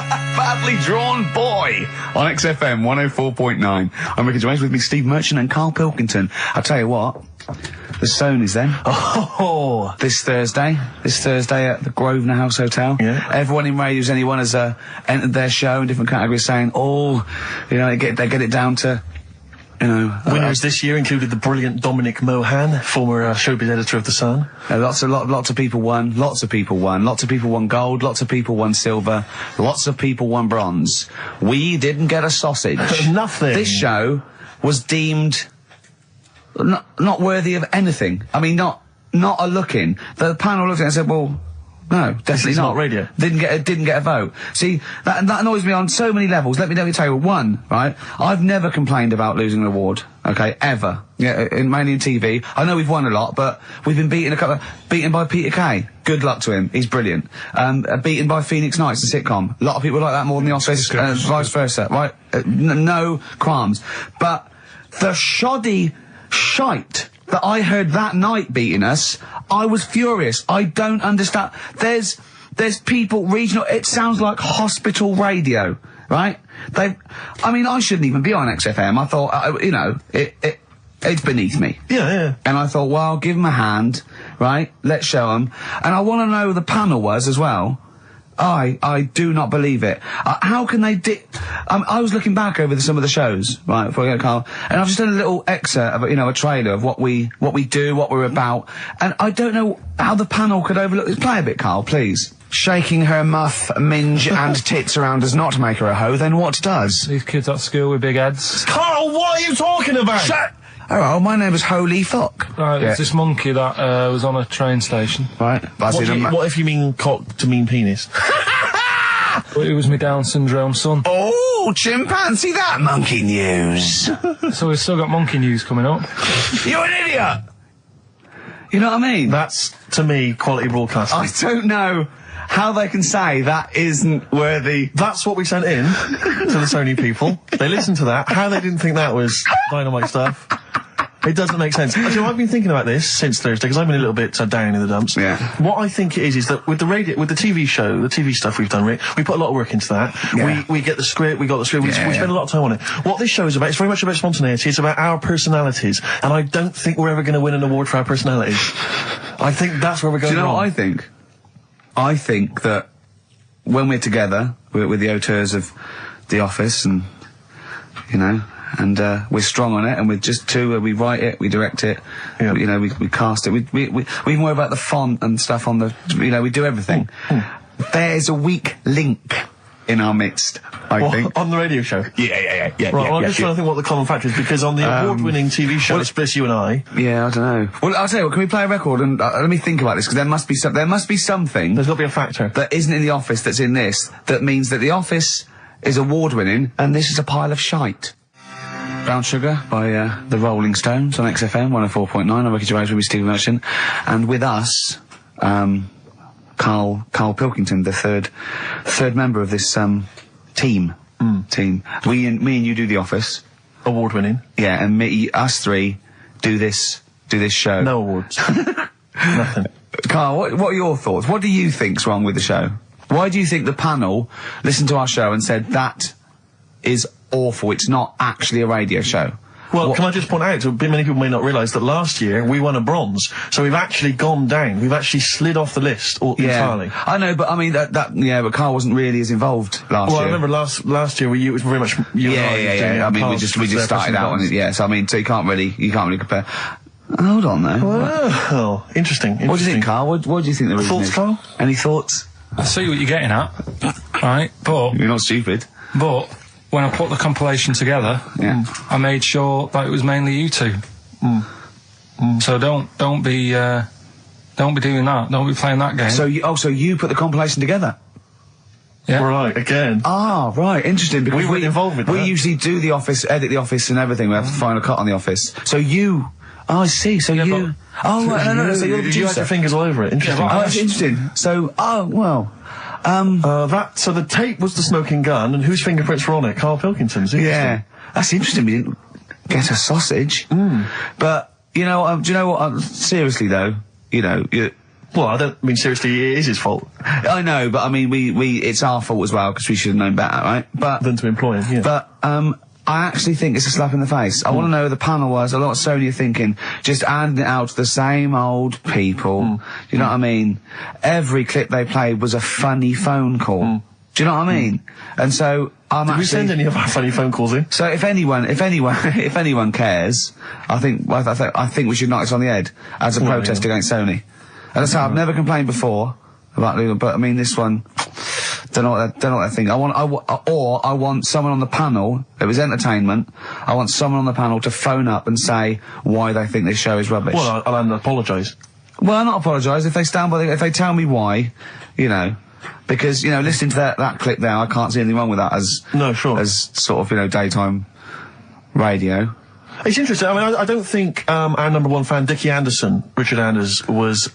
Badly Drawn Boy on XFM 104.9. I'm Ricky Gervais, with me Steve Merchant and Karl Pilkington. I'll tell you what, the Sonys then. Oh! This Thursday at the Grosvenor House Hotel. Yeah. Everyone in Radios Anyone has entered their show in different categories saying, they get it down to, winners this year included the brilliant Dominic Mohan, former showbiz editor of The Sun. Lots of people won. Lots of people won gold. Lots of people won silver. Lots of people won bronze. We didn't get a sausage. Nothing. This show was deemed not worthy of anything. I mean, not a look in. The panel looked at it and said, well, no, definitely not radio. Didn't get a vote. See, that annoys me on so many levels. Let me tell you one, right? I've never complained about losing an award, okay, ever. Yeah, mainly in TV. I know we've won a lot, but we've been beaten by Peter Kay. Good luck to him. He's brilliant. Beaten by Phoenix Nights, the sitcom. A lot of people like that more than the Oscars, vice versa, right? No qualms. But the shoddy shite that I heard that night beating us, I was furious. I don't understand. There's people regional. It sounds like hospital radio, right? I shouldn't even be on XFM. I thought, it's beneath me. Yeah. And I thought, well, give them a hand, right? Let's show them. And I want to know who the panel was as well. I do not believe it. How can they I was looking back over some of the shows, right, before I go, Karl, and I've just done a little excerpt of, a trailer of what we do, what we're about, and I don't know how the panel could overlook this. Play a bit, Karl, please. Shaking her muff, minge and tits around does not make her a hoe, then what does? These kids at school with big heads. Karl, what are you talking about? Shut! Oh, my name is Holy Fuck. Right, Yeah. it's this monkey that was on a train station. Right. What if you mean cock to mean penis? It was my Down syndrome son. Oh, chimpanzee, that monkey news. So we've still got monkey news coming up. You're an idiot! You know what I mean? That's, to me, quality broadcasting. I don't know how they can say that isn't worthy. That's what we sent in to the Sony people. They listened to that. How they didn't think that was dynamite stuff. It doesn't make sense. Actually, I've been thinking about this since Thursday, because I've been a little bit down in the dumps. Yeah. What I think it is that with the TV show, the TV stuff we've done, Rick, we put a lot of work into that. Yeah. We get the script, we spend a lot of time on it. What this show is about, it's very much about spontaneity, it's about our personalities, and I don't think we're ever going to win an award for our personalities. I think that's where we're going. Do you know wrong. what I think? I think that when we're together, with the auteurs of The Office, and, and we're strong on it, and we're just two, we write it, we direct it, we cast it, we even worry about the font and stuff on the, we do everything. There's a weak link in our midst, I think. On the radio show? Yeah. Right, well, I'm just trying to think what the common factor is, because on the award-winning TV show, it's Bliss You and I. Yeah, I don't know. Well, I'll tell you what, can we play a record and let me think about this, because there must be something There's got to be a factor. that isn't in The Office that's in this, that means that The Office is award-winning, and this is a pile of shite. Brown Sugar by the Rolling Stones on XFM 104.9. I'm Ricky Gervais, with Steve Merchant, and with us, Karl Pilkington, the third member of this team. Me and you do The Office. Award-winning. Yeah, and us three do this show. No awards. Nothing. Karl, what are your thoughts? What do you think's wrong with the show? Why do you think the panel listened to our show and said that is awful, it's not actually a radio show? Well, can I just point out, many people may not realise that last year we won a bronze, so we've actually gone down. We've actually slid off the list entirely. I know, but I mean but Karl wasn't really as involved last year. Well, I remember last year it was very much you and I. I mean, we just started out on it. Yeah, so I mean, so you can't really compare. Hold on, though. Well, interesting. What do you think, Karl? What do you think the reason is? Thoughts, Karl? Any thoughts? I see what you're getting at, right? But You're not stupid. But when I put the compilation together, I made sure that it was mainly you two. So don't be doing that. Don't be playing that game. So you put the compilation together? Yeah. Right, again. Ah, right, interesting, because we weren't involved with that. We usually do The Office, edit The Office and everything. We have the final cut on The Office. So you... Oh, I see, so you... Oh, right, no, so you're the producer. You had your fingers all over it. Interesting. Oh, that's interesting. So, so the tape was the smoking gun, and whose fingerprints were on it? Karl Pilkington's. Yeah. That's interesting, we didn't get a sausage. But, do you know what, seriously though, Well, I don't mean seriously, it is his fault. I know, but I mean, it's our fault as well, because we should have known better, right? But Than to employ him, yeah. But, I actually think it's a slap in the face. I want to know who the panel was. A lot of Sony are thinking, just handing it out to the same old people. You know what I mean? Every clip they played was a funny phone call. Do you know what I mean? And so, Did we send any of our funny phone calls in? So if anyone cares, I think we should knock this on the head as a protest against Sony. And that's how I've never complained before about Lula, but I mean this one, don't know what they're thinking. I want someone on the panel. It was entertainment. I want someone on the panel to phone up and say why they think this show is rubbish. Well, I'll apologise. Well, I'll not apologise if they stand by. If they tell me why, you know. Because, you know, listening to that clip there, I can't see anything wrong with that as sort of, you know, daytime radio. It's interesting. I mean, I don't think our number one fan, Dickie Anderson, Richard Anders, was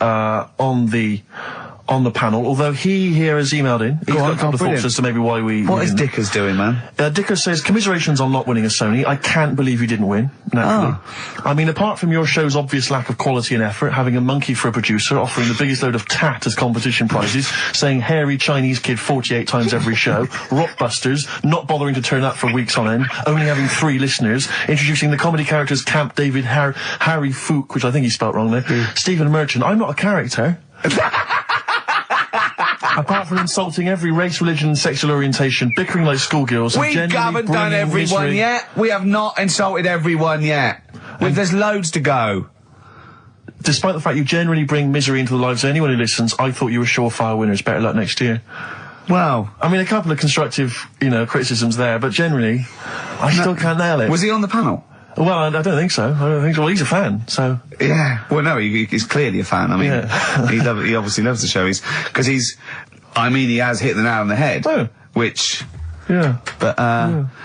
on the panel, although he here has emailed in. He's got a couple of thoughts as to maybe why we... What is Dickers doing, man? Dickers says, commiserations on not winning a Sony. I can't believe you didn't win, naturally. I mean, apart from your show's obvious lack of quality and effort, having a monkey for a producer, offering the biggest load of tat as competition prizes, saying hairy Chinese kid 48 times every show, Rockbusters, not bothering to turn up for weeks on end, only having 3 listeners, introducing the comedy characters Camp David, Harry Fook, which I think he spelt wrong there, Stephen Merchant. I'm not a character. Apart from insulting every race, religion and sexual orientation, bickering like schoolgirls... We haven't done everyone yet. We have not insulted everyone yet. There's loads to go. Despite the fact you generally bring misery into the lives of anyone who listens, I thought you were surefire winners. Better luck next year. Well... I mean, a couple of constructive, you know, criticisms there, but generally, I still can't nail it. Was he on the panel? Well, I don't think so. Well, he's a fan, so... Yeah. Well, no, he's clearly a fan. I mean, he obviously loves the show. Because he has hit the nail on the head. Oh. Which... Yeah. But,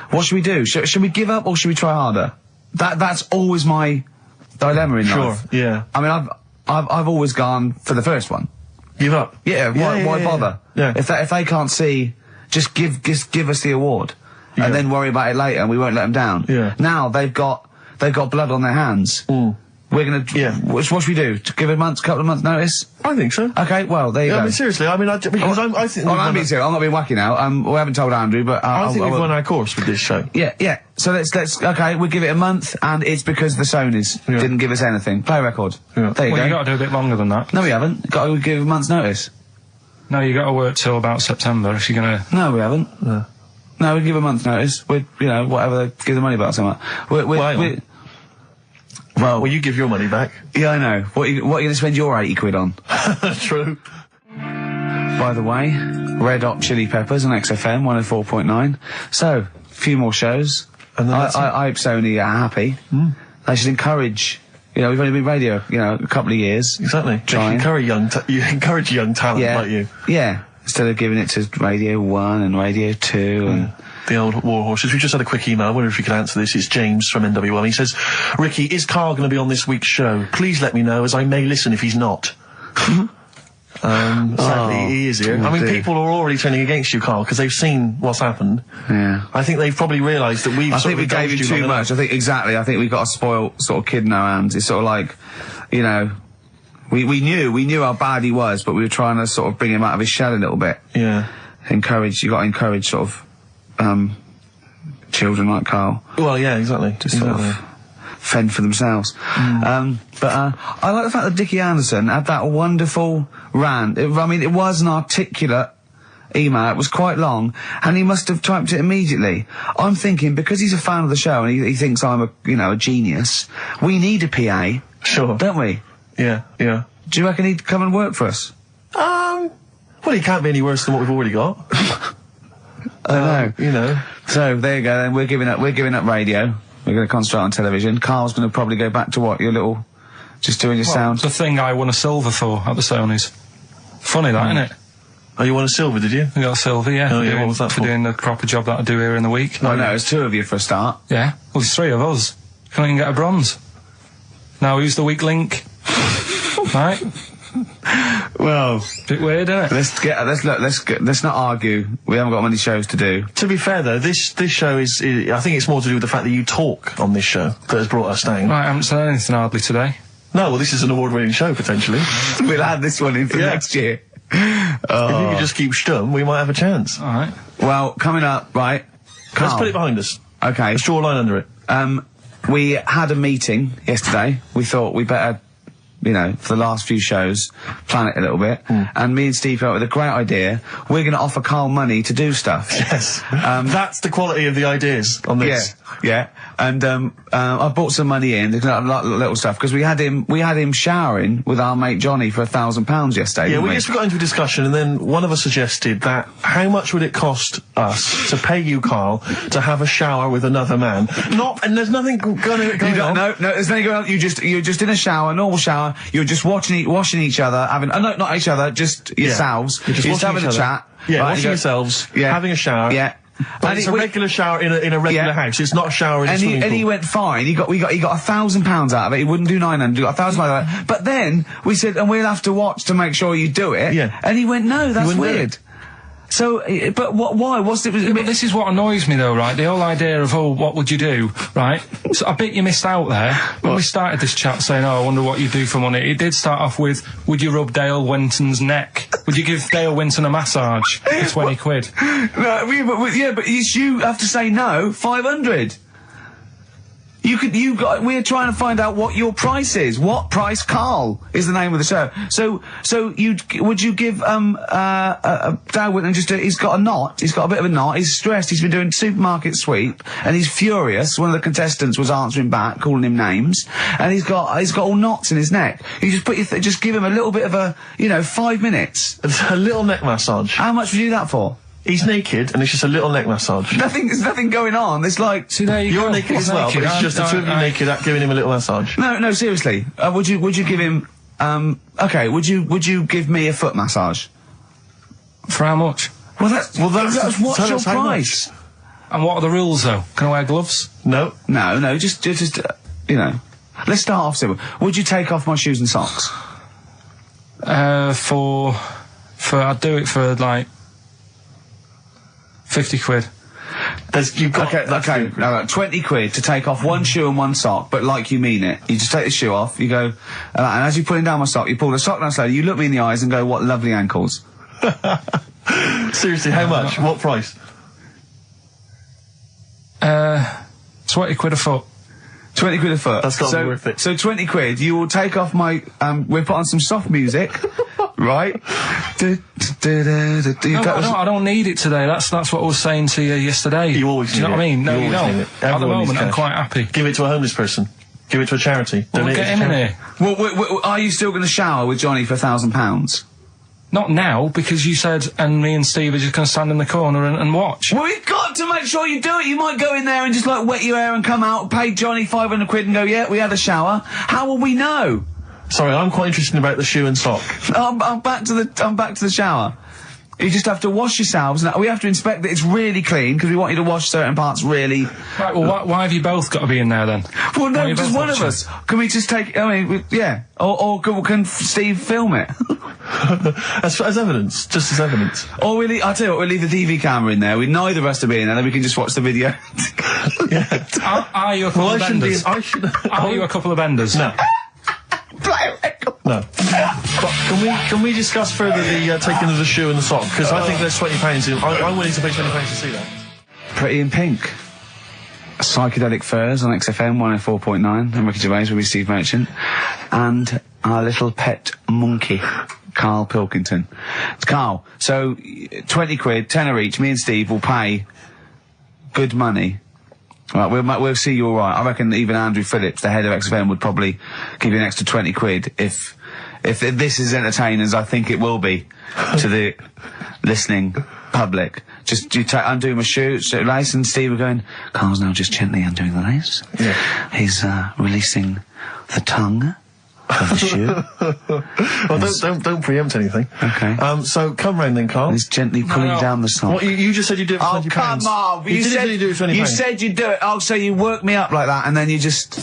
what should we do? Should we give up or should we try harder? That's always my dilemma in life. Sure, yeah. I mean, I've always gone for the first one. Give up? Yeah, why bother? Yeah. If they can't see, just give us the award. Yeah. And then worry about it later and we won't let them down. Yeah. Now they've got blood on their hands. We're gonna... Yeah. What should we do? To give a couple of months notice? I think so. Okay, well, there you go. I mean, seriously, I mean, I think... I'm being serious. I'm not being wacky now. We haven't told Andrew, but... I think we've won our course with this show. Yeah. So let's... Okay, we'll give it a month, and it's because the Sonys didn't give us anything. Play a record. Yeah. There you go. You got to do a bit longer than that. No, we haven't. Got to give a month's notice. No, you got to work till about September if you're going to... No, we haven't. No, we give a month's notice. We'd, you know, whatever they give the money back or something. Well, you give your money back. Yeah, I know. What are you going to spend your 80 quid on? True. By the way, Red Hot Chili Peppers on XFM 104.9. So, a few more shows. And I hope Sony are happy. They should encourage... You know, we've only been radio, you know, a couple of years. Exactly. You encourage young talent like you. Yeah. Instead of giving it to Radio 1 and Radio 2 and... The old war horses. We just had a quick email. I wonder if you could answer this. It's James from NW1. He says, Ricky, is Karl going to be on this week's show? Please let me know, as I may listen if he's not. Sadly, he is here. I mean, people are already turning against you, Karl, because they've seen what's happened. Yeah. I think they've probably realised that I think we gave him too much. I think we've got a spoiled sort of kid in our hands. It's sort of like, you know, we knew how bad he was, but we were trying to sort of bring him out of his shell a little bit. Yeah. You got to encourage sort of, children like Karl. Well, yeah, exactly. Just sort of fend for themselves. But I like the fact that Dickie Anderson had that wonderful rant. I mean, it was an articulate email. It was quite long, and he must have typed it immediately. I'm thinking, because he's a fan of the show and he thinks I'm a genius, we need a PA. Sure. Don't we? Yeah. Do you reckon he'd come and work for us? Well, he can't be any worse than what we've already got. I know. You know. So, there you go then. We're giving up radio. We're going to concentrate on television. Karl's going to probably go back to what? Your little... Just doing your sound? The thing I won a silver for at the Sonys. Funny that, isn't it? Oh, you won a silver, did you? I got a silver, yeah. Oh, yeah, what was that for? Doing the proper job that I do here in the week. No, there's 2 of you for a start. Yeah. Well, there's 3 of us. Can't even get a bronze. Now, who's the weak link? Right? Well, bit weird, isn't it? Let's not argue. We haven't got many shows to do. To be fair though, this show is I think it's more to do with the fact that you talk on this show that has brought us down. Right, I haven't said anything hardly today. No, well, this is an award-winning show, potentially. We'll add this one in for next year. If you could just keep stum, we might have a chance. All right. Well, coming up, right? Let's put it behind us. Okay. Let's draw a line under it. We had a meeting yesterday. We thought we better, you know, for the last few shows, plan it a little bit. And me and Steve came up with a great idea. We're going to offer Karl money to do stuff. Yes. That's the quality of the ideas on this. Yeah. And I brought some money in, little stuff, because we had him showering with our mate Johnny for £1,000 yesterday. Yeah, we just got into a discussion, and then one of us suggested that how much would it cost us to pay you, Karl, to have a shower with another man? And there's nothing going on. No, there's nothing going on. You're just in a shower, normal shower. You're just washing each other, having not each other, just yourselves. You're just having a chat. Yeah, right, washing yourselves, having a shower. Yeah. But it's a regular shower in a regular house. It's not a shower in a swimming pool. And he went fine. He got £1,000 out of it. He wouldn't do 900. He got £1,000 out of it. But then we said, and we'll have to watch to make sure you do it. Yeah. And he went, no, that's weird. So, but why? What's it? But this is what annoys me, though, right? The whole idea of, oh, what would you do, right? So I bet you missed out there when we started this chat saying, oh, I wonder what you do for money. It did start off with, would you rub Dale Winton's neck? Would you give Dale Winton a massage for 20 quid? No, but you have to say no. 500. We're trying to find out what your price is. What price, Karl, is the name of the show. So would you give Dale Winton he's got a knot. He's got a bit of a knot. He's stressed. He's been doing supermarket sweep, and he's furious. One of the contestants was answering back, calling him names, and he's got all knots in his neck. You just just give him a little bit of a 5 minutes. A little neck massage. How much would you do that for? He's naked, and it's just a little neck massage. There's nothing going on. It's like, see, there you're naked as well, but it's just the two of you naked giving him a little massage. No, seriously. Would you give him? Okay. Would you give me a foot massage? For how much? Well, that's what's your price? And what are the rules, though? Can I wear gloves? No. Just let's start off simple. Would you take off my shoes and socks? I'd do it for like 50 quid. Okay, 20 quid to take off one shoe and one sock, but like you mean it. You just take the shoe off, you go, and as you're pulling down my sock, you pull the sock down slowly, you look me in the eyes and go, what lovely ankles. Seriously, how much? What price? 20 quid a foot. 20 quid a foot. That's got to be worth it. So 20 quid, you will take off my, we'll put on some soft music, right? I don't need it today. That's what I was saying to you yesterday. You always do you know what I mean? No, you don't. At the moment, I'm quite happy. Give it to a homeless person. Give it to a charity. Well, we'll get him in here. Well, are you still going to shower with Johnny for £1,000? Not now, because you said, and me and Steve are just going to stand in the corner and watch. Well, we've got to make sure you do it. You might go in there and just, wet your hair and come out, pay Johnny 500 quid and go, yeah, we had a shower. How will we know? Sorry, I'm quite interested about the shoe and sock. I'm back to the shower. You just have to wash yourselves. Now, we have to inspect that it's really clean, because we want you to wash certain parts really... Right, well, why have you both got to be in there, then? Well, no, just one of us. Can we just take... yeah. Or can Steve film it? as evidence. Just as evidence. Or I'll tell you what, we'll leave the TV camera in there. Neither of us to be in there, then we can just watch the video. Yeah. Are you a couple of benders? Are you a couple of benders? No. No. But can we discuss further the taking of the shoe and the sock? Because I think there's £20 I'm willing to pay £20 to see that. Pretty in Pink. Psychedelic Furs on XFM 104.9. I'm Ricky Gervais with Steve Merchant. And our little pet monkey, Karl Pilkington. It's Karl. So, 20 quid, tenner each, me and Steve will pay good money. Right, we'll see you all right. I reckon even Andrew Phillips, the head of XFM, would probably give you an extra 20 quid if this is entertaining as I think it will be to the listening public. Just undo my shoe lace, and Steve were going, Karl's now just gently undoing the lace. Yeah. He's releasing the tongue of the shoe. Well, don't preempt anything. Okay. So come round then, Karl. He's gently pulling down the sock. What, you just said you'd do it for £20. Oh, come on. You said you'd do it for £20. You said you'd do it. Oh, so you work me up like that, and then you just...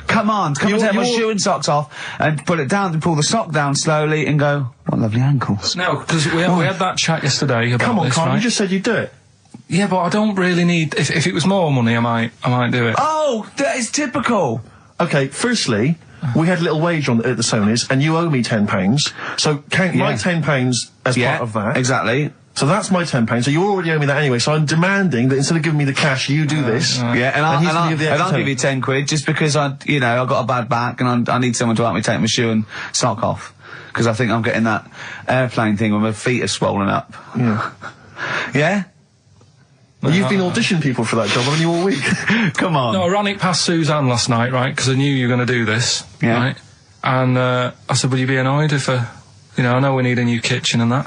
Come and take my shoe and socks off, and pull it down, and pull the sock down slowly, and go, what lovely ankles. No, because we had that chat yesterday about Come on, this, Karl, right? you just said you'd do it. Yeah, but I don't really need... If it was more money, I might do it. Oh, that is typical. Okay, firstly, we had a little wage on at the Sonys, and you owe me £10. So count my £10 as part of that. Exactly. So that's my £10. So you already owe me that anyway. So I'm demanding that instead of giving me the cash, you do this. Yeah, and I'll give you 10 quid just because I've got a bad back and I need someone to help me take my shoe and sock off. Because I think I'm getting that airplane thing where my feet are swollen up. Yeah. Yeah? Well, you've been auditioning people for that job, haven't you, all week? Come on. No, I ran it past Suzanne last night, right, because I knew you were going to do this, right? And I said, would you be annoyed if I know we need a new kitchen and that.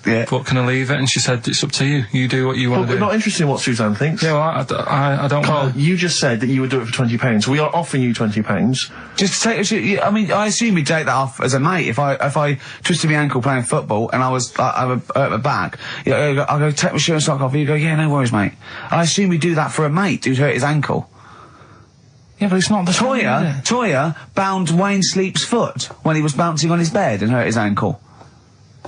Yeah. But can I leave it? And she said, it's up to you. You do what you want to do. We're not interested in what Suzanne thinks. Yeah, well, I don't Karl, want you just said that you would do it for £20. We are offering you £20. Just to take, I mean, I assume you'd take that off as a mate. If I twisted my ankle playing football and I hurt my back, I'll go take my shirt and sock off, and you go, yeah, no worries, mate. I assume you do that for a mate who's hurt his ankle. Yeah, but it's not the Toya bound Wayne Sleep's foot when he was bouncing on his bed and hurt his ankle.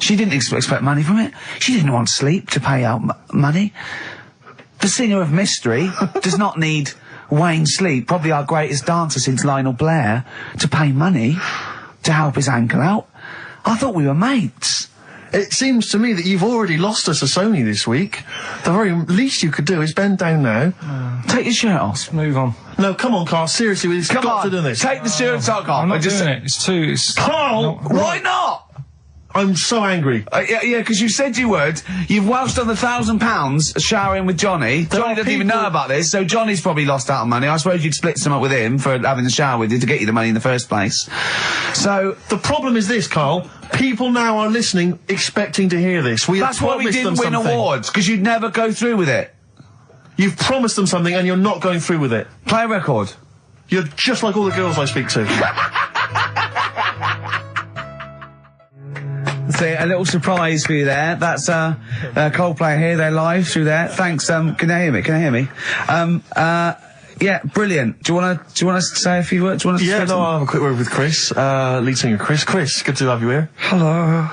She didn't expect money from it. She didn't want Sleep to pay out money. The singer of Mystery does not need Wayne Sleep, probably our greatest dancer since Lionel Blair, to pay money to help his ankle out. I thought we were mates. It seems to me that you've already lost us a Sony this week. The very least you could do is bend down now. Take your shirt off. Move on. No, come on, Karl. Seriously, we've got to do this. Take the shirt and sock off. I'm not doing it. It's too... Karl! Why not? I'm so angry. Yeah, because you said you would. You've welched on the £1,000 showering with Johnny. Johnny doesn't even know about this, so Johnny's probably lost out on money. I suppose you'd split some up with him for having the shower with you to get you the money in the first place. So the problem is this, Karl. People now are listening, expecting to hear this. That's why we didn't win awards, because you'd never go through with it. You've promised them something and you're not going through with it. Play a record. You're just like all the girls I speak to. So a little surprise for you there. That's Coldplay here. They're live through there. Thanks. Can you hear me? Can you hear me? Yeah, brilliant. Do you want to say a few words? Do you want to I'll have a quick word with Chris, lead singer Chris. Chris, good to have you here. Hello.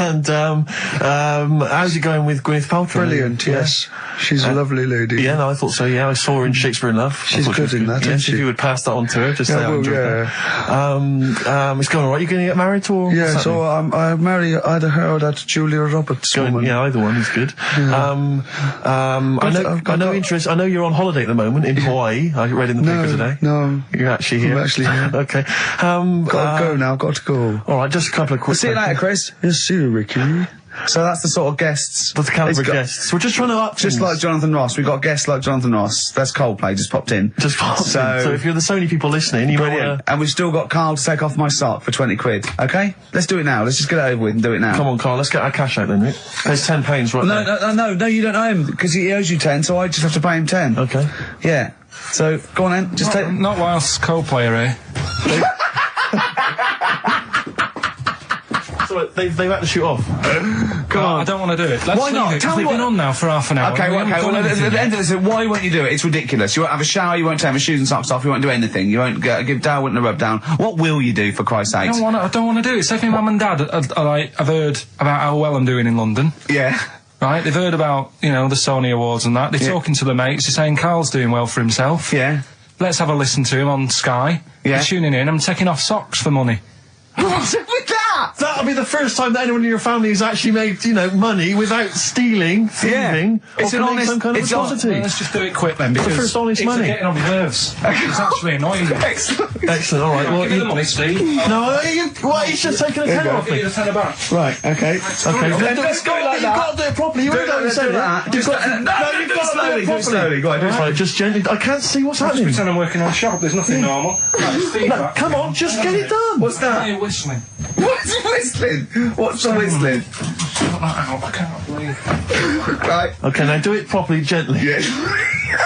And how's it going with Gwyneth Paltrow? Brilliant. Yes, she's a lovely lady. Yeah, no, I thought so. Yeah, I saw her in Shakespeare in Love. She's good in that, isn't she? If you would pass that on to her, just say I enjoyed that. It's going all right. You going to get married or? Yeah, so I marry either her or that Julia Roberts woman. Yeah, either one is good. Yeah. I know you're on holiday at the moment in Hawaii. I read in the paper today. No. You're actually here? I'm actually here. Okay. Got to go now, got to go. Alright, just a couple of quick... See you later, Chris. Yes, see you, Ricky. So that's the sort of guests. That's the caliber of guests. We're just trying to up just like Jonathan Ross. We've got guests like Jonathan Ross. That's Coldplay, just popped in. Just popped in. So if you're the Sony people listening, you might want to... And we've still got Karl to take off my sock for 20 quid. Okay? Let's do it now. Let's just get it over with and do it now. Come on, Karl, let's get our cash out then, Rick. There's £10 right there. No, you don't owe him, because he owes you 10, so I just have to pay him 10. Okay. Yeah. So, go on then, just take... Not whilst Coldplay are here. So they've had to shoot off. Come on. I don't want to do it. Let's why not? Tell me what... We've been on now for half an hour. Okay, well, at the end of this, why won't you do it? It's ridiculous. You won't have a shower, you won't take my shoes and socks off, you won't do anything. You won't give Dale a rub down. What will you do, for Christ's sake? I don't want to do it. Say if my mum and dad have heard about how well I'm doing in London. Yeah. Right, they've heard about, the Sony Awards and that. They're talking to the mates, they're saying Karl's doing well for himself. Yeah. Let's have a listen to him on Sky. Yeah. They're tuning in, I'm taking off socks for money. What's up with that? That'll be the first time that anyone in your family has actually made, money without stealing, thieving, it's or an honest, some kind of atrocity. Let's just do it quick then, because the first honest it's money. getting on my nerves. It's actually annoying. Excellent, alright. Well, give me the money, Steve. No, he's just taking a tenner off me. Give you the tenner back. Right, okay. Let's go like that. You've got to do it properly. You already don't say that. You've got to do it slowly. Go on, do it slowly. Just gently. I can't see what's happening. Just pretend I'm working on a shop. There's nothing normal. No, come on, just get it done. What's that? You're whistling. What's whistling? What's the whistling? I can't believe. Right. Okay, now do it properly, gently. Yeah.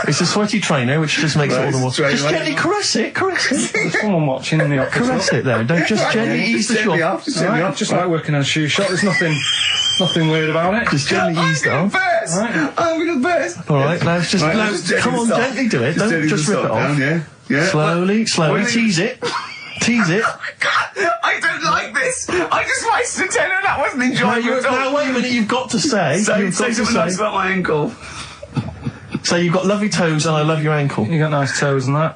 It's a sweaty trainer, which just makes it all the more... Just gently caress it. There's someone watching in the office. Caress it there. Don't just gently ease the shot. Just like working on a shoe shop. There's nothing weird about it. Just gently ease it off. I'm the best. Alright, now it's just... come on, gently do it. Don't just rip it off. Yeah. Slowly. Tease it. Tease it. Oh my God, I don't like this. I just wasted a tenner. That wasn't enjoyable at all. Now wait a minute. You've got to say. Say something nice about my ankle. So you've got lovely toes and I love your ankle. You got nice toes and that.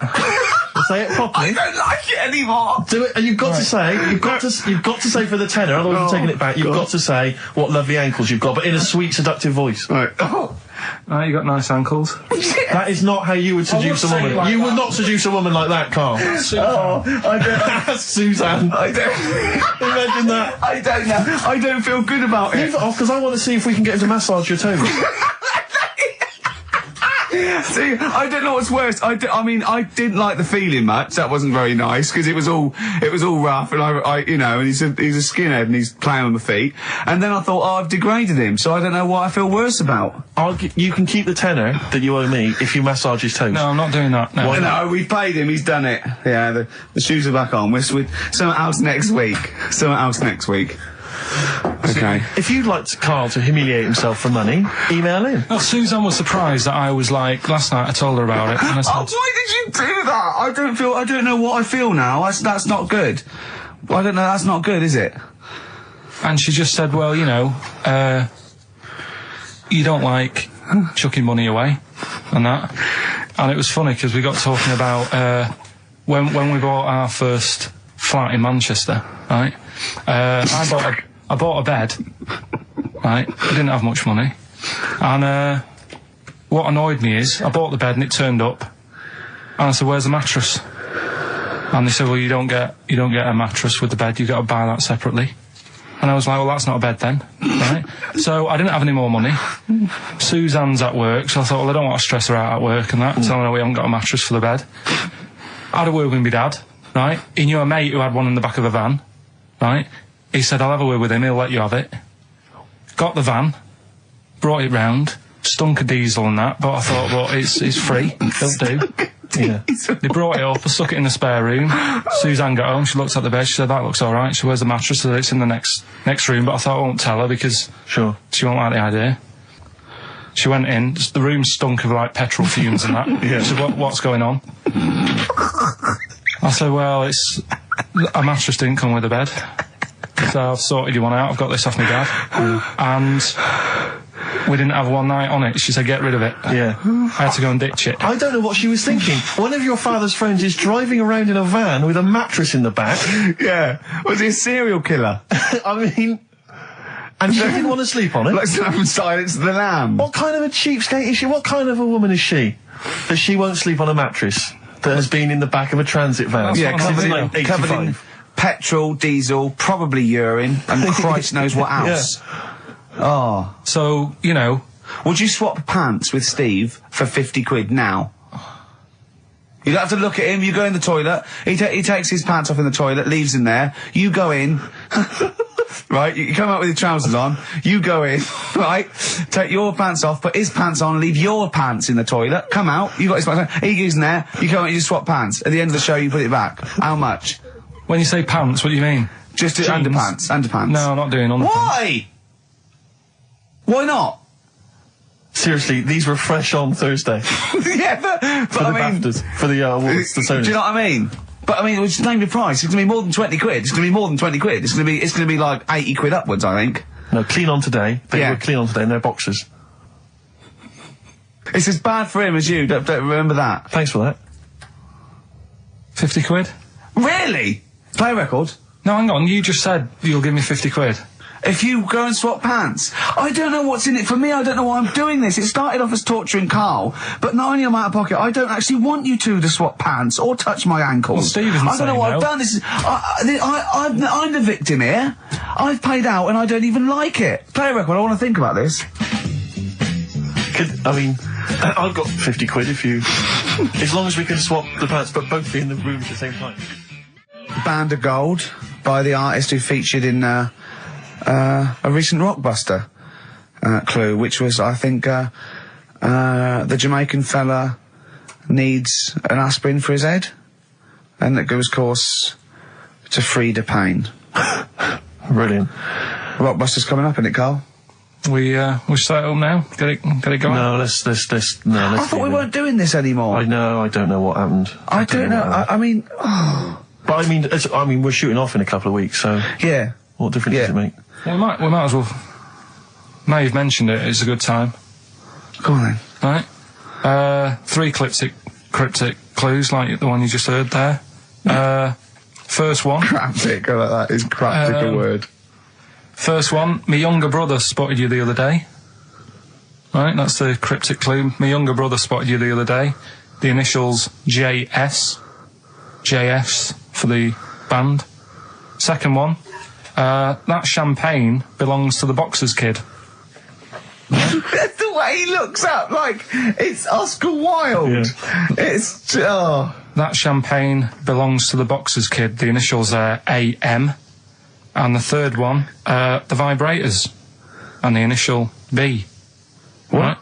Say it I properly. don't like it anymore. Do it, and you've got to say, you've got to say for the tenor, otherwise you're taking it back, you've got to say what lovely ankles you've got, but in a sweet, seductive voice. Right. Oh. You got nice ankles. That is not how you would seduce a woman. like You that. would not seduce a woman like that, Carl. I don't. Suzanne. I don't. Imagine that. I don't know. I don't feel good about Leave it. it off, because I want to see if we can get him to massage your toes. See, I don't know what's worse. I mean, I didn't like the feeling much. That wasn't very nice because it was all rough, and I you know, and he's a skinhead and he's playing on the feet. And then I thought, I've degraded him, so I don't know what I feel worse about. You can keep the tenner that you owe me if you massage his toes. No, I'm not doing that. No. No, we've paid him. He's done it. Yeah, the shoes are back on. We're something else next week. Something else next week. Okay. If you'd like Carl to humiliate himself for money, email in. Well, Suzanne was surprised that I was like, last night I told her about it, and I said, Oh, why did you do that? I don't know what I feel now. That's not good. I don't know. That's not good, is it? and she just said, well, you know, you don't like chucking money away and that. And it was funny because we got talking about when we bought our first flat in Manchester, right? I bought a bed, right? I didn't have much money, and what annoyed me is I bought the bed and it turned up, and I said, "Where's the mattress?" And they said, "Well, you don't get a mattress with the bed. You got to buy that separately." And I was like, "Well, that's not a bed then, right?" So I didn't have any more money. Suzanne's at work, so I thought, well, I don't want to stress her out at work and that. Telling her we haven't got a mattress for the bed. I had a word with my dad, right? He knew a mate who had one in the back of a van, right? He said, I'll have a word with him, he'll let you have it. Got the van, brought it round, stunk of diesel and that, but I thought, well, it's free, it'll do. Yeah. They brought it up, I stuck it in the spare room. Suzanne got home, she looked at the bed, she said, that looks alright. She, where's the mattress? So it's in the next room, but I thought I won't tell her because Sure. she won't like the idea. She went in, the room stunk of like petrol fumes and that. Yeah. She said, what's going on? I said, well, it's a mattress didn't come with a bed. So I've sorted you one out, I've got this off my dad. And we didn't have one night on it. She said, get rid of it. Yeah. I had to go and ditch it. I don't know what she was thinking. One of your father's friends is driving around in a van with a mattress in the back. Yeah. Was he a serial killer? I mean... And she didn't want to sleep on it? Like from Silence of the Lamb. What kind of a cheapskate is she? What kind of a woman is she? That she won't sleep on a mattress that has been in the back of a transit van? Yeah, covered in 85. petrol, diesel, probably urine, and Christ knows what else. Oh. So, you know, Would you swap pants with Steve for 50 quid now? You don't have to look at him, you go in the toilet, he takes his pants off in the toilet, leaves them there, you go in, right, you come out with your trousers on, you go in, right, take your pants off, put his pants on, leave your pants in the toilet, come out, you got his pants on, he goes in there, you come out, you just swap pants, at the end of the show you put it back. How much? when you say pants, what do you mean? Just Jeans? underpants. No, I'm not doing underpants. Why? Why not? Seriously, these were fresh on Thursday. Yeah, but For the I mean... BAFTAs. For the awards, the Sonys. Do you know what I mean? But I mean, just name your price. It's gonna be more than 20 quid. It's gonna be more than 20 quid. It's gonna be like 80 quid upwards, I think. No, clean on today. They Yeah. were clean on today in their boxes. It's as bad for him as you. Don't remember that. Thanks for that. 50 quid? Really? Play a record. No, hang on, you just said you'll give me 50 quid. If you go and swap pants, I don't know what's in it for me. I don't know why I'm doing this. It started off as torturing Carl, but not only am I out of pocket, I don't actually want you two to swap pants or touch my ankles. Well, Steve isn't I don't know saying what no. I've done. This is I'm the victim here. I've paid out and I don't even like it. Play a record. I want to think about this. I've got 50 quid if you... as long as we can swap the pants, but both be in the room at the same time. Band of Gold by the artist who featured in a recent Rockbuster clue, which was, I think, the Jamaican fella needs an aspirin for his head, and it goes, of course, to free the pain. Brilliant. Rockbuster's coming up, isn't it, Carl? We set it up now? Get it going? No, let's I thought we weren't doing this anymore. I know, I don't know what happened. I don't know. I mean, But I mean, we're shooting off in a couple of weeks, so yeah. what difference does it make? Well, we might as well... Now you've mentioned it, it's a good time. Go on then. Right? 3 cryptic clues like the one you just heard there. First one. Cryptic, I like that. Is cryptic a word? First one, my younger brother spotted you the other day. Right, that's the cryptic clue. My younger brother spotted you the other day. The initials JS. JS for the band. Second one, that champagne belongs to the Boxers Kid. That's the way he looks up, like, it's Oscar Wilde. Yeah. It's, oh. That champagne belongs to the Boxers Kid. The initials are AM. And the third one, the vibrators. And the initial B. What? Right?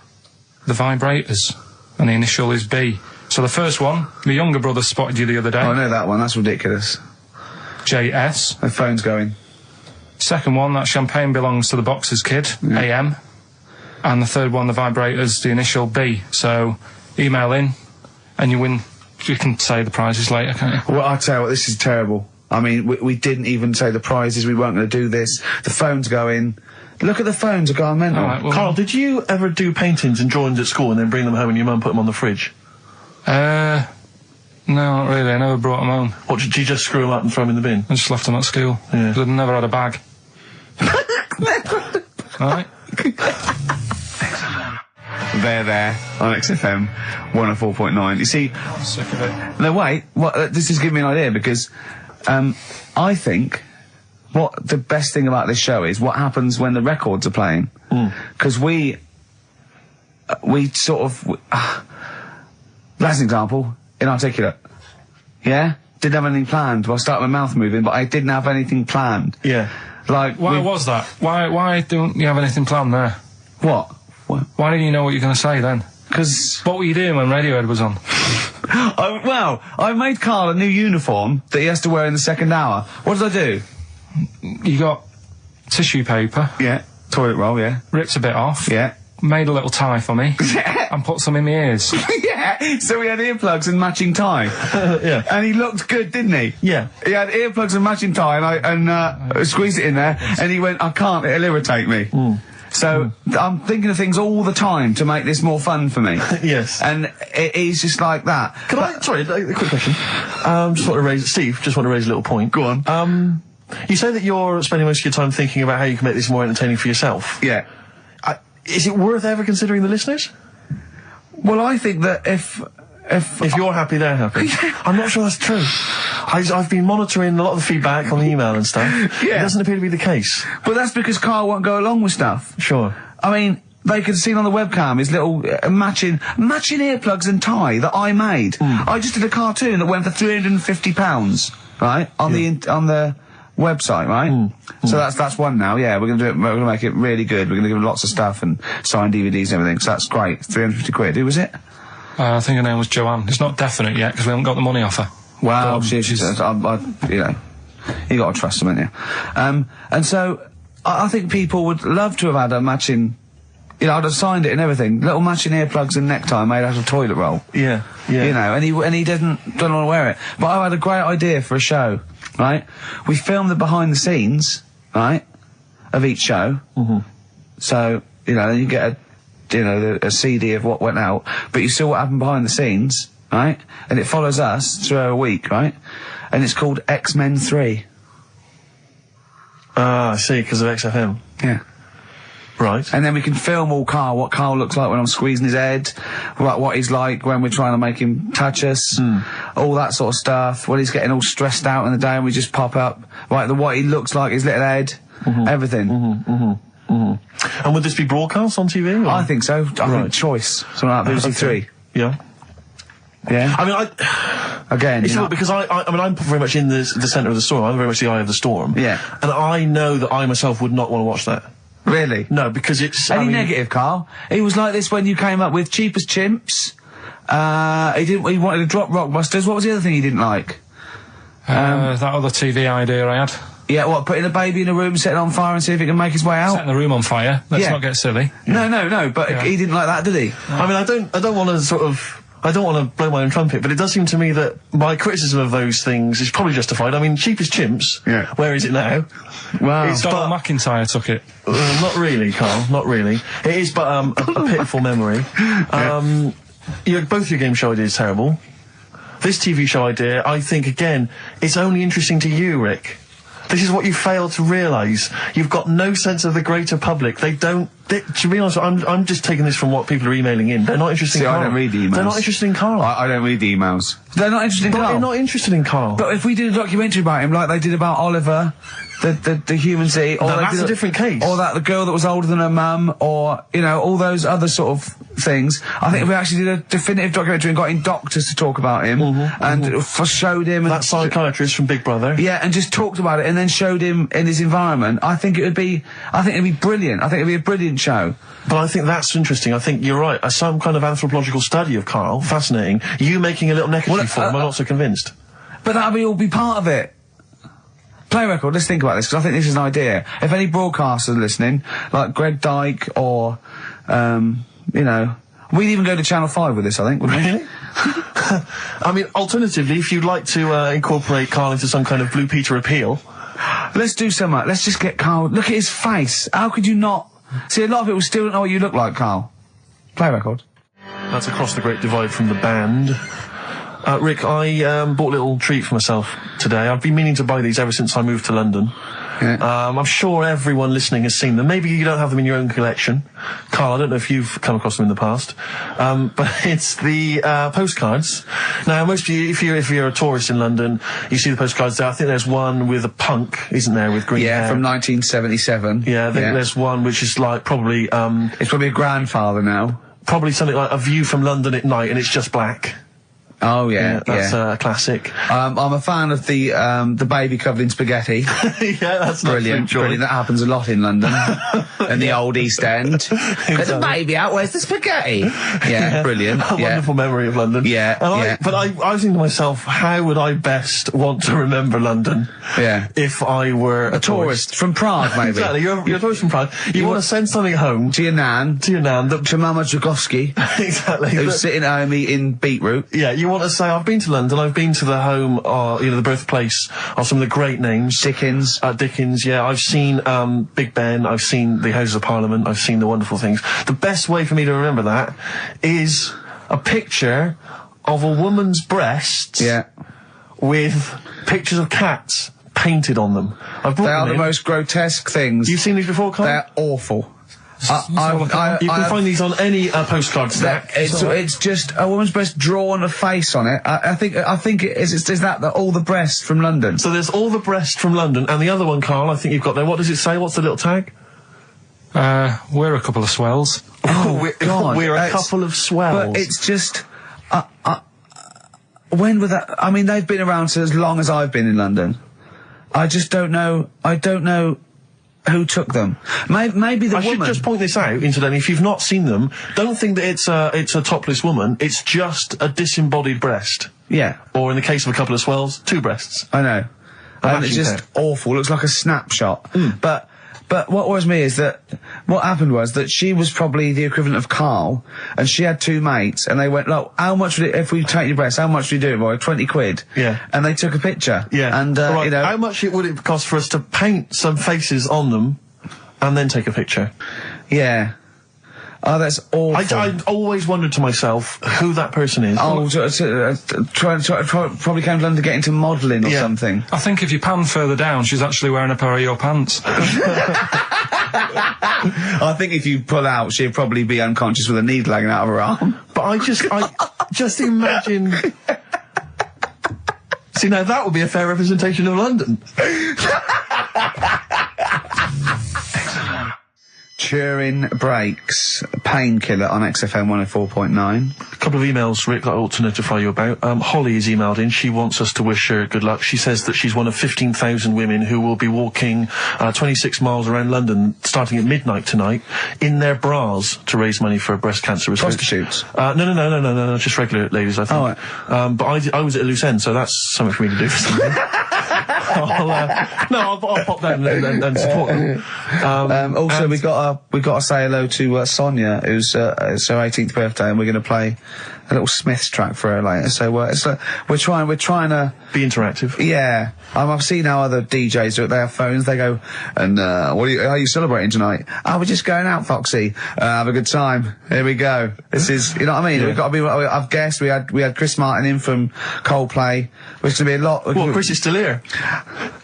The vibrators. And the initial is B. So the first one, my younger brother spotted you the other day. Oh, I know that one, that's ridiculous. JS. The phone's going. Second one, that champagne belongs to the Boxers Kid. AM. And the third one, the vibrators, the initial B. So email in and you win. You can say the prizes later, can't you? Well, I'll tell you what, this is terrible. I mean, we didn't even say the prizes, we weren't going to do this. The phone's going. Look at the phones, are going mental. Alright, well, Carl, did you ever do paintings and drawings at school and then bring them home and your mum put them on the fridge? no, not really. I never brought them home. Or did you just screw them up and throw them in the bin? I just left them at school. Yeah. 'Cause I'd never had a bag. Alright? There, on XFM 104.9. You see, Sick of it. no, wait, this is giving me an idea, because I think what the best thing about this show is what happens when the records are playing. Because we sort of, that's an example, inarticulate. Yeah? Didn't have anything planned. Well, I started my mouth moving, but I didn't have anything planned. Yeah. Like, Why was that? Why don't you have anything planned there? What? Why didn't you know what you were going to say then? Because What were you doing when Radiohead was on? I made Karl a new uniform that he has to wear in the second hour. What did I do? You got tissue paper, Yeah. Toilet roll, yeah. ripped a bit off, Yeah. made a little tie for me, Yeah. and put some in my ears. Yeah. So we had earplugs and matching tie. Yeah. And he looked good, didn't he? Yeah. He had earplugs and matching tie, and I squeezed it in there, and he went, I can't, it'll irritate me. So I'm thinking of things all the time to make this more fun for me. Yes. And he's just like that. Can I, sorry, a quick question. Just want to raise a little point. Go on. You say that you're spending most of your time thinking about how you can make this more entertaining for yourself. Yeah. Is it worth ever considering the listeners? Well, I think that if you're happy, they're happy. I'm not sure that's true. I've been monitoring a lot of the feedback on the email and stuff. Yeah. It doesn't appear to be the case. But that's because Karl won't go along with stuff. Sure. I mean, they could see on the webcam his little matching earplugs and tie that I made. I just did a cartoon that went for £350, right, on the website, right? So that's one now. Yeah, we're gonna do it. We're gonna make it really good. We're gonna give them lots of stuff and sign DVDs and everything. So that's great. £350. Who was it? I think her name was Joanne. It's not definite yet because we haven't got the money off her. Wow, she's you know, you got to trust them, haven't you? And so I think people would love to have had a matching. You know, I'd have signed it and everything. Little matching earplugs and necktie made out of toilet roll. Yeah, yeah. You know, and he don't want to wear it. But I had a great idea for a show, right? We filmed the behind the scenes, right, of each show. So, you know, you get a CD of what went out, but you saw what happened behind the scenes, right? And it follows us through a week, right? And it's called X-Men 3. Ah, I see, because of XFM. Yeah. Right. And then we can film all Karl, what Karl looks like when I'm squeezing his head, what he's like when we're trying to make him touch us, all that sort of stuff, when he's getting all stressed out in the day and we just pop up, right, what he looks like, his little head, everything. And would this be broadcast on TV? Or? I think so. I think Choice, something like that, BBC 3. Yeah. Yeah. I mean, Again, it's you know, not because I mean, I'm very much in the centre of the storm. I'm very much the eye of the storm. Yeah. And I know that I myself would not want to watch that. really? No, because it's... Any negative, Karl? He was like this when you came up with Cheap as Chimps. He wanted to drop Rockbusters. What was the other thing he didn't like? That other TV idea I had. Yeah, what, putting a baby in a room, setting it on fire and see if it can make his way out? Setting the room on fire. Let's Yeah. not get silly. No, but Yeah. he didn't like that, did he? I mean, I don't want to sort of... I don't want to blow my own trumpet, but it does seem to me that my criticism of those things is probably justified. I mean, Cheap as Chimps, Yeah. where is it now? Wow. It's Donald McIntyre took it. Not really, Carl, not really. It is but a pitiful memory. Both your game show ideas terrible. This TV show idea, I think, again, it's only interesting to you, Rick. This is what you fail to realise. You've got no sense of the greater public. To be honest, I'm just taking this from what people are emailing in. They're not interested in Karl. I don't read emails. They're not interested in Karl. I don't read the emails. They're not interested in Karl. They're not interested in Karl. But if we did a documentary about him, like they did about Oliver, the human sea, or that's a different case. Or the girl that was older than her mum, or, you know, all those other sort of things. I think if we actually did a definitive documentary and got in doctors to talk about him, and showed him... That psychiatrist from Big Brother. Yeah, and just talked about it, and then showed him in his environment, I think it'd be brilliant. I think it'd be a brilliant show. But I think that's interesting. I think you're right. Some kind of anthropological study of Karl, fascinating. You making a little neckerchief for him, I'm not so convinced. But that'll all be part of it. Play record, let's think about this, because I think this is an idea. If any broadcasters are listening, like Greg Dyke or, you know, we'd even go to Channel 5 with this, I think, wouldn't we? Really? I mean, alternatively, if you'd like to incorporate Karl into some kind of Blue Peter appeal... Let's do something. Let's just get Karl... Look at his face. How could you not... See, a lot of people still don't know what you look like, Karl. Play record. That's Across the Great Divide from the band. Rick, I bought a little treat for myself today. I've been meaning to buy these ever since I moved to London. Yeah. I'm sure everyone listening has seen them. Maybe you don't have them in your own collection. Karl, I don't know if you've come across them in the past. But it's the postcards. Now, most of you, if you're a tourist in London, you see the postcards there. I think there's one with a punk, isn't there, with green hair? Yeah, from 1977. Yeah, I think there's one which is like probably... it's probably a grandfather now. Probably something like A View from London at Night, and it's just black. Oh yeah, that's a classic. I'm a fan of the baby covered in spaghetti. Yeah, that's brilliant. Brilliant. That happens a lot in London, in the old East End. Get the baby out. Where's the spaghetti? Yeah, brilliant. A wonderful memory of London. Yeah, But I was thinking to myself, how would I best want to remember London? Yeah. If I were a tourist from Prague, maybe. Exactly. You're a tourist from Prague. You want to send something home to your nan. To Mama Dragowski. Exactly. Who's sitting at home eating beetroot. Yeah. You want to say, I've been to London, I've been to the home, the birthplace of some of the great names. Dickens. Dickens, yeah. I've seen, Big Ben, I've seen the Houses of Parliament, I've seen the wonderful things. The best way for me to remember that is a picture of a woman's breasts. Yeah. With pictures of cats painted on them. They are the most grotesque things. You've seen these before, Karl? They're awful. You can find these on any postcard stack. It's just a woman's breast drawn a face on it. I think it is that all the breast from London. So there's all the breast from London, and the other one, Karl, I think you've got there. What does it say? What's the little tag? We're a couple of swells. Oh, God. We're a couple of swells. But it's just... when was that... I mean, they've been around for as long as I've been in London. I just don't know... I don't know who took them. Maybe the woman... I should just point this out, incidentally, if you've not seen them, don't think that it's a topless woman. It's just a disembodied breast. Yeah. Or in the case of a couple of swells, two breasts. I know. And it's just awful. Looks like a snapshot. But what worries me is that what happened was that she was probably the equivalent of Karl, and she had two mates, and they went, look, how much would it, if we take your breasts, how much would we do, boy? 20 quid. Yeah. And they took a picture. Yeah. And, right. you know. How much would it cost for us to paint some faces on them, and then take a picture? Yeah. Oh, that's awful. I always wondered to myself who that person is. Oh, probably came to London to get into modelling or something. I think if you pan further down, she's actually wearing a pair of your pants. I think if you pull out, she'd probably be unconscious with a needle hanging out of her arm. But I just imagine... See, now that would be a fair representation of London. Turin Breaks, Painkiller on XFM 104.9. A couple of emails, Rick, that I ought to notify you about. Holly has emailed in. She wants us to wish her good luck. She says that she's one of 15,000 women who will be walking 26 miles around London starting at midnight tonight in their bras to raise money for breast cancer research. Prostitutes? No, just regular ladies, I think. Oh, right. But I was at a loose end, so that's something for me to do for something. I'll pop down and support them. Also, we got to say hello to Sonia, who's it's her 18th birthday, and we're going to play a little Smiths track for her later. So we're trying to be interactive. Yeah, I've seen how other DJs do it. They have phones. They go, and how are you celebrating tonight? Oh, we're just going out, Foxy. Have a good time. Here we go. This is, you know what I mean? Yeah. We've got to be. I've guessed we had Chris Martin in from Coldplay, which is going to be a lot. Well, Chris is still here.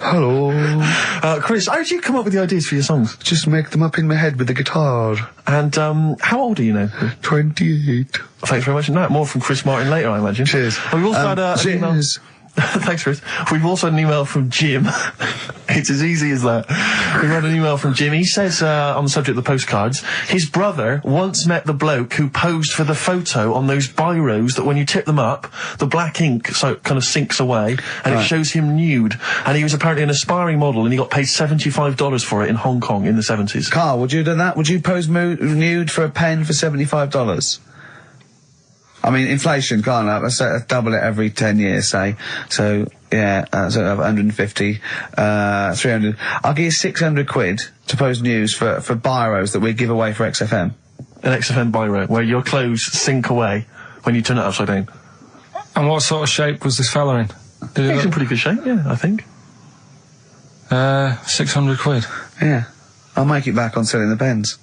Hello. Chris, how did you come up with the ideas for your songs? Just make them up in my head with the guitar. And how old are you now? 28. Thanks very much. No, more from Chris Martin later, I imagine. Cheers. We've also had an email. Cheers. Thanks, Chris. We've also had an email from Jim. It's as easy as that. We've had an email from Jim. He says, on the subject of the postcards, his brother once met the bloke who posed for the photo on those biros that when you tip them up, the black ink kind of sinks away, and it shows him nude. And he was apparently an aspiring model, and he got paid $75 for it in Hong Kong in the 70s. Carl, would you have done that? Would you pose nude for a pen for $75? I mean, inflation, can't I? Let's double it every 10 years, say. So, yeah, so 150, 300. I'll give you 600 quid to post news for biros that we give away for XFM. An XFM biro, where your clothes sink away when you turn it upside down. And what sort of shape was this fella in? Did He's in pretty good shape, yeah, I think. 600 quid. Yeah. I'll make it back on selling the pens.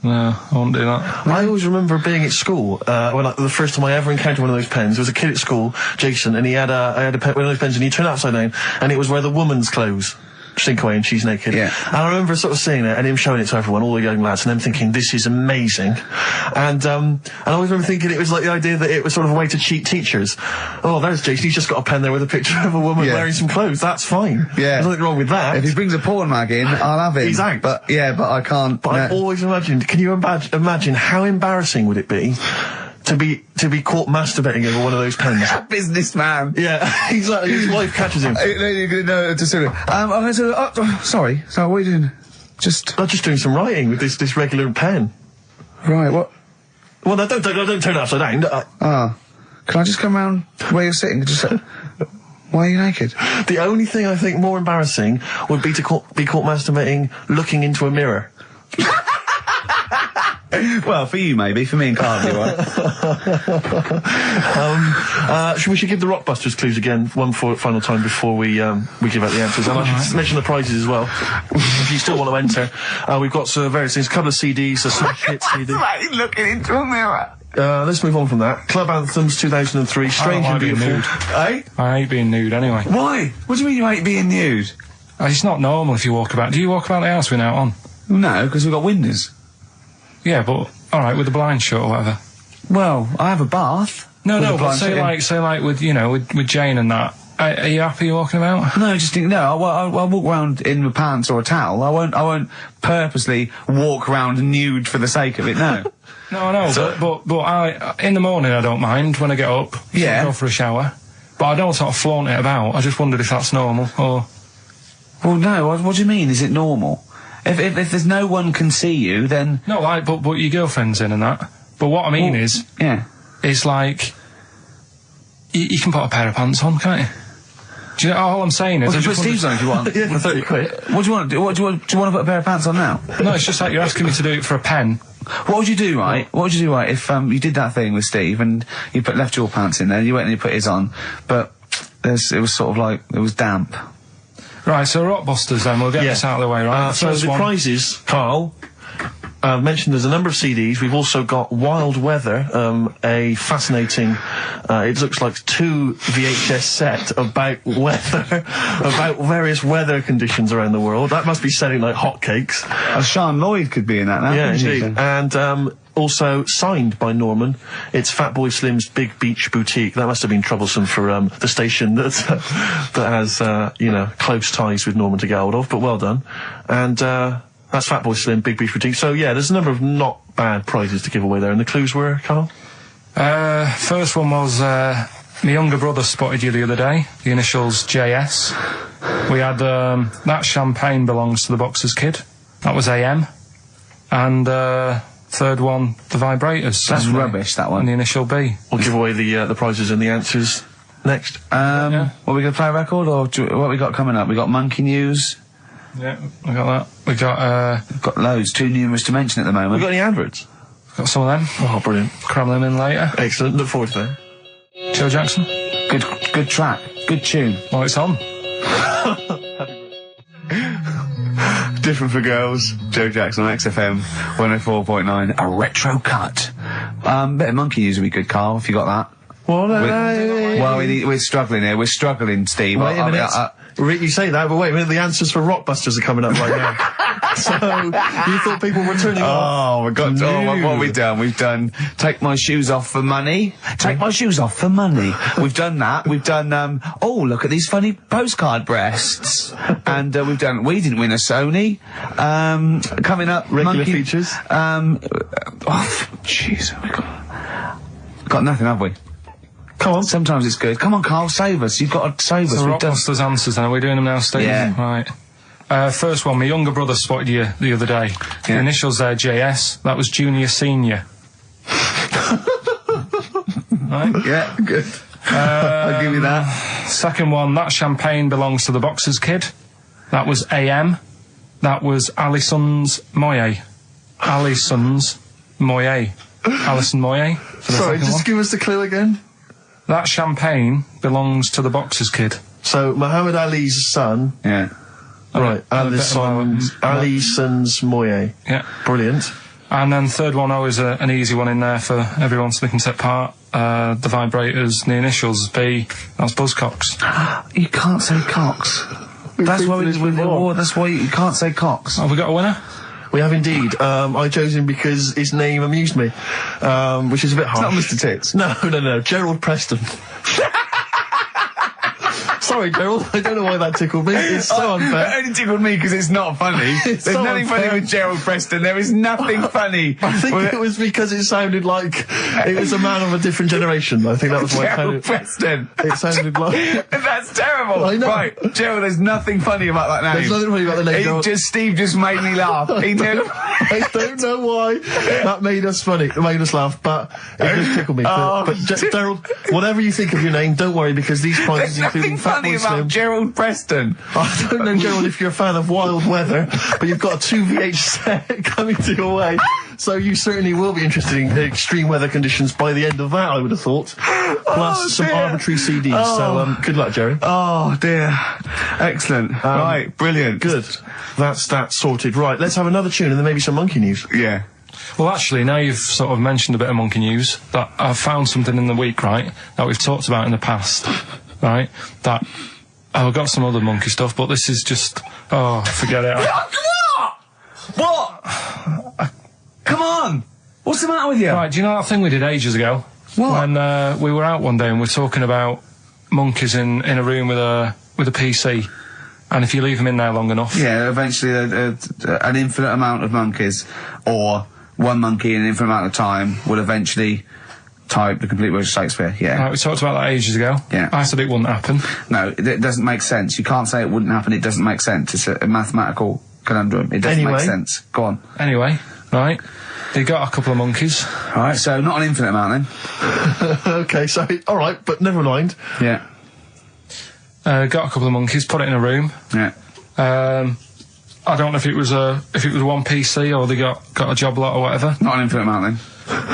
No, I won't do that. I always remember being at school, the first time I ever encountered one of those pens. There was a kid at school, Jason, and he had one of those pens, and he turned it upside down, and it was where the woman's clothes sink away and she's naked. Yeah. And I remember sort of seeing it and him showing it to everyone, all the young lads, and them thinking, this is amazing. And I always remember thinking it was like the idea that it was sort of a way to cheat teachers. Oh, there's Jason, he's just got a pen there with a picture of a woman wearing some clothes. That's fine. Yeah. There's nothing wrong with that. If he brings a porn mag in, I'll have it. He's out. But I can't. But I've always imagined, can you imagine how embarrassing would it be to be caught masturbating over one of those pens? Businessman. Yeah, exactly. His wife catches him. Sorry, what are you doing? I'm just doing some writing with this regular pen. Right, what? Well, no, don't turn it upside down. Can I just come round where you're sitting? Why are you naked? The only thing I think more embarrassing would be to be caught masturbating looking into a mirror. Well, for you maybe, for me and Carl, right? We should give the Rockbusters clues again one final time before we give out the answers. And I should mention the prizes as well. If you still want to enter, we've got various things, a couple of CDs, a Smash Hit CD. Right, looking into a mirror. Let's move on from that. Club Anthems 2003, Strange and Beautiful. Eh? I hate being nude anyway. Why? What do you mean you hate being nude? It's not normal if you walk about. Do you walk about the house with an out on? No, because we've got windows. Yeah, but alright, with the blind shut or whatever. Well, I have a bath. No, but say like with Jane and that. Are you happy walking about? No, I'll walk around in my pants or a towel. I won't purposely walk around nude for the sake of it, no. No, I know, but I, in the morning I don't mind when I get up. Yeah. Go for a shower. But I don't sort of flaunt it about. I just wondered if that's normal, or... Well, no, what do you mean, is it normal? If there's no one can see you, then... No, like, but your girlfriend's in and that. But what I mean is... Yeah. It's like... You can put a pair of pants on, can't you? Do you know, all I'm saying is... Well, put Steve's on if you want. Yeah, for 30 quid. What do you want to do? Do you want to put a pair of pants on now? No, it's just like you're asking me to do it for a pen. What would you do, right? What would you do, right, if you did that thing with Steve and you left your pants in there, you went and you put his on, but it was sort of like, it was damp. Right, so Rockbusters then, we'll get this out of the way, right? So the prizes, Carl, mentioned there's a number of CDs. We've also got Wild Weather, a fascinating, it looks like 2 VHS set about weather, about various weather conditions around the world. That must be selling like hotcakes. Sean Lloyd could be in that now. Yeah, indeed. And also signed by Norman. It's Fatboy Slim's Big Beach Boutique. That must have been troublesome for the station that has close ties with Norman to get hold of. But well done. And that's Fatboy Slim, Big Beach Boutique. So yeah, there's a number of not bad prizes to give away there. And the clues were, Carl? First one was my younger brother spotted you the other day. The initials JS. We had That Champagne Belongs to the Boxer's Kid. That was AM. And third one, The Vibrators. That's rubbish, that one. And the initial B. We'll give away the prizes and the answers Next. What are we going to play a record, or what we got coming up? We got monkey news. Yeah, we got that. We got We've got loads, too numerous to mention at the moment. We got any adverts? got some of them. Oh, brilliant. Cram them in later. Excellent. Look forward to that. Joe Jackson. Good track. Good tune. Well, it's on. Different for Girls. Joe Jackson on XFM 104.9. A retro cut. Bit of monkey news would be good, Carl, if you got that. Well, We're struggling here. We're struggling, Steve. Wait a minute. You say that, but wait a minute. The answers for Rockbusters are coming up right now. So you thought people were turning off? Oh, we got. What have we done? We've done Take My Shoes Off for Money. Take My Shoes Off for Money. We've done that. We've done. Oh, look at these funny postcard breasts. And we've done. We didn't win a Sony. Coming up, regular features. Jeez, we got nothing, have we? Come on. Sometimes it's good. Come on, Carl, save us. You've got to save us. So Rockbusters answers, then. Are we doing them now, Steve? Yeah. Right. First one, my younger brother spotted you the other day. The initials there, JS. That was junior senior. Right? Yeah, good. I'll give you that. Second one, that champagne belongs to the Boxers Kid. That was AM. That was Alison's Moye. Alison's Moye. Alison Moye. Sorry, just give us the clue again. That champagne belongs to the Boxers Kid. So, Muhammad Ali's son. Yeah. Right, Alison's Moye. Yeah. Brilliant. And then third one, always an easy one in there for everyone so they can take part. The vibrators, the initials, B. That's Buzzcocks. You can't say Cox. That's why we win the award. That's why you can't say Cox. Have we got a winner? We have indeed. I chose him because his name amused me, which is a bit harsh. It's not Mr. Tits. No. Gerald Preston. Sorry, Gerald. I don't know why that tickled me. It's so unfair. It only tickled me because it's not funny. There's so nothing unfair. funny with Gerald Preston. There is nothing funny. I think it was because it sounded like it was a man of a different generation. I think that was why Gerald Preston. it sounded like... That's terrible. I know. Right, Gerald, there's nothing funny about that name. There's nothing funny about the name, Gerald. Steve just made me laugh. He did. I don't know why that made us funny. It made us laugh, but it just tickled me. But Gerald, whatever you think of your name, don't worry, because these prizes There's include nothing funny about Gerald Preston. I don't know, Gerald, if you're a fan of wild weather, but you've got a 2VH set coming to your way, so you certainly will be interested in extreme weather conditions by the end of that, I would have thought. Plus some arbitrary CDs, so good luck, Jerry. Oh, dear. Excellent. Right, brilliant. Good. That's that sorted. Right, let's have another tune and then maybe some monkey news. Yeah. Well, actually, now you've sort of mentioned a bit of monkey news, that I've found something in the week, right, that we've talked about in the past, right, that... I've got some other monkey stuff, but this is just... Oh, forget it. What? Come on! What's the matter with you? Right, do you know that thing we did ages ago? What? When we were out one day and we were talking about monkeys in a room with a PC, and if you leave them in there long enough... Yeah, eventually an infinite amount of monkeys, or one monkey in an infinite amount of time, will eventually... type the complete words of Shakespeare, yeah. Right, we talked about that ages ago. Yeah. I said it wouldn't happen. No, it doesn't make sense. You can't say it wouldn't happen, it doesn't make sense. It's a mathematical conundrum. It doesn't make sense. Go on. Anyway, right, they got a couple of monkeys. Alright, so not an infinite amount then. Okay, so, alright, but never mind. Yeah. Got a couple of monkeys, put it in a room. Yeah. I don't know if it was one PC or they got a job lot or whatever. Not an infinite amount then.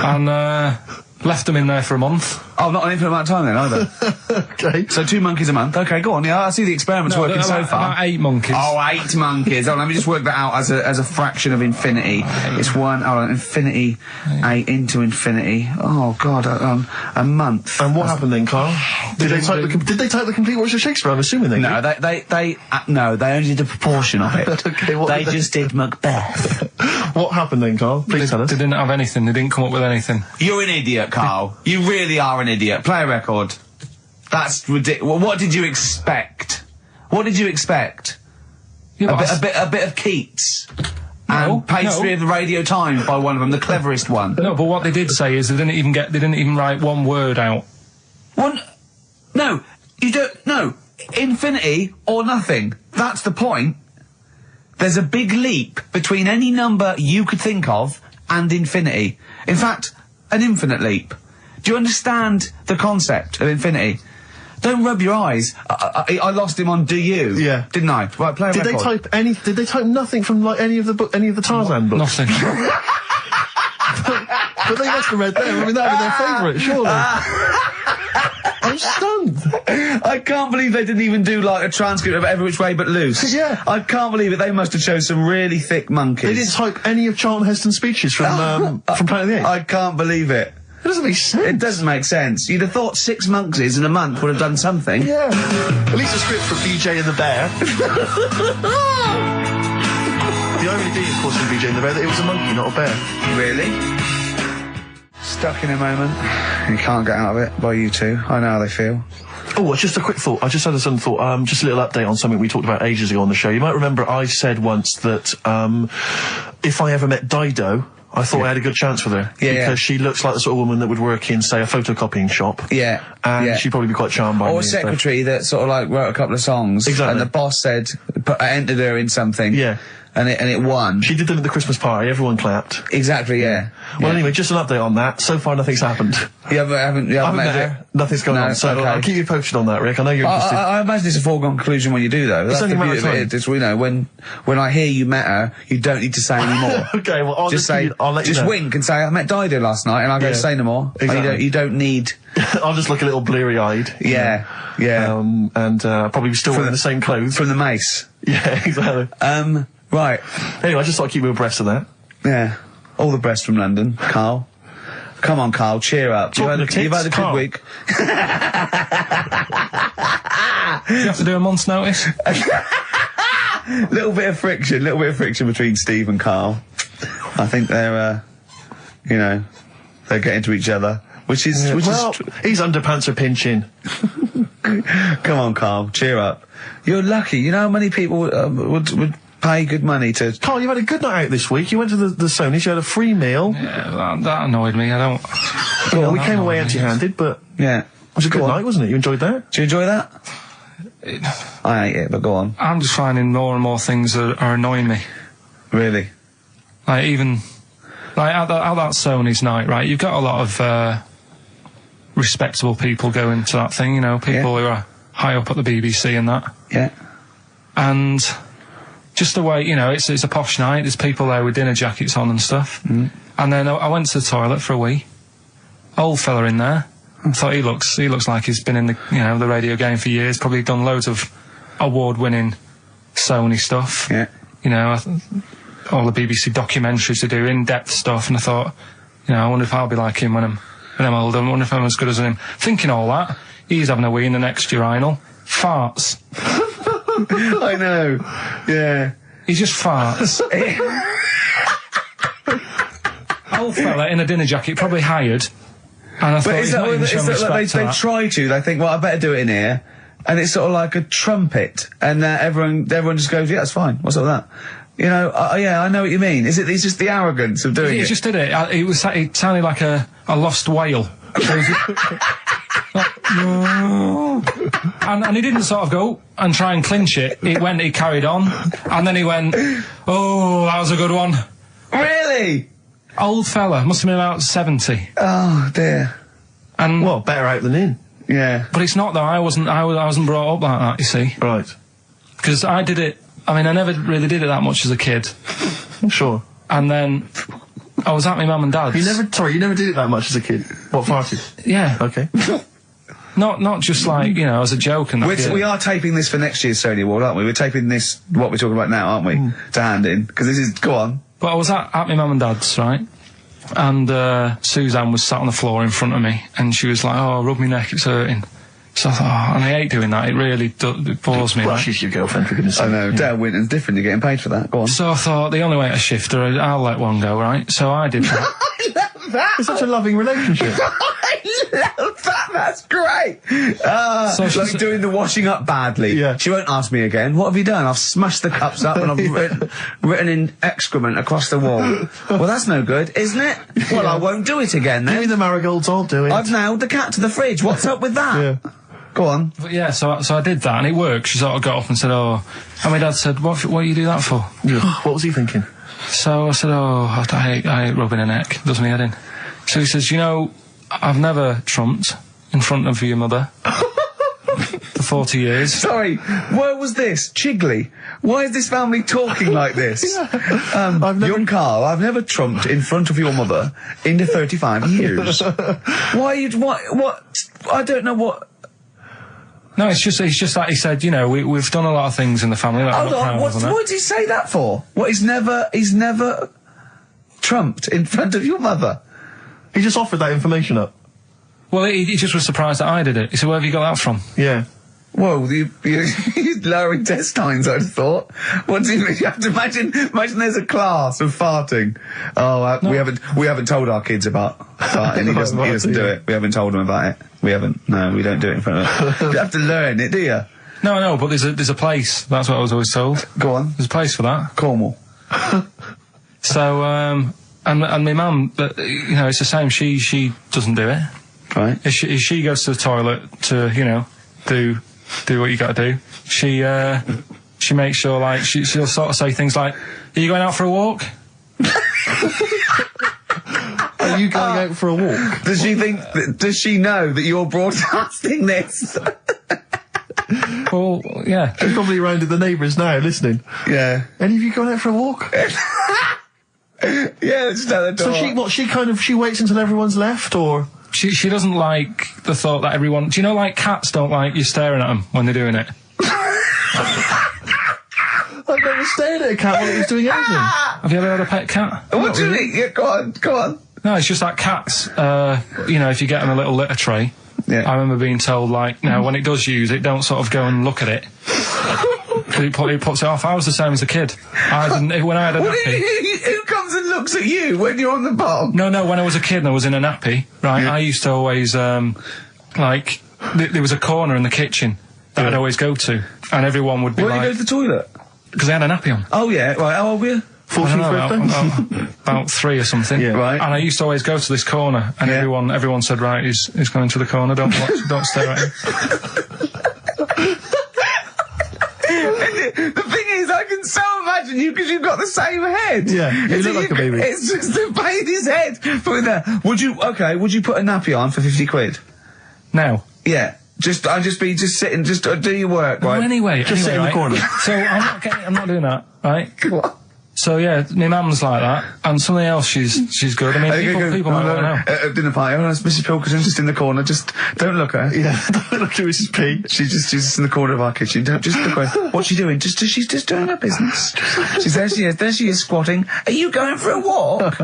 And, left them in there for a month. Oh, not an infinite amount of time then, either. Okay. So 2 monkeys a month. Okay, go on. Yeah, I see the experiment's working so far. About 8 monkeys. Oh, 8 monkeys. Oh, let me just work that out as a fraction of infinity. It's infinity, 8 into infinity. Oh, God, a month. And what happened then, Carl? Did they type the complete words of Shakespeare? I'm assuming they No, did. they only did a proportion of it. Okay, what They did just did Macbeth. What happened then, Carl? Please tell us. They didn't have anything. They didn't come up with anything. You're an idiot, Carl. You really are an idiot. Play a record. That's ridiculous. What did you expect? What did you expect? Yeah, A bit of Keats. And Pastry of the Radio Times by one of them, the cleverest one. No, but what they did say is they didn't even write one word out. No, you don't. No, infinity or nothing. That's the point. There's a big leap between any number you could think of and infinity. In fact, an infinite leap. Do you understand the concept of infinity? Don't rub your eyes. I lost him on Do You. Yeah. Didn't I? Right, play a Did record. Did they type nothing from like any of the Tarzan books? Nothing. But they must have read them. I mean, that'd be their favourite, surely. I'm stunned. I can't believe they didn't even do like a transcript of Every Which Way But Loose. Yeah. I can't believe it. They must have chose some really thick monkeys. They didn't type any of Charlton Heston's speeches from Planet of the Apes. I can't believe it. It doesn't make sense. It doesn't make sense. You'd have thought 6 monkeys in a month would have done something. Yeah. At least a script for BJ and the Bear. The irony being, of course, in BJ and the Bear, that it was a monkey, not a bear. Really? Stuck in a moment. You can't get out of it by you two. I know how they feel. Oh, just a quick thought. I just had a sudden thought. Just a little update on something we talked about ages ago on the show. You might remember I said once that if I ever met Dido, I thought I had a good chance with her. Because she looks like the sort of woman that would work in, say, a photocopying shop. Yeah. And she'd probably be quite charmed by me. Or a secretary that sort of like wrote a couple of songs. Exactly. And the boss said, entered her in something. Yeah. And it won. She did them at the Christmas party. Everyone clapped. Exactly, yeah. Well, anyway, just an update on that. So far, nothing's happened. You haven't met her. Nothing's going on. So okay. I'll keep you posted on that, Rick. I know you're interested. I imagine it's a foregone conclusion when you do, though. That's only the a matter beauty of of time. it. It's, you know, when I hear you met her, you don't need to say any more. Okay, well, I'll just let you know. Wink and say, I met Dido last night, and I'll go, say no more. Exactly. You don't need... I'll just look a little bleary-eyed. Yeah. And probably still wearing the same clothes. From the mace. Yeah, exactly. Right. Anyway, I just thought I'd keep you abreast of that. Yeah. All the best from London, Carl. Come on, Carl, cheer up. You've had a good week. Do you have to do a month's notice? little bit of friction between Steve and Carl. I think they're, they're getting to each other, which is his underpants are pinching. Come on, Carl, cheer up. You're lucky. You know how many people would pay good money to... Carl, you've had a good night out this week. You went to the Sonys, you had a free meal. Yeah, that annoyed me. I don't... We came away empty-handed, but... Yeah. It was a good night, wasn't it? You enjoyed that? Did you enjoy that? I ate it, but go on. I'm just finding more and more things that are annoying me. Really? Like, even... Like, at that Sony's night, right, you've got a lot of, respectable people going to that thing, you know, people who are high up at the BBC and that. Yeah. And... just the way, you know, it's a posh night, there's people there with dinner jackets on and stuff. And then I went to the toilet for a wee. Old fella in there. I thought he looks like he's been in the radio game for years, probably done loads of award-winning Sony stuff. Yeah. You know, all the BBC documentaries to do, in-depth stuff, and I thought, you know, I wonder if I'll be like him when I'm older, I wonder if I'm as good as him. Thinking all that, he's having a wee in the next urinal. Farts. I know. Yeah. He just farts. Old fella in a dinner jacket, probably hired. And I thought, But they try to. They think, well, I better do it in here, and it's sort of like a trumpet, and everyone just goes, yeah, that's fine. What's up with that? You know, I know what you mean. It's just the arrogance of doing it. He just did it. It sounded like a lost whale. And he didn't sort of go and try and clinch it. He carried on, and then he went, oh, that was a good one. Really? Old fella, must have been about 70. Oh dear. And well, better out than in. Yeah. But it's not though. I wasn't brought up like that. You see. Right. Because I did it. I mean, I never really did it that much as a kid. Sure. And then I was at my mum and dad's. You never did it that much as a kid. What, farted? Yeah. Okay. Not just like, you know, as a joke and that. We are taping this for next year's Sony Award, aren't we? We're taping this, what we're talking about now, aren't we? To hand in. Because this is, go on. But I was at my mum and dad's, right? And Suzanne was sat on the floor in front of me, and she was like, oh, rub my neck, it's hurting. So I thought, oh, and I hate doing that, it really it bores me. Well, right? she's your girlfriend, for goodness sake. I know, Dale Winton's different, you're getting paid for that, go on. So I thought, the only way to shift her, I'll let one go, right? So I did that. I love that! It's such a loving relationship. I love that, that's great! So like doing the washing up badly. Yeah. She won't ask me again, what have you done? I've smashed the cups up and I've written in excrement across the wall. Well, that's no good, isn't it? Well, I won't do it again then. Give me the marigolds, I'll do it. I've nailed the cat to the fridge, what's up with that? Yeah. Go on. But yeah, so I did that, and it worked. She sort of got up and said, oh... And my dad said, what do you do that for? What was he thinking? So I said, oh, I hate rubbing her neck. Does me head in. So he says, you know, I've never trumped in front of your mother. 40 years. Sorry, where was this? Chigley? Why is this family talking like this? Young Carl, I've never trumped in front of your mother in the 35 years. Why you, what, I don't know what... No, it's just that he said, you know, we've done a lot of things in the family that I'm not proud of, what did he say that for? What, he's never trumped in front of your mother? He just offered that information up. Well, he just was surprised that I did it. He said, where have you got that from? Yeah. Whoa, you're lower intestines, I'd have thought. What do you mean? You have to imagine there's a class of farting. Oh, no. we haven't told our kids about farting. He doesn't do it. We haven't told him about it. We don't do it in front of them. You have to learn it, do you? No, but there's a place. That's what I was always told. Go on. There's a place for that. Cornwall. So, and my mum, you know, it's the same. She doesn't do it. Right. If she goes to the toilet to, you know, do what you got to do, she makes sure, like, she'll sort of say things like, "Are you going out for a walk?" Are you going out for a walk? Does she know that you're broadcasting this? Well, yeah. She's probably round at the neighbours now listening. Yeah. Any of you going out for a walk? Yeah, just at the door. So she waits until everyone's left, or? She doesn't like the thought that everyone... Do you know, like, cats don't like you staring at them when they're doing it? I've never stared at a cat while it was doing anything. Have you ever had a pet cat? What do you mean? Yeah, go on. No, it's just like cats, you know, if you get them a little litter tray, yeah. I remember being told, like, no, when it does use it, don't sort of go and look at it. It puts it off. I was the same as a kid. When I had a nappy... Who comes and looks at you when you're on the bottom? No, when I was a kid and I was in a nappy, right, I used to always, like, there was a corner in the kitchen that I'd always go to, and everyone would be Where do you go to the toilet? Because I had a nappy on. Oh, yeah, right, how old were you? 14th birthday? About 3 or something. Yeah. Right. And I used to always go to this corner, and everyone said, right, he's going to the corner, don't stare at him. The thing is, I can so imagine you because you've got the same head. Yeah, you look like a baby. It's just the baby's head. Put there. Would you put a nappy on for 50 quid? Now. Yeah. Just sitting, do your work, right? Well, anyway, sit in the corner. So I'm not doing that, right? What? So yeah, my mum's like that, and something else she's good. I mean, people might want to know. At dinner party, that's Mrs. Pilkington just in the corner. Just don't look at her. Yeah, don't look at Mrs. P. She's just in the corner of our kitchen. Don't just look at her. What's she doing? She's just doing her business. She's there. There she is squatting. Are you going for a walk?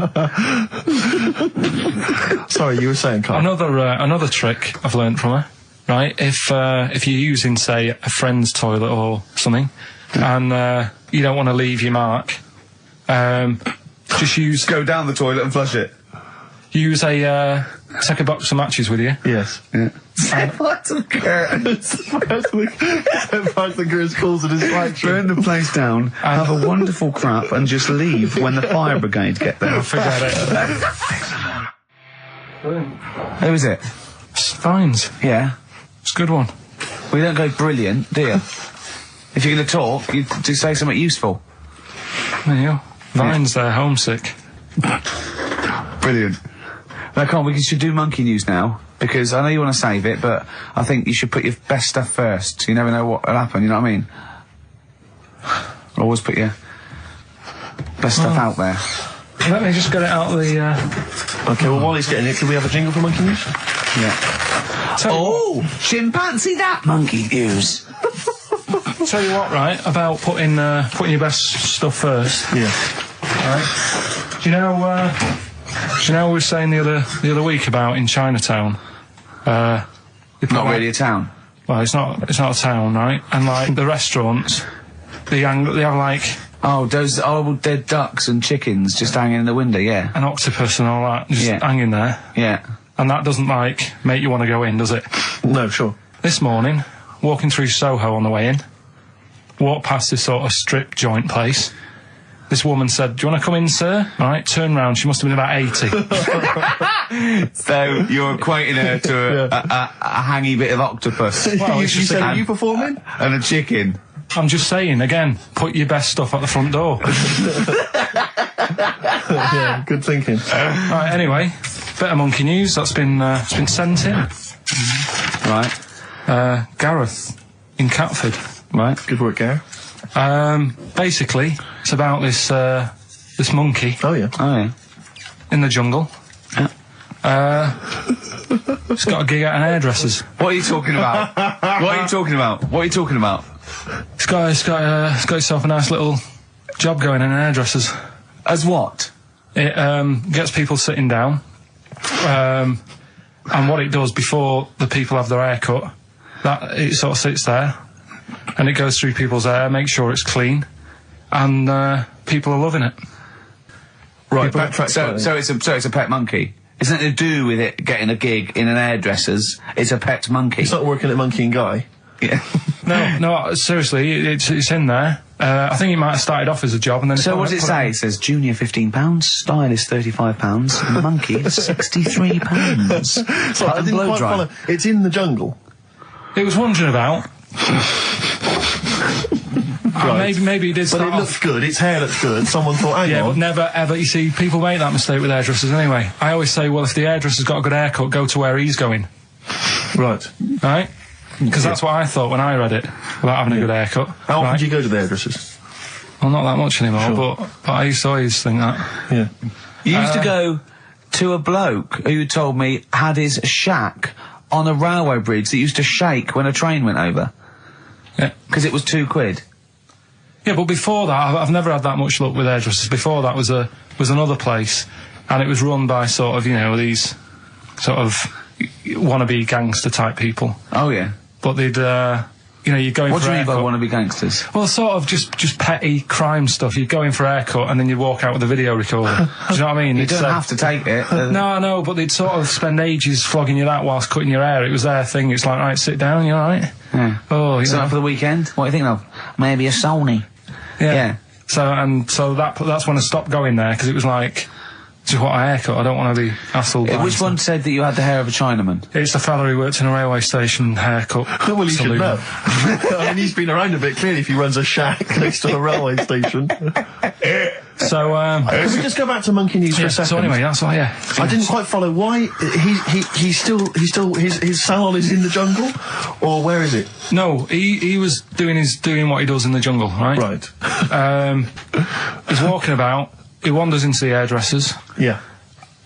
Sorry, you were saying, Carl. Another trick I've learned from her. Right, if you're using, say, a friend's toilet or something, and you don't want to leave your mark, just go down the toilet and flush it. Use take a box of matches with you. Yes. Yeah. What the curtains? The girls calls it his flagship. Burn the place down, have a wonderful crap, and just leave when the fire brigade get there. Forget it. Who is it? Vines. Yeah. It's a good one. We don't go brilliant, do you? If you're going to talk, you do say something useful. There you go. Vines, they're homesick. Brilliant. Now, come on, we should do monkey news now, because I know you want to save it, but I think you should put your best stuff first. You never know what will happen, you know what I mean? Always put your best stuff out there. Let me just get it out of the... Okay, well, while he's getting it, can we have a jingle for monkey news? Yeah. Chimpanzee that monkey news. Tell you what, right, about putting your best stuff first. Yeah. Right. Do you know we were saying the other week about in Chinatown? Not really a town. Well, it's not a town, right? And like the restaurants, they have like those horrible dead ducks and chickens just hanging in the window. Yeah. An octopus and all that just hanging there. Yeah. And that doesn't like make you want to go in, does it? No, sure. This morning, walking through Soho on the way in, walked past this sort of strip joint place. This woman said, "Do you want to come in, sir?" Right, turn round. She must have been about 80. So you're equating her to a hangy bit of octopus. Well, you said, are you performing? And a chicken. I'm just saying, again, put your best stuff at the front door. Yeah, good thinking. Right, anyway, bit of monkey news that's been sent in. Right. Gareth in Catford. Right. Good work, Gare. Basically, it's about this monkey Oh, yeah. Oh, yeah. in the jungle. It's got a gig at an hairdresser's. What are you talking about? What are you talking about? What are you talking about? It's got itself a nice little job going in an hairdresser's. As what? It gets people sitting down, and what it does before the people have their hair cut, that it sort of sits there, and it goes through people's hair, makes sure it's clean, and people are loving it. Right, backtrack. So it's a pet monkey. It's nothing to do with it getting a gig in an hairdresser's. It's a pet monkey. It's not working at Monkey and Guy. Yeah. No, seriously, it's in there. I think it might have started off as a job, and then So what does it say? It says junior £15, stylist £35, monkey £63. So I didn't quite follow. It's in the jungle. It was wondering about. Maybe it did But start it looks good, its hair looks good. Someone thought, hang Yeah, on. but never ever. You see, people make that mistake with hairdressers anyway. I always say, well, if the hairdresser's got a good haircut, go to where he's going. Right. Right? Because that's what I thought when I read it, about having a good haircut. How often do you go to the hairdressers? Well, not that much anymore, Sure. but I used to always think that. Yeah. You used to go to a bloke who told me had his shack on a railway bridge that used to shake when a train went over. Yeah. Because it was £2. Yeah, but before that, I've never had that much luck with hairdressers. Before that was another place, and it was run by sort of, these sort of wannabe gangster type people. Oh, yeah. But they'd, you'd go in What for do a you mean by haircut. wannabe gangsters? Well, sort of just petty crime stuff. You'd go in for a haircut and then you'd walk out with a video recorder. Do you know what I mean? You It's, don't have to take it. No, but they'd sort of spend ages flogging you that whilst cutting your hair. It was their thing. It's like, right, sit down, you alright? Yeah. Oh, So for the weekend? What do you think of? Maybe a Sony. Yeah. So that's when I stopped going there, because it was like, just what a haircut. I don't want to be hassled. by Which one said that you had the hair of a Chinaman? It's the fella who worked in a railway station haircut. Well, he should saloon. know. I mean, he's been around a bit, clearly, if he runs a shack next to a railway station. So, Can we just go back to Monkey News for a second? so anyway, that's why, yeah. I didn't quite follow why he's still his salon is in the jungle, or where is it? No, he was doing what he does in the jungle, right? Right. He's walking about. He wanders into the hairdressers. Yeah.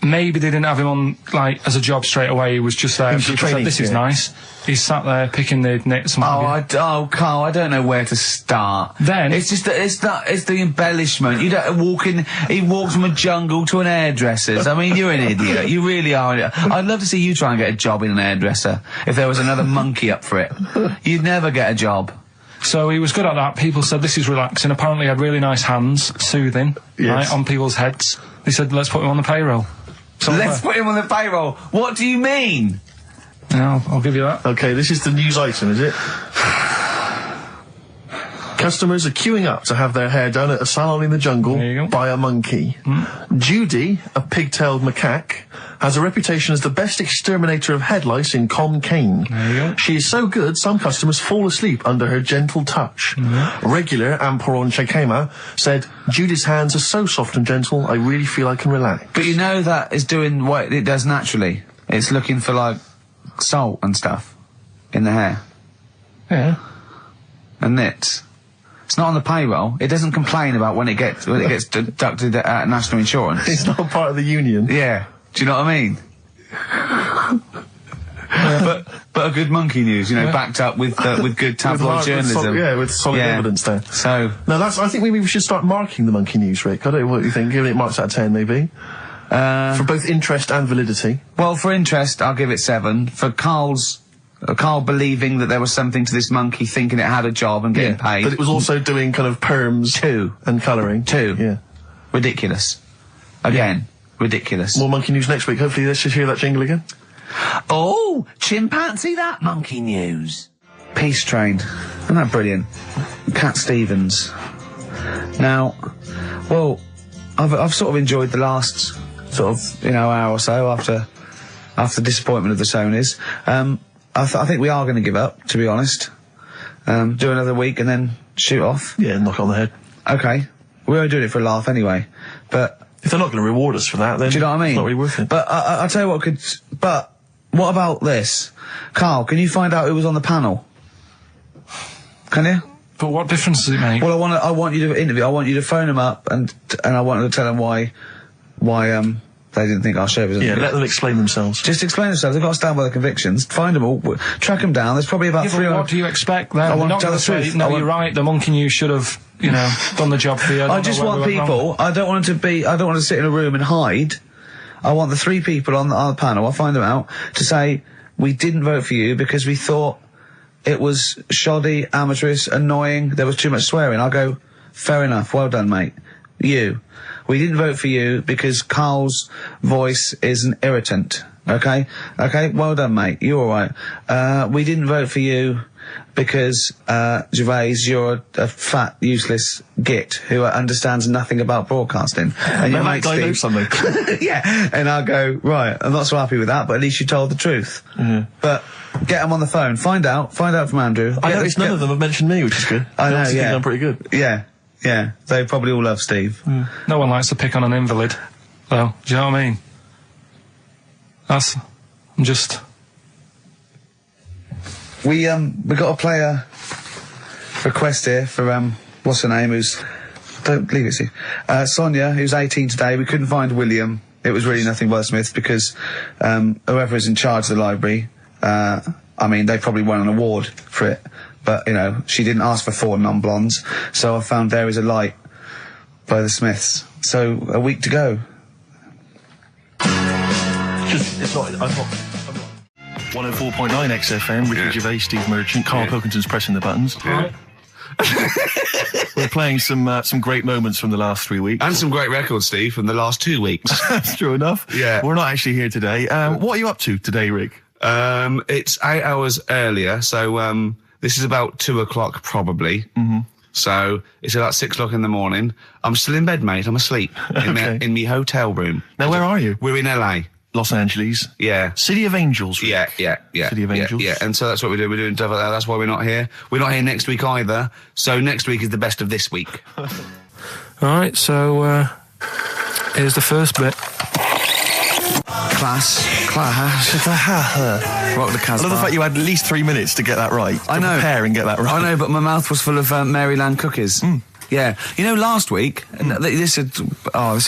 Maybe they didn't have him on, like, as a job straight away. He was just there. He was People training, said, this is yeah. nice. He's sat there picking the nits and Carl, I don't know where to start. Then- it's just it's the embellishment. You don't he walks from a jungle to an hairdresser's. I mean, you're an idiot. You really are. I'd love to see you try and get a job in an hairdresser if there was another monkey up for it. You'd never get a job. So he was good at that. People said this is relaxing. Apparently he had really nice hands, soothing, Yes. right, on people's heads. They said, let's put him on the payroll. So Let's put him on the payroll. What do you mean? Yeah, I'll give you that. Okay, this is the news item, is it? Customers are queuing up to have their hair done at a salon in the jungle There you go. by a monkey. Judy, a pig-tailed macaque, has a reputation as the best exterminator of head lice in Concane. There you go. She is so good, some customers fall asleep under her gentle touch. Regular Amporon Chekema said, Judy's hands are so soft and gentle, I really feel I can relax. But you know that is doing what it does naturally. It's looking for, like, salt and stuff in the hair Yeah. and nits. It's not on the payroll. It doesn't complain about when it gets deducted at national insurance. It's not part of the union. Yeah. Do you know what I mean? But a good monkey news, backed up with good tabloid journalism. With solid evidence there. So No, I think maybe we should start marking the monkey news, Rick. I don't know what you think. Giving it marks out of 10, maybe. For both interest and validity. well, for interest, I'll give it 7. For Carl believing that there was something to this monkey, thinking it had a job and getting paid. But it was also doing kind of perms 2. and colouring. 2. Yeah. Ridiculous. Again, ridiculous. More monkey news next week. Hopefully let's just hear that jingle again. Oh, chimpanzee that monkey news. Peace Train. Isn't that brilliant? Cat Stevens. Now, well, I've sort of enjoyed the last sort of, hour or so after disappointment of the Sonys. I think we are going to give up, to be honest. Do another week and then shoot off. Yeah, knock it on the head. Okay. We were doing it for a laugh anyway. But If they're not going to reward us for that, then do you know what I mean? It's not really worth it. But I'll tell you what but what about this? Carl, can you find out who was on the panel? Can you? But what difference does it make? Well, I want you to interview. I want you to phone them up and I want to tell them why they didn't think our show was. Yeah, let them explain themselves. Just explain themselves. They've got to stand by their convictions. Find them all. Track them down. There's probably about 300. What do you expect then? I want Not to tell gonna the say, truth. no, you're right. The monkey news should have, done the job for you. I just want people. I don't want them to be. I don't want to sit in a room and hide. I want the 3 people on the panel. I'll find them out to say we didn't vote for you because we thought it was shoddy, amateurish, annoying. There was too much swearing. I'll go, fair enough. Well done, mate. We didn't vote for you because Karl's voice is an irritant. Okay? Okay? Well done, mate. You're alright. We didn't vote for you because, Gervais, you're a fat, useless git who understands nothing about broadcasting. And your mate I know something. yeah. And I'll go, right, I'm not so happy with that, but at least you told the truth. Mm-hmm. But get them on the phone. Find out from Andrew. I noticed none of them have mentioned me, which is good. I know, They yeah. think I'm pretty good. Yeah. Yeah. They probably all love Steve. No one likes to pick on an invalid, though. Do you know what I mean? I'm just... We got a player request here for, what's her name, don't leave it, Steve. Sonia, who's 18 today. We couldn't find William. It was really nothing wordsmith because, whoever is in charge of the library, they probably won an award for it. But, she didn't ask for 4 non-blondes. So I found There Is a Light by the Smiths. So, a week to go. I'm not. 104.9 XFM, Ricky Gervais, Steve Merchant, Karl Pilkington's pressing the buttons. Right. We're playing some great moments from the last 3 weeks. And some great records, Steve, from the last 2 weeks. That's true enough. Yeah. We're not actually here today. What are you up to today, Rick? It's 8 hours earlier, so this is about 2 o'clock probably. Mm-hmm. So it's about 6 o'clock in the morning. I'm still in bed, mate. I'm asleep in me hotel room. Now, where are you? We're in LA. Los Angeles. Yeah. City of Angels. Rick. Yeah. City of Angels. Yeah, and so that's what we do. We're doing stuff like that. That's why we're not here. We're not here next week either. So next week is the best of this week. Alright, so, here's the first bit. Class. Rock the Casbah. I love the fact you had at least 3 minutes to get that right. I know. Prepare and get that right. I know, but my mouth was full of Maryland cookies. Yeah. Last week, this would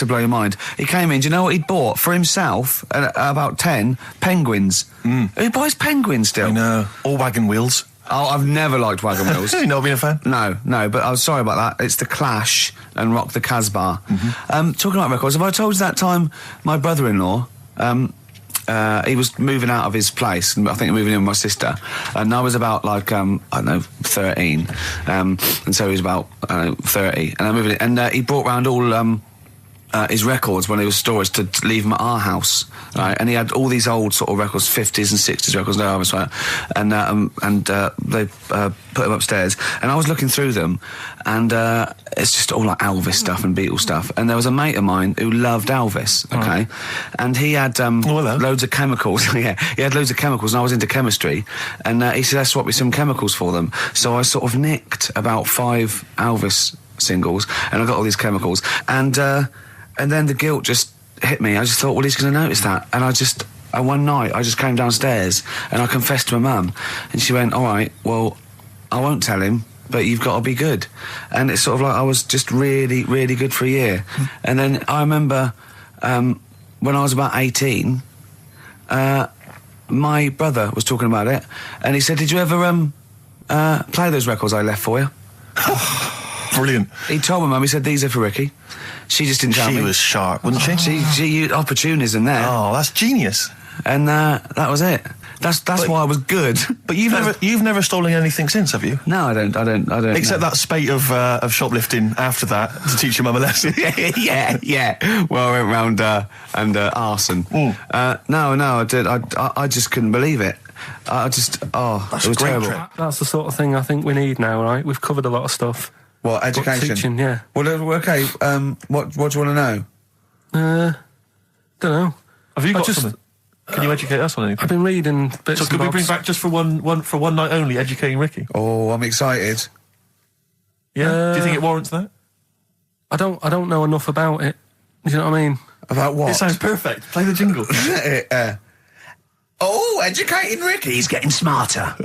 blow your mind. He came in, do you know what he'd bought? For himself, about 10 penguins. Who buys penguins still? I know. All wagon wheels. Oh, I've never liked wagon wheels. You've not been a fan? No, but I was sorry about that. It's The Clash and Rock the Casbah. Talking about records, have I told you that time my brother-in-law, he was moving out of his place, I think moving in with my sister, and I was about 13, and so he was about 30, and I moved in, and he brought round all his records when he was storage to leave them at our house, right? And he had all these old sort of records, 50s and 60s records, and they put them upstairs, and I was looking through them, and it's just all like Elvis stuff and Beatles stuff, and there was a mate of mine who loved Elvis, okay, and he had loads of chemicals. Yeah, he had loads of chemicals, and I was into chemistry, and he said, "Let's swap me some chemicals for them." So I sort of nicked about 5 Elvis singles, and I got all these chemicals, and then the guilt just hit me. I just thought, well, he's going to notice that. And one night, I just came downstairs and I confessed to my mum. And she went, all right, well, I won't tell him, but you've got to be good. And it's sort of like I was just really, really good for a year. And then I remember when I was about 18, my brother was talking about it. And he said, did you ever play those records I left for you? Brilliant. He told my mum, he said, these are for Ricky. She just didn't tell me. She was sharp, wasn't she? She used opportunism there. Oh, that's genius. And that was it. That's why I was good. But you've never stolen anything since, have you? No, I don't. Except that spate of shoplifting after that to teach your mum a lesson. yeah. Well, I went round and arson. No, I did. I just couldn't believe it. That's it was a great terrible. trip. That's the sort of thing I think we need now, right? We've covered a lot of stuff. What, education? Teaching, yeah. Well, okay. What do you want to know? Don't know. Have you got something? Can you educate us on anything? I've been reading bits. So could we bring back just for one night only, educating Ricky? Oh, I'm excited. Yeah. Do you think it warrants that? I don't know enough about it. Do you know what I mean? About what? It sounds perfect. Play the jingle. Educating Ricky. He's getting smarter.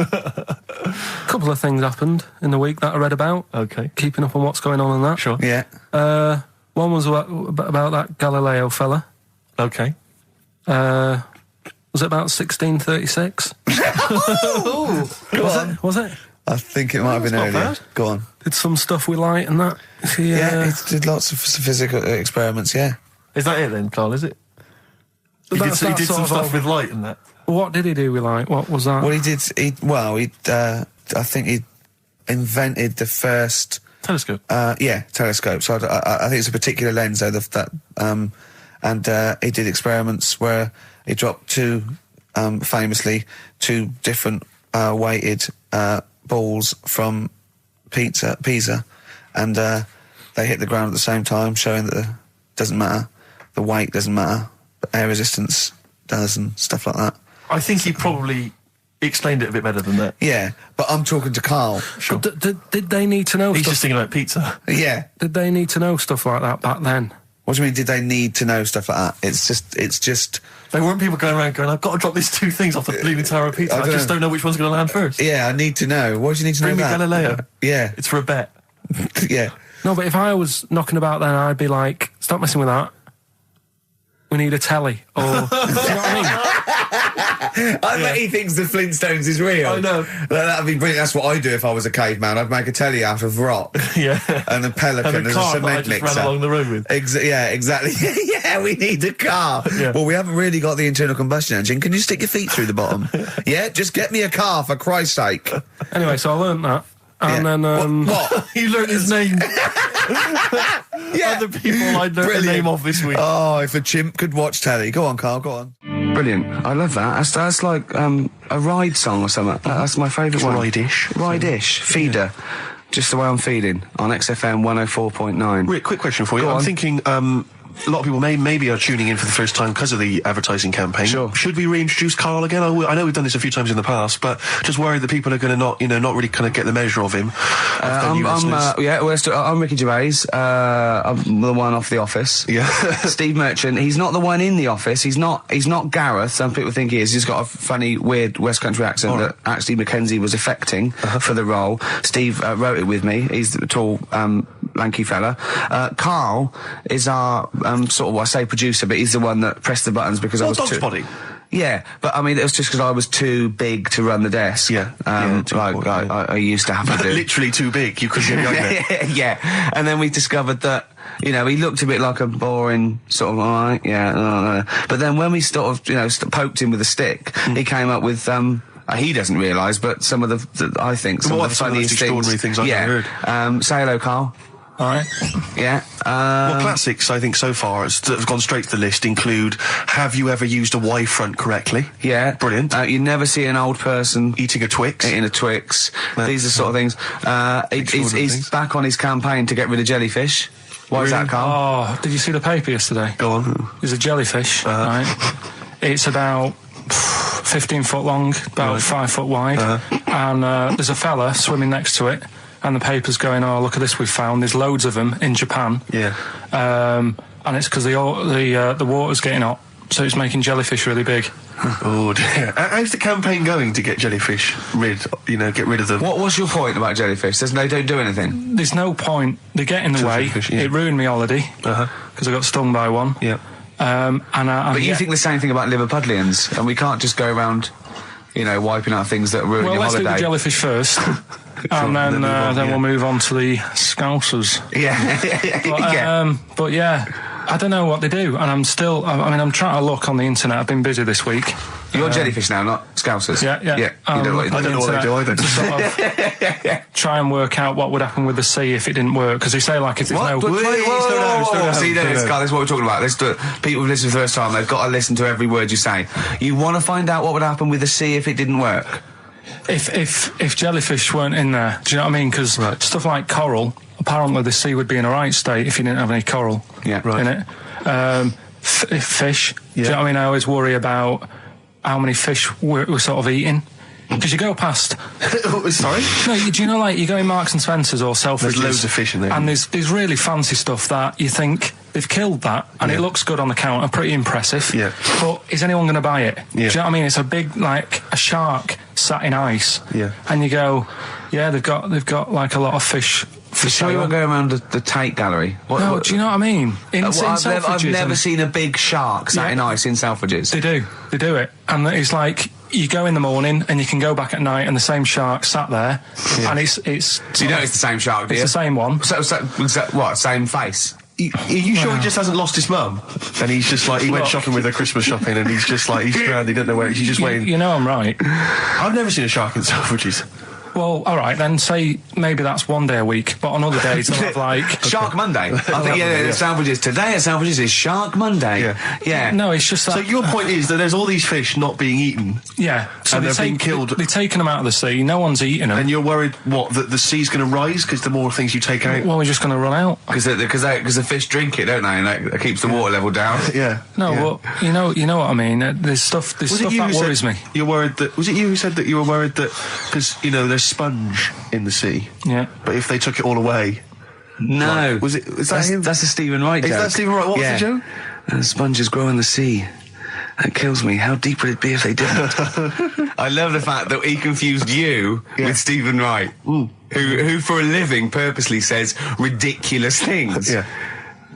couple of things happened in the week that I read about. Okay. Keeping up on what's going on in that. Sure. Yeah. One was about that Galileo fella. Okay. Was it about 1636? Was it? I think it might have been not earlier. bad. Go on. Did some stuff with light and that? Yeah, he did lots of physical experiments, yeah. Is that it then, Carl, is it? He did some stuff with light and that. What did he do with light? What was that? Well, I think he invented the first... Telescope. Telescope. So I think it's a particular lens, though, and he did experiments where he dropped famously two different weighted balls from Pisa, and they hit the ground at the same time, showing that it doesn't matter, the weight doesn't matter, but air resistance does, and stuff like that. I think he probably explained it a bit better than that. Yeah, but I'm talking to Karl. Sure. Did they need to know He's stuff? just thinking about pizza. Yeah. Did they need to know stuff like that back then? What do you mean, did they need to know stuff like that? It's just... There weren't people going around going, I've got to drop these two things off the Leaning Tower of Pizza. I just don't know which one's going to land first. Yeah, I need to know. Why do you need to Bring me know that? Galileo. Yeah. It's for a bet. Yeah. No, but if I was knocking about then, I'd be like, stop messing with that. We need a telly. Or, do you know what I mean? I bet he thinks the Flintstones is real. I know. That'd be brilliant. That's what I'd do if I was a caveman. I'd make a telly out of rock. Yeah. And a pelican And a as car a that I cement just mixer. ran along the road with. Yeah, exactly. Yeah, we need a car. Yeah. Well, we haven't really got the internal combustion engine. Can you stick your feet through the bottom? Yeah, just get me a car, for Christ's sake. Anyway, so I learnt that. And then... What? You learned his name. Yeah. Other people I learned the name of this week. Oh, if a chimp could watch telly. Go on, Karl, go on. Brilliant. I love that. That's like a ride song or something. That's my favourite one. Ride-ish. Ride-ish. Feeder. Just the way I'm feeding on XFM 104.9. Rick, quick question for you. I'm thinking a lot of people maybe are tuning in for the first time because of the advertising campaign. Sure. Should we reintroduce Karl again? I know we've done this a few times in the past, but just worried that people are going to not really kind of get the measure of him. I'm Ricky Gervais. I'm the one off The Office. Yeah. Steve Merchant. He's not the one in The Office. He's not Gareth. Some people think he is. He's got a funny, weird West Country accent that actually Mackenzie was affecting for the role. Steve wrote it with me. He's the tall, lanky fella. Karl is our sort of, I say producer, but he's the one that pressed the buttons because I was Dog's Body. Yeah, but I mean, it was just because I was too big to run the desk. Yeah. I used to have to do. Literally too big. You couldn't get behind it. Yeah, and then we discovered that, he looked a bit like a boring sort of, alright, yeah, but then when we sort of, poked him with a stick, he came up with, he doesn't realise, but some of the I think, some of the funniest extraordinary things I've ever heard. Say hello, Karl. Alright. Yeah. Well, classics, I think, so far, that have gone straight to the list include, have you ever used a Y-front correctly? Yeah. Brilliant. You never see an old person Eating a Twix. eating a Twix. These are sort of things. He's back on his campaign to get rid of jellyfish. Why is that, Karl? Oh, did you see the paper yesterday? Go on. There's a jellyfish, right? It's about 15 foot long, about 5 foot wide, and there's a fella swimming next to it. And the paper's going, oh, look at this we've found. There's loads of them in Japan. Yeah. And it's because the water's getting hot, so it's making jellyfish really big. Oh dear. How's the campaign going to get jellyfish get rid of them? What's your point about jellyfish? They don't do anything. There's no point. They get in the way. It ruined me holiday because I got stung by one. Yeah. But you think the same thing about Liverpudlians, and we can't just go around, wiping out things that ruin your let's holiday. do the jellyfish first. And then we'll move on to the Scousers. Yeah. But yeah, I don't know what they do, and I'm trying to look on the internet. I've been busy this week. You're jellyfish now, not Scousers. Yeah. You know what I don't know what they do either. To sort of try and work out what would happen with the sea if it didn't work, because they say if there's no... See, this is what we're talking about. People who listen for the first time, they've got to listen to every word you say. You want to find out what would happen with the sea if it didn't work? If jellyfish weren't in there, do you know what I mean? Because stuff like coral, apparently the sea would be in a right state if you didn't have any coral in it. Fish, do you know what I mean? I always worry about how many fish we're sort of eating. Because you go past... Sorry? No, do you know, like, you go in Marks and Spencer's or Selfridges... There's loads of fish in there. And there's really fancy stuff that you think they've killed that, and it looks good on the counter, pretty impressive. Yeah. But is anyone going to buy it? Yeah. Do you know what I mean? It's a big, like, a shark sat in ice. Yeah. And you go, yeah, they've got like a lot of fish. For Sure, you sale. won't go around the Tate Gallery. No, do you know what I mean? In I've Selfridges never and- seen a big shark sat in ice in Selfridges. They do it, and it's like you go in the morning and you can go back at night, and the same shark sat there, and it's. So you know it's the same shark, do you? It's the same one. So what? Same face? Are you sure he just hasn't lost his mum? And he's just like, he went shopping with her Christmas shopping, and he's just like, he's drowned, he doesn't know where, he's just waiting. You know I'm right. I've never seen a shark in Selfridges. Well, all right, then say maybe that's one day a week, but on other days they'll have like Shark Monday. I think Selfridges today at Selfridges is Shark Monday. Yeah. No, it's just that. So your point is that there's all these fish not being eaten, Yeah, so and they they're being killed. They've taken them out of the sea. No one's eating them. and you're worried that the sea's going to rise because the more things you take out. Well, we're just going to run out. Because the fish drink it, don't they? And that keeps the water level down. Yeah. No, yeah. well, you know what I mean. There's stuff that worries me. You're worried that was it you who said that you were worried that because there's sponge in the sea. Yeah. But if they took it all away, No. was it? Is that him? That's a Stephen Wright Is joke. that Stephen Wright? What was the joke? Sponges grow in the sea. That kills me. How deep would it be if they didn't? I love the fact that he confused you with Stephen Wright, who for a living purposely says ridiculous things. Yeah.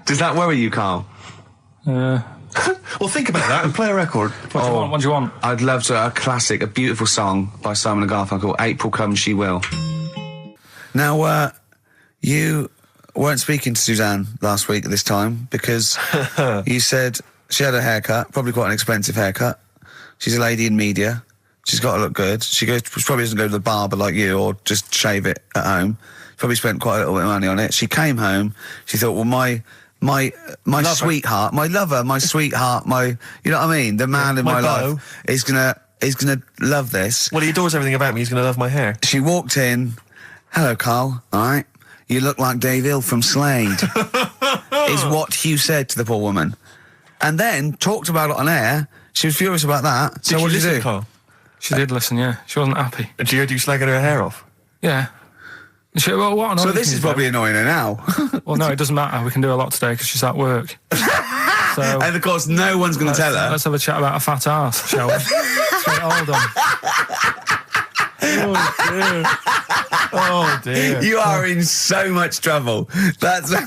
Does that worry you, Carl? Well, think about that and play a record. What do you want? I'd love to. A classic, a beautiful song by Simon and Garfunkel, April Comes She Will. Now, you weren't speaking to Suzanne last week at this time because you said she had a haircut, probably quite an expensive haircut. She's a lady in media. She's got to look good. She probably doesn't go to the barber like you or just shave it at home. Probably spent quite a little bit of money on it. She came home. She thought, well, my sweetheart, my lover, my sweetheart, you know what I mean? The man in my life is gonna love this. Well, he adores everything about me. He's going to love my hair. She walked in. Hello, Carl. All right. You look like Dave Hill from Slade. Is what Hugh said to the poor woman. And then talked about it on air. She was furious about that. So what did you do? Carl? She did listen, yeah. She wasn't happy. And she heard you slagging her hair off? Yeah. She, well, what So this is probably annoying her now. Well, no, it doesn't matter. We can do a lot today because she's at work. So And of course, no one's going to tell her. Let's have a chat about a fat arse, shall we? Hold on. Oh, dear. You are in so much trouble. That's. Look,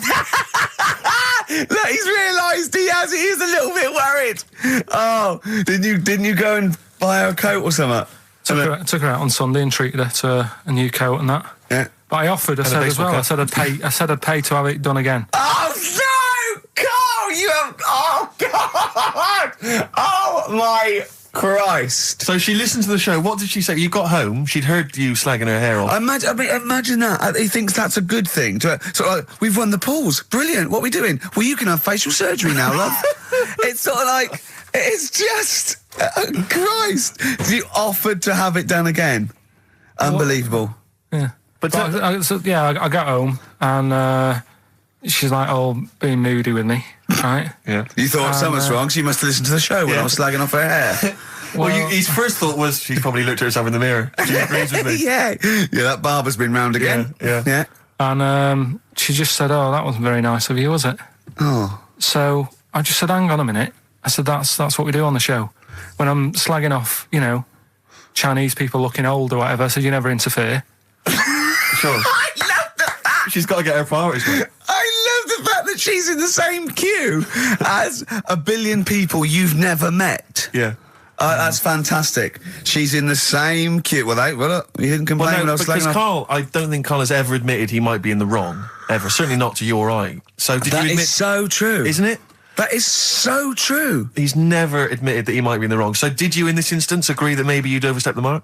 he's realised he is a little bit worried. Oh, didn't you go and buy her a coat or something? Took her out on Sunday and treated her to a new coat and that. Yeah. But I offered, I said as well, I said I'd pay to have it done again. Oh no, Carl! You have. Oh God! Oh my Christ! So she listened to the show. What did she say? You got home. She'd heard you slagging her hair off. Imagine that. He thinks that's a good thing. So like, we've won the pools. Brilliant. What are we doing? Well, you can have facial surgery now, love. It's sort of like it's just Christ. You offered to have it done again. Unbelievable. Yeah. But I got home and she's like, being moody with me, right? Yeah. You thought something's wrong, so you must have listened to the show when I was slagging off her hair. His first thought was she probably looked at herself in the mirror. She agrees with me. Yeah, that barber's been round again. Yeah. And she just said, that wasn't very nice of you, was it? Oh. So I just said, hang on a minute. I said, that's what we do on the show. When I'm slagging off, Chinese people looking old or whatever, I said, you never interfere. Sure. I love the fact. She's got to get her priorities right. I love the fact that she's in the same queue as a billion people you've never met. Yeah. That's fantastic. She's in the same queue. Well, you didn't complain when I was because slagging off. I don't think Carl has ever admitted he might be in the wrong, ever. Certainly not to you or I. So did you That admit... is so true. Isn't it? That is so true. He's never admitted that he might be in the wrong. So did you, in this instance, agree that maybe you'd overstepped the mark?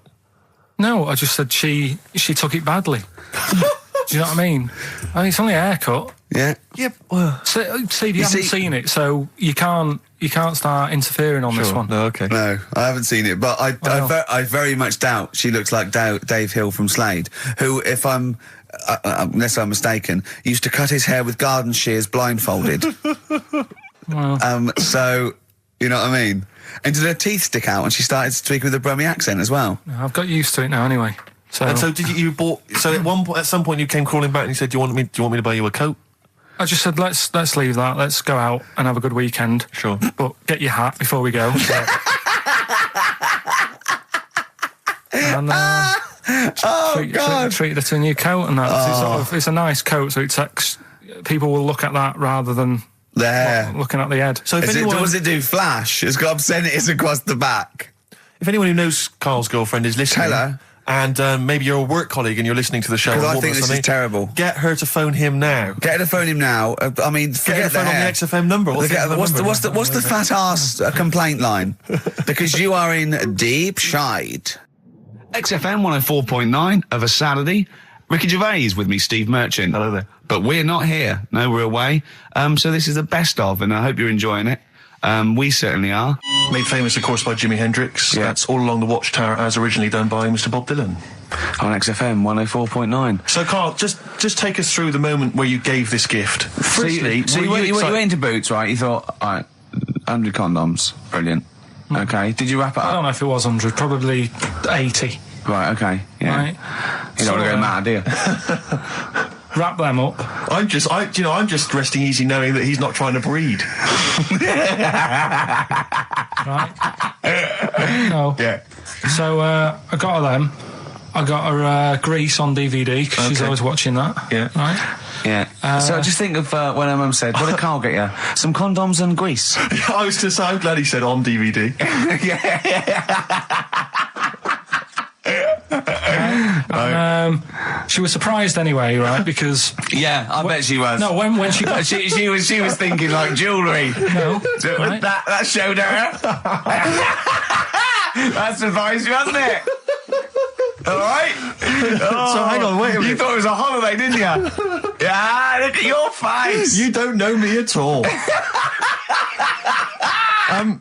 No, I just said she took it badly. Do you know what I mean? It's only a haircut. Yeah. Yeah. Well, Steve, you haven't seen it, so you can't start interfering on this one. No, okay. No, I haven't seen it, but I very much doubt she looks like Dave Hill from Slade, who, if I'm, unless I'm mistaken, used to cut his hair with garden shears blindfolded. Well. So, you know what I mean? And did her teeth stick out and she started to speak with a Brummie accent as well? I've got used to it now anyway. And so did you bought? So at some point you came crawling back and you said, "Do you want me to buy you a coat?" I just said, let's leave that. Let's go out and have a good weekend. Sure. But get your hat before we go. And treated her to a new coat and that. It's a nice coat, so people will look at that rather than looking at the head. So does it do flash? It's got obscenities across the back. If anyone who knows Carl's girlfriend is listening, tell her. And maybe you're a work colleague and you're listening to the show. Because I think this is terrible. Get her to phone him now. Get her to phone him now. I mean, get her phone on the XFM number. What's the fat ass complaint line? Because you are in deep shite. XFM 104.9 of a Saturday. Ricky Gervais with me, Steve Merchant. Hello there. But we're not here. No, we're away. So this is the best of, and I hope you're enjoying it. We certainly are. Made famous, of course, by Jimi Hendrix. Yeah. That's All Along the Watchtower, as originally done by Mr. Bob Dylan. On XFM 104.9. So, Carl, just take us through the moment where you gave this gift. Firstly, you went into Boots, right? You thought, all right, 100 condoms, brilliant. Okay, did you wrap it up? I don't know if it was 100, probably 80. Right, okay, yeah. Right. You don't want to go mad, do you? Wrap them up. I'm just resting easy knowing that he's not trying to breed. Right. No. Yeah. So I got her them. I got her Grease on DVD because she's always watching that. Yeah. Right. Yeah. So just think of when her mum said, "What did Carl get you? Some condoms and grease." I was just. I'm glad he said on DVD. And, she was surprised anyway, right? Because I bet she was. no, when she got she was thinking like jewellery. no, So right? that showed her. That surprised you, hasn't it? All right. So hang on, wait a minute. You thought it was a holiday, didn't you? Yeah. Look at your face. You don't know me at all.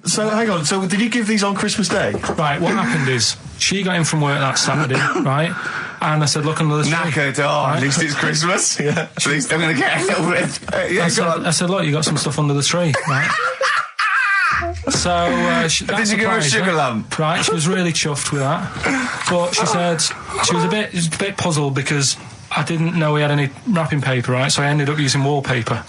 So hang on. So did you give these on Christmas Day? Right. What happened is she got in from work that Saturday, right? And I said, "Look under the tree." Knackered. At least it's Christmas. Yeah. At least I'm going to get a little bit. I said, "Look, you got some stuff under the tree, right?" So did you give her a sugar lump? Right, she was really chuffed with that. But she said she was a bit puzzled because I didn't know we had any wrapping paper, right? So I ended up using wallpaper.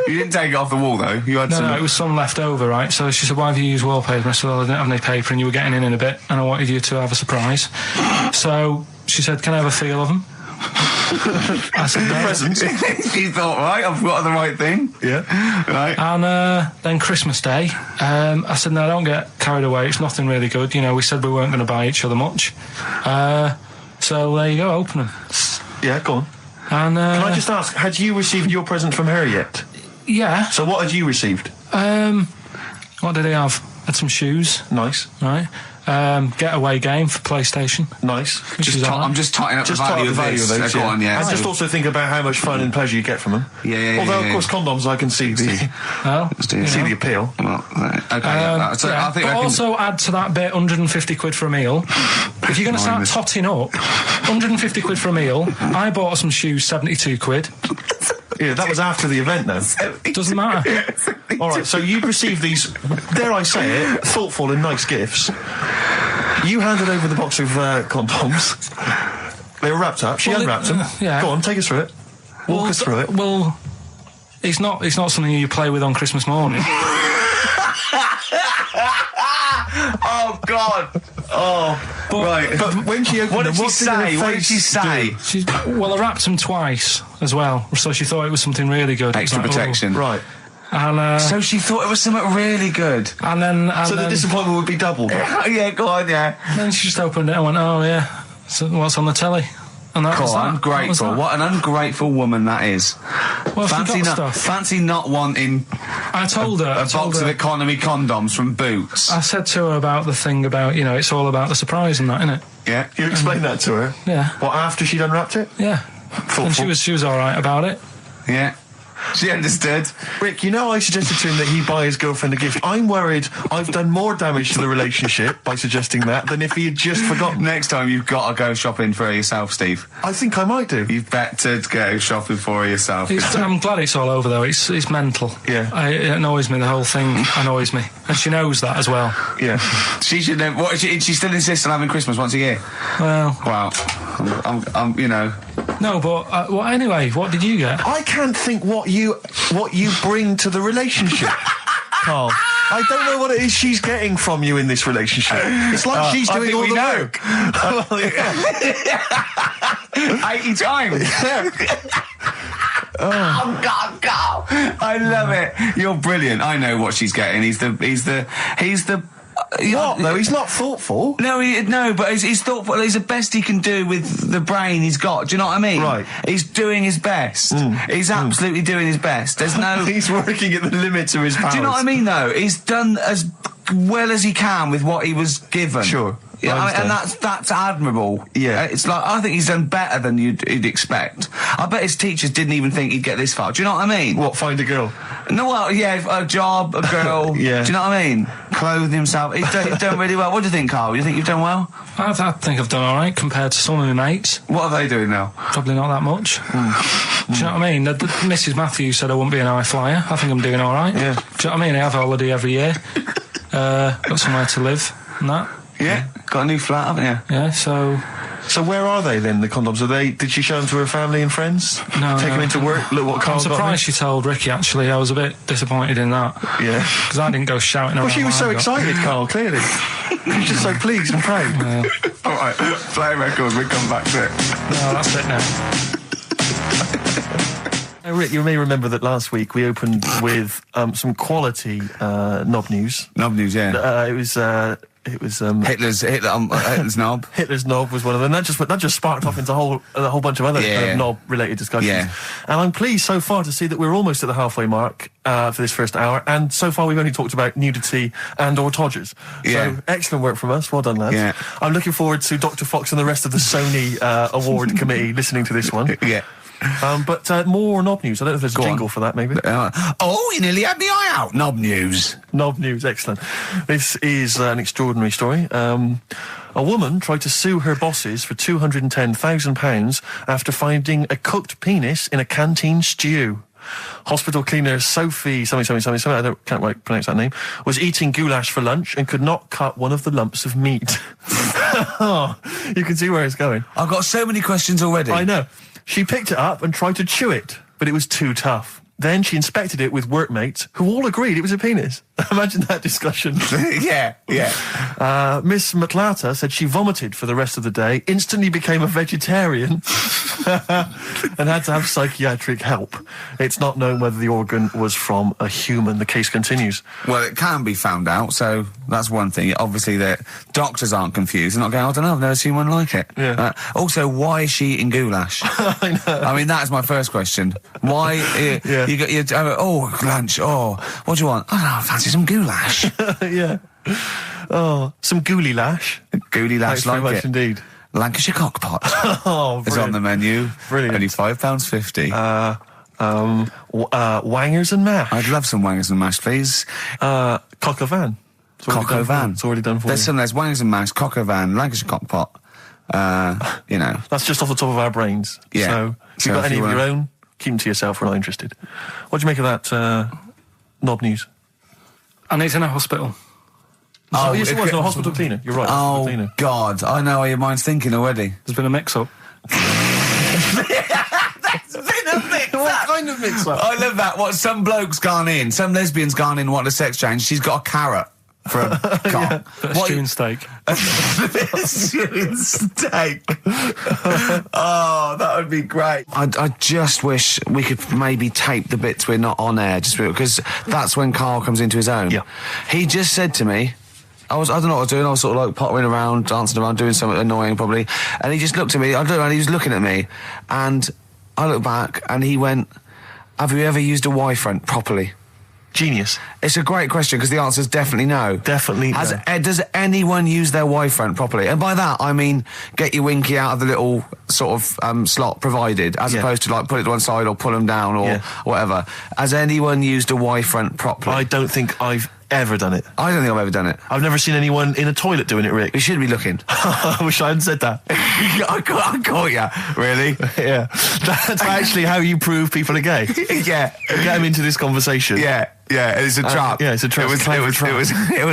You didn't take it off the wall though. You had some. No, it was some left over, right? So she said, "Why have you used wallpaper?" I said, "Well, I didn't have any paper, and you were getting in a bit, and I wanted you to have a surprise." So she said, "Can I have a feel of them?" I said, "No." Presents. She thought, right, I've got the right thing. Yeah. Right. And then Christmas Day, I said, "No, don't get carried away. It's nothing really good. You know, we said we weren't going to buy each other much. So there you go, open them." Yeah, go on. And Can I just ask, had you received your present from her yet? yeah. So what had you received? What did he have? Had some shoes, Nice. right? Getaway game for PlayStation. Nice. I'm just totting up Just the value of the value this. of those, Go on, yeah. And just also think about how much fun and pleasure you get from them. Yeah. Although, of course, condoms, I can see the appeal. Well, okay. So I think but I can. also add to that bit 150 quid for a meal. If you're going to start totting up, 150 quid for a meal. I bought her some shoes, 72 quid. Yeah, that was after the event, though. Doesn't matter. All right, so you received these, dare I say it, thoughtful and nice gifts. You handed over the box of condoms. They were wrapped up. She unwrapped them. Yeah. Go on, take us through it. Walk us through it. Well, it's not something you play with on Christmas morning. Oh God! Oh, right. But when she opened What them, did she say? What did she say? Well, I wrapped them twice as well, so she thought it was something really good. Extra It was like, protection. Right. And So she thought it was something really good. and then So the disappointment would be doubled. Yeah, go on, yeah. then she just opened it and went, "Oh yeah, so what's on the telly?" And that was God, that. ungrateful. That was What an ungrateful woman that is. that. Well, she got stuff. Fancy not wanting I told her. a box of economy condoms from Boots. I said to her about the thing about, it's all about the surprise and that, innit? Yeah. You explained that to her? Yeah. What, after she'd unwrapped it? Yeah. Thoughtful. And she was all right about it. Yeah. She understood. Rick, I suggested to him that he buy his girlfriend a gift. I'm worried I've done more damage to the relationship by suggesting that than if he had just forgotten. Next time you've got to go shopping for her yourself, Steve. I think I might do. You've better go shopping for her yourself. I'm glad it's all over though. It's mental. Yeah. It annoys me. The whole thing annoys me, and she knows that as well. Yeah. She should know. What, she still insists on having Christmas once a year. Well, Wow. I'm no, but well, anyway, what did you get? I can't think what you bring to the relationship, Carl. I don't know what it is she's getting from you in this relationship. It's like she's doing all the work. Well, 80 times. Oh God, Carl! I love it. You're brilliant. I know what she's getting. He's the. What though? He's not thoughtful. No, but he's thoughtful. He's the best he can do with the brain he's got. Do you know what I mean? Right. He's doing his best. He's absolutely doing his best. There's no. He's working at the limits of his powers. Do you know what I mean? Though he's done as well as he can with what he was given. Sure. Yeah, and that's admirable. Yeah. It's like, I think he's done better than you'd expect. I bet his teachers didn't even think he'd get this far. Do you know what I mean? What, find a girl? No, well, yeah, a job, a girl. Yeah. Do you know what I mean? Clothe himself. He's done really well. What do you think, Carl? You think you've done well? I think I've done all right compared to some of my mates. What are they doing now? Probably not that much. Do you know what I mean? Mrs. Matthews said I wouldn't be an high flyer. I think I'm doing all right. Yeah. Do you know what I mean? I have a holiday every year. Got somewhere to live and that. Yeah. Got a new flat, haven't you? Yeah, so where are they then, the condoms? Did she show them to her family and friends? No, Take them no. into work? Look what I'm Carl got me? surprised she told Ricky, actually. I was a bit disappointed in that. Yeah. Because I didn't go shouting around. Well, she was so like I got. excited, Carl, clearly. She was just so pleased and proud. All right, play a record, we'll come back to it. No, that's it now. Rick, you may remember that last week we opened with some quality knob news. Knob news, yeah. It was Hitler's knob. Hitler's knob was one of them. That just sparked off into a whole bunch of other kind of knob-related discussions. Yeah. And I'm pleased so far to see that we're almost at the halfway mark for this first hour. And so far we've only talked about nudity and/or todgers. Yeah. So excellent work from us. Well done, lads. Yeah. I'm looking forward to Dr. Fox and the rest of the Sony Award committee listening to this one. Yeah. But more knob news. I don't know if there's a jingle for that, maybe. You nearly had the eye out. Knob news. Knob news, excellent. This is an extraordinary story. A woman tried to sue her bosses for £210,000 after finding a cooked penis in a canteen stew. Hospital cleaner Sophie, can't quite pronounce that name, was eating goulash for lunch and could not cut one of the lumps of meat. Oh, you can see where it's going. I've got so many questions already. I know. She picked it up and tried to chew it, but it was too tough. Then she inspected it with workmates, who all agreed it was a penis. Imagine that discussion. Yeah. Miss Matlata said she vomited for the rest of the day, instantly became a vegetarian, and had to have psychiatric help. It's not known whether the organ was from a human. The case continues. Well, it can be found out, so that's one thing. Obviously, the doctors aren't confused. They're not going, I don't know, I've never seen one like it. Yeah. Also, why is she eating goulash? I know. I mean, that's my first question. Why? Yeah. Lunch. Oh, what do you want? I don't know, I fancy some goulash. Yeah. Oh, some gooly lash. Gooly lash, Thanks very like much it. indeed. Lancashire cockpot. Oh, It's on the menu. Brilliant. Only £5.50. Wangers and mash. I'd love some wangers and mash, please. Cock o' van. Cock o' van. It's already done for There's you. there's wangers and mash, cock o' van, Lancashire cockpot. That's just off the top of our brains. Yeah. So, if So you've got if any you of your wanna- own, keep them to yourself. We're not interested. What do you make of that knob news? And he's in a hospital. Oh, yes, it was. No, hospital cleaner. You're right. Hospital Oh, cleaner. God. I know how your mind's thinking already. There's been a mix-up. What kind of mix-up? I love that. What, some bloke's gone in, some lesbian's gone in, wanting a sex change. She's got a carrot for a cock. Bit of stewing steak. Stewing steak. Oh, that would be great. I just wish we could maybe tape the bits we're not on air, just because that's when Carl comes into his own. Yeah. He just said to me, I don't know what I was doing, I was sort of like pottering around, dancing around, doing something annoying probably, and he just looked at me, I looked around, he was looking at me, and I looked back, and he went, have you ever used a Y-front properly? Genius. It's a great question, because the answer is definitely no. Definitely no. Does anyone use their Y-front properly? And by that, I mean, get your winky out of the little sort of slot provided, as opposed to like put it to one side or pull them down or whatever. Has anyone used a Y-front properly? I don't think I've ever done it. I don't think I've ever done it. I've never seen anyone in a toilet doing it, Rick. We should be looking. I wish I hadn't said that. I caught you. Really? Yeah. That's actually how you prove people are gay. Yeah. Get them into this conversation. Yeah. It's a trap. Yeah, it's a trap. It was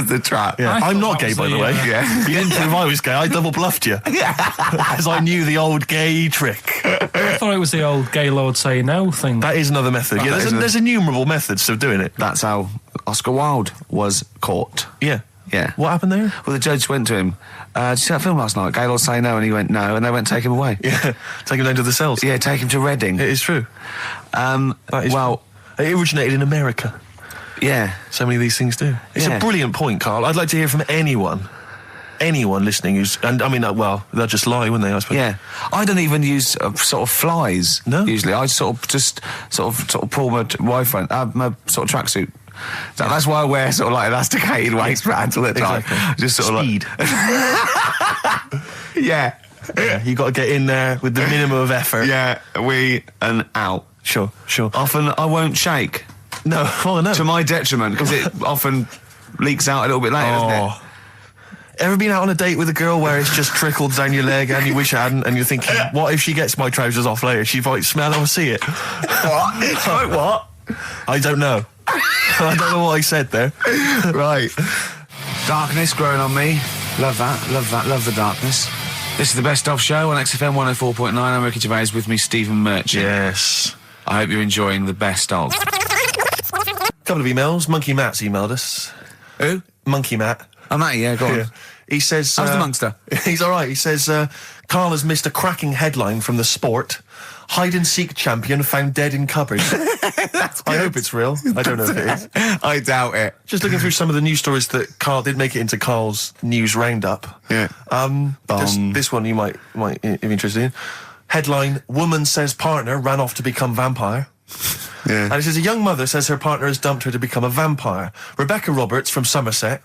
the trap. Yeah. I I'm thought not that gay, was by the the, way. Yeah. You didn't prove I was gay. I double bluffed you. As I knew the old gay trick. I thought it was the old gay lord say no thing. That is another method. Yeah, there's innumerable methods of doing it. That's how Oscar Wilde was caught. Yeah. Yeah. What happened there? Well, the judge went to him, did you see that film last night? Gaylord Say No, and he went, no, and they went, take him away. Yeah. Take him down to the cells. Yeah, take him to Reading. It is true. That is Well, it originated in America. Yeah. So many of these things do. It's a brilliant point, Carl. I'd like to hear from anyone listening who's, and I mean, well, they'll just lie, wouldn't they, I suppose? Yeah. I don't even use sort of flies. No? Usually. I sort of pull my wife my sort of tracksuit. So that's why I wear sort of like elasticated waistbands all the time. Exactly. Just sort Speed. of like... Yeah. Yeah, you got to get in there with the minimum of effort. Yeah, and out. Sure. Often I won't shake. No, oh no. To my detriment, because it often leaks out a little bit later, doesn't it? Ever been out on a date with a girl where it's just trickled down your leg and you wish you hadn't, and you're thinking, what if she gets my trousers off later? She might smell or see it. What? What? I don't know. I don't know what I said there. Right. Darkness growing on me. Love that. Love the darkness. This is the Best Of Show on XFM 104.9. I'm Ricky Gervais, with me Stephen Merchant. Yes. I hope you're enjoying the Best Of. Couple of emails. Monkey Matt's emailed us. Who? Monkey Matt. Oh, Matty, yeah, go on. Yeah. He says... How's the Monkster? He's all right. He says, Carl has missed a cracking headline from The Sport. Hide-and-seek champion found dead in cupboard. I hope it's real. I don't know if it is. I doubt it. Just looking through some of the news stories that Carl did make it into Carl's news roundup. Yeah. This one you might be interested in. Headline, woman says partner ran off to become vampire. Yeah. And it says a young mother says her partner has dumped her to become a vampire. Rebecca Roberts from Somerset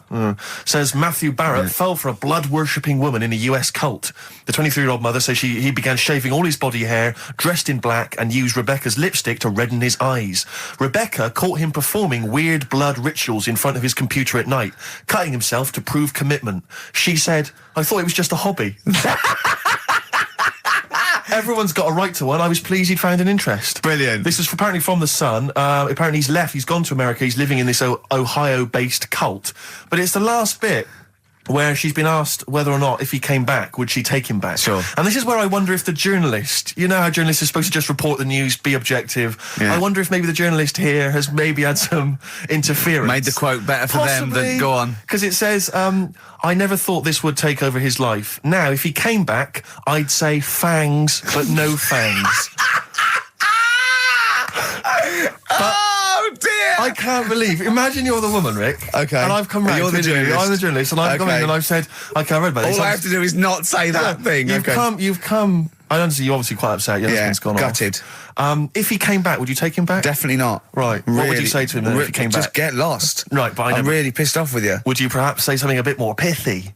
says Matthew Barrett fell for a blood-worshipping woman in a US cult. The 23-year-old mother says he began shaving all his body hair, dressed in black, and used Rebecca's lipstick to redden his eyes. Rebecca caught him performing weird blood rituals in front of his computer at night, cutting himself to prove commitment. She said, I thought it was just a hobby. Everyone's got a right to one. I was pleased he'd found an interest. Brilliant. This is apparently from The Sun. Apparently he's left. He's gone to America. He's living in this Ohio-based cult. But it's the last bit where she's been asked whether or not, if he came back, would she take him back? Sure. And this is where I wonder if the journalist, you know how journalists are supposed to just report the news, be objective. Yeah. I wonder if maybe the journalist here has maybe had some interference. Made the quote better for them than go on. Because it says, I never thought this would take over his life. Now, if he came back, I'd say fangs, but no fangs. Oh, dear! I can't believe. Imagine you're the woman, Rick. Okay. And I've come round. You're the to interview you. journalist. I'm the journalist, and I've come in and I've said, okay, I read about this. All I have to do is not say that thing. You've come. I understand you're obviously quite upset. Your husband's gone gutted. off. If he came back, would you take him back? Definitely not. Right. What would you say to him then if he came back? Just get lost. Right, but I'm really pissed off with you. Would you perhaps say something a bit more pithy?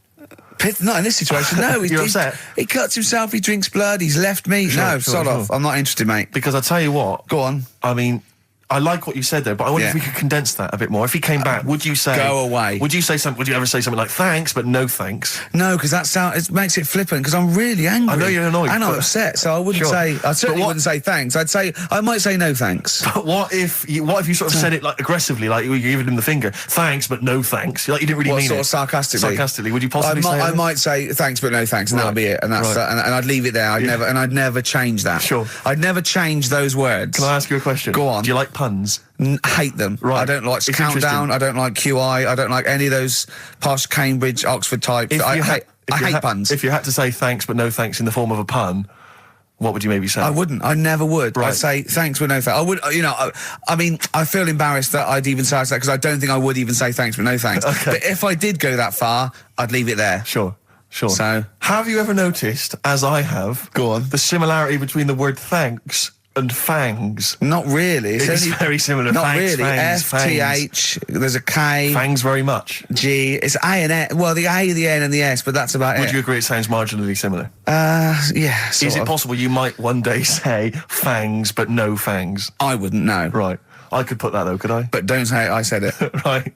Not in this situation, no. You're upset? He cuts himself, he drinks blood, he's left me. Sure, Sod off. I'm not interested, mate. Because I tell you what. Go on. I mean, I like what you said there, but I wonder if we could condense that a bit more. If he came back, would you say... Go away. Would you ever say something like, thanks, but no thanks? No, because it makes it flippant, because I'm really angry. I know you're annoyed. And I'm upset, so I wouldn't say... I certainly wouldn't say thanks. I might say no thanks. But what if you sort of said it like aggressively, like you were giving him the finger, thanks, but no thanks? Like you didn't really mean sort it. of sarcastically? Sarcastically, would you possibly say I might say thanks, but no thanks, and that'll be it. And that's and I'd leave it there. I'd never change that. Sure. I'd never change those words. Can I ask you a question? Go on. Do you like puns? Hate them. Right. I don't like It's Countdown. I don't like QI. I don't like any of those posh Cambridge, Oxford types. I hate puns. If you had to say thanks but no thanks in the form of a pun, what would you maybe say? I wouldn't. I never would. Right. I'd say thanks but no thanks. I would. I mean, I feel embarrassed that I'd even say that because I don't think I would even say thanks but no thanks. Okay. But if I did go that far, I'd leave it there. Sure. So, have you ever noticed, as I have, go on, the similarity between the word thanks and fangs? Not really. It's very similar. Not thanks, really. fangs, F-T-H, there's a K. Fangs very much. G, it's A and S. Well, the A, the N and the S, but that's about it. Would you agree it sounds marginally similar? Yeah, Is it possible you might one day say fangs but no fangs? I wouldn't know. Right. I could put that though, could I? But don't say I said it. Right.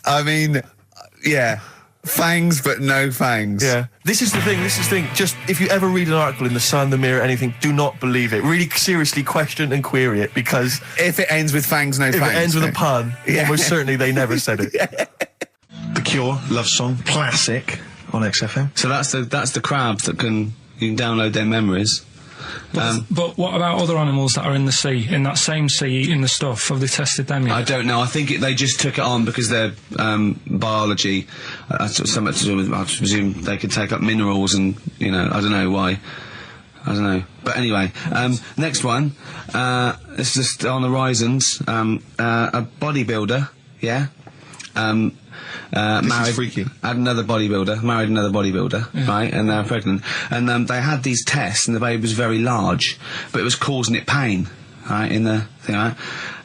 I mean, yeah. Fangs, but no fangs. Yeah. This is the thing. Just, if you ever read an article in The Sun, The Mirror, anything, do not believe it. Really seriously question and query it, because... If it ends with fangs, no fangs. If it ends with a pun, almost certainly they never said it. The Cure, Love Song, classic on XFM. So that's the crabs that you can download their memories. But what about other animals that are in the sea, in that same sea, eating the stuff? Have they tested them yet? I don't know. I think they just took it on because their biology, so much to do with, I presume they could take up minerals and, you know, I don't know why. I don't know. But anyway, next one, it's just on the horizons, a bodybuilder, yeah? This is freaky. Married another bodybuilder, right, and they're pregnant, and they had these tests, and the baby was very large, but it was causing it pain, right, in the thing, right,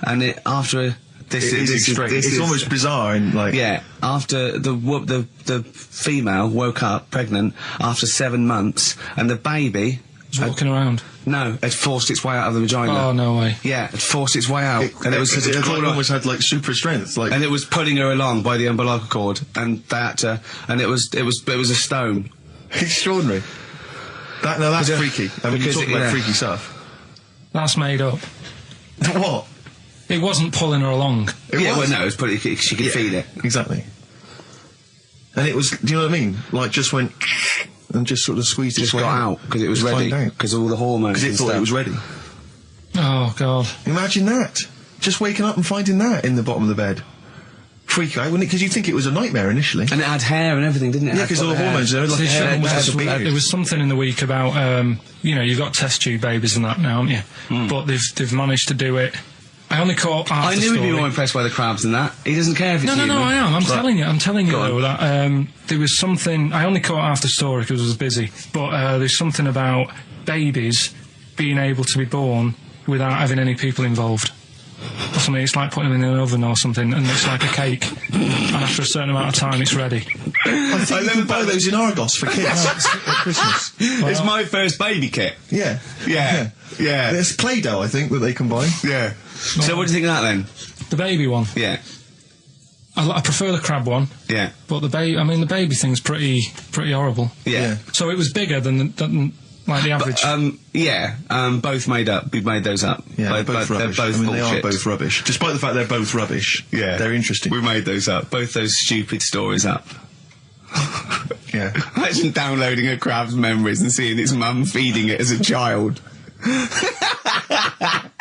and after this it's almost bizarre, and like, yeah, after the female woke up pregnant after 7 months, and the baby was walking around. No, it forced its way out of the vagina. Oh, no way. Yeah, it forced its way out. and it was it almost had like super strength, like, and it was pulling her along by the umbilical cord, and that, and it was a stone. extraordinary. That's freaky. I mean, you talk about freaky stuff. That's made up. What? It wasn't pulling her along. Well, no, it was putting. She could feel it. Exactly. And it was, do you know what I mean? Like, just went and just sort of squeezed its way got out because it was ready. Because all the hormones. Because it thought it was ready. Oh, God. Imagine that. Just waking up and finding that in the bottom of the bed. Freak out, wouldn't it? Because you'd think it was a nightmare initially. And it had hair and everything, didn't it? Yeah, because all the hormones there, like So hair, there was something in the week about, you know, you've got test tube babies and that now, haven't you? But they've managed to do it. I only caught half I the knew story. he'd be more impressed by the crabs than that. He doesn't care if it's No, I am. I'm telling you Go though, that there was something. I only caught half the story because I was busy. But there's something about babies being able to be born without having any people involved. Or something. It's like putting them in an oven or something, and it's like a cake. And after a certain amount of time, it's ready. I think you can buy those in Argos for kids at Christmas. It's my first baby kit. Yeah. There's Play-Doh, I think, that they can buy. Yeah. So what do you think of that then? The baby one. Yeah. I prefer the crab one. Yeah. But the baby thing's pretty horrible. Yeah. So it was bigger than like the average. Both made up. We made those up. Yeah, both rubbish. They're both they bullshit. are both rubbish. Despite the fact they're both rubbish. Yeah. They're interesting. We made those up. Both those stupid stories up. Yeah. Imagine downloading a crab's memories and seeing its mum feeding it as a child.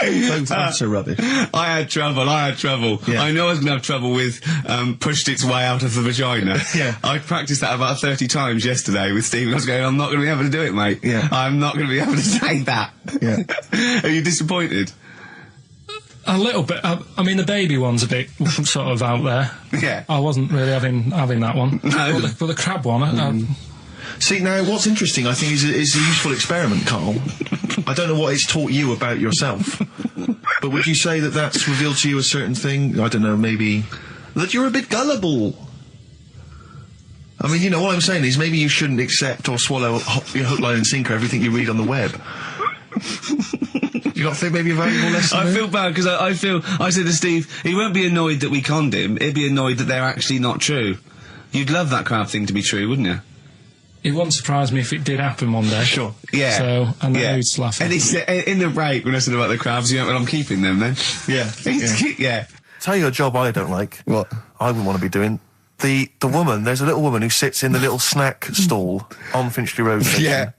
Both are rubbish. I had trouble. Yeah. I know I was going to have trouble with pushed its way out of the vagina. Yeah. I practiced that about 30 times yesterday with Stephen. I was going, I'm not going to be able to do it, mate. Yeah. I'm not going to be able to say that. Yeah. Are you disappointed? A little bit. I mean, the baby one's a bit sort of out there. Yeah. I wasn't really having that one. No. But the crab one, See, now, what's interesting, I think, is a useful experiment, Carl. I don't know what it's taught you about yourself, but would you say that that's revealed to you a certain thing? I don't know, maybe that you're a bit gullible. I mean, you know, what I'm saying is maybe you shouldn't accept or swallow hook, line and sinker everything you read on the web. You not think maybe a valuable lesson I there? feel bad because I said to Steve, he won't be annoyed that we conned him, he'd be annoyed that they're actually not true. You'd love that crab thing to be true, wouldn't you? it wouldn't surprise me if it did happen one day. Sure. Yeah. So, and then yeah. he'd laugh. And it's in the break when I said about the crabs, you know, well, I'm keeping them then. Yeah. Yeah. Tell you a job I don't like. What? I wouldn't want to be doing. The woman, there's a little woman who sits in the little snack stall on Finchley Road station. Yeah.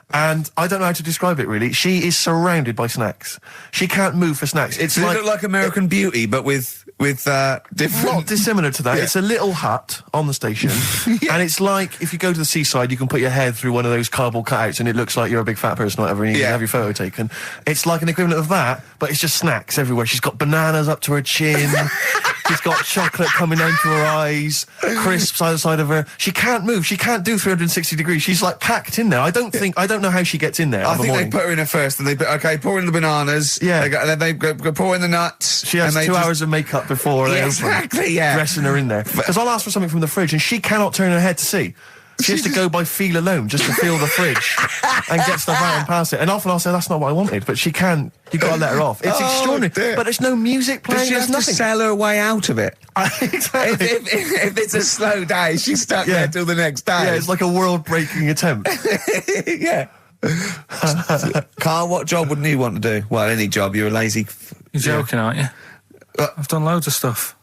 And I don't know how to describe it really. She is surrounded by snacks. She can't move for snacks. It's Does like, it look like American Beauty, but with different... not dissimilar to that. Yeah. It's a little hut on the station. And it's like, if you go to the seaside, you can put your head through one of those cardboard cutouts and it looks like you're a big fat person or whatever, and you can have your photo taken. It's like an equivalent of that, but it's just snacks everywhere. She's got bananas up to her chin. She's got chocolate coming down to her eyes, crisps either side of her. She can't move. She can't do 360 degrees. She's like packed in there. I don't know how she gets in there. I think they put her in there first, and pour in the bananas. Yeah. Then they go pour in the nuts. She has and 2 hours of makeup before they open. Exactly, yeah. Dressing her in there. Because I'll ask for something from the fridge, and she cannot turn her head to see. She has to go by feel alone, just to feel the fridge and get stuff out and pass it. And often I'll say, that's not what I wanted, but she can. You've got to let her off. It's extraordinary. Dear. But there's no music playing. Does she have there's to nothing. sell her way out of it? Exactly. if it's a slow day, she's stuck there till the next day. Yeah, it's like a world-breaking attempt. Yeah. Carl, what job wouldn't you want to do? Well, any job. You're a lazy... You're joking, aren't you? I've done loads of stuff.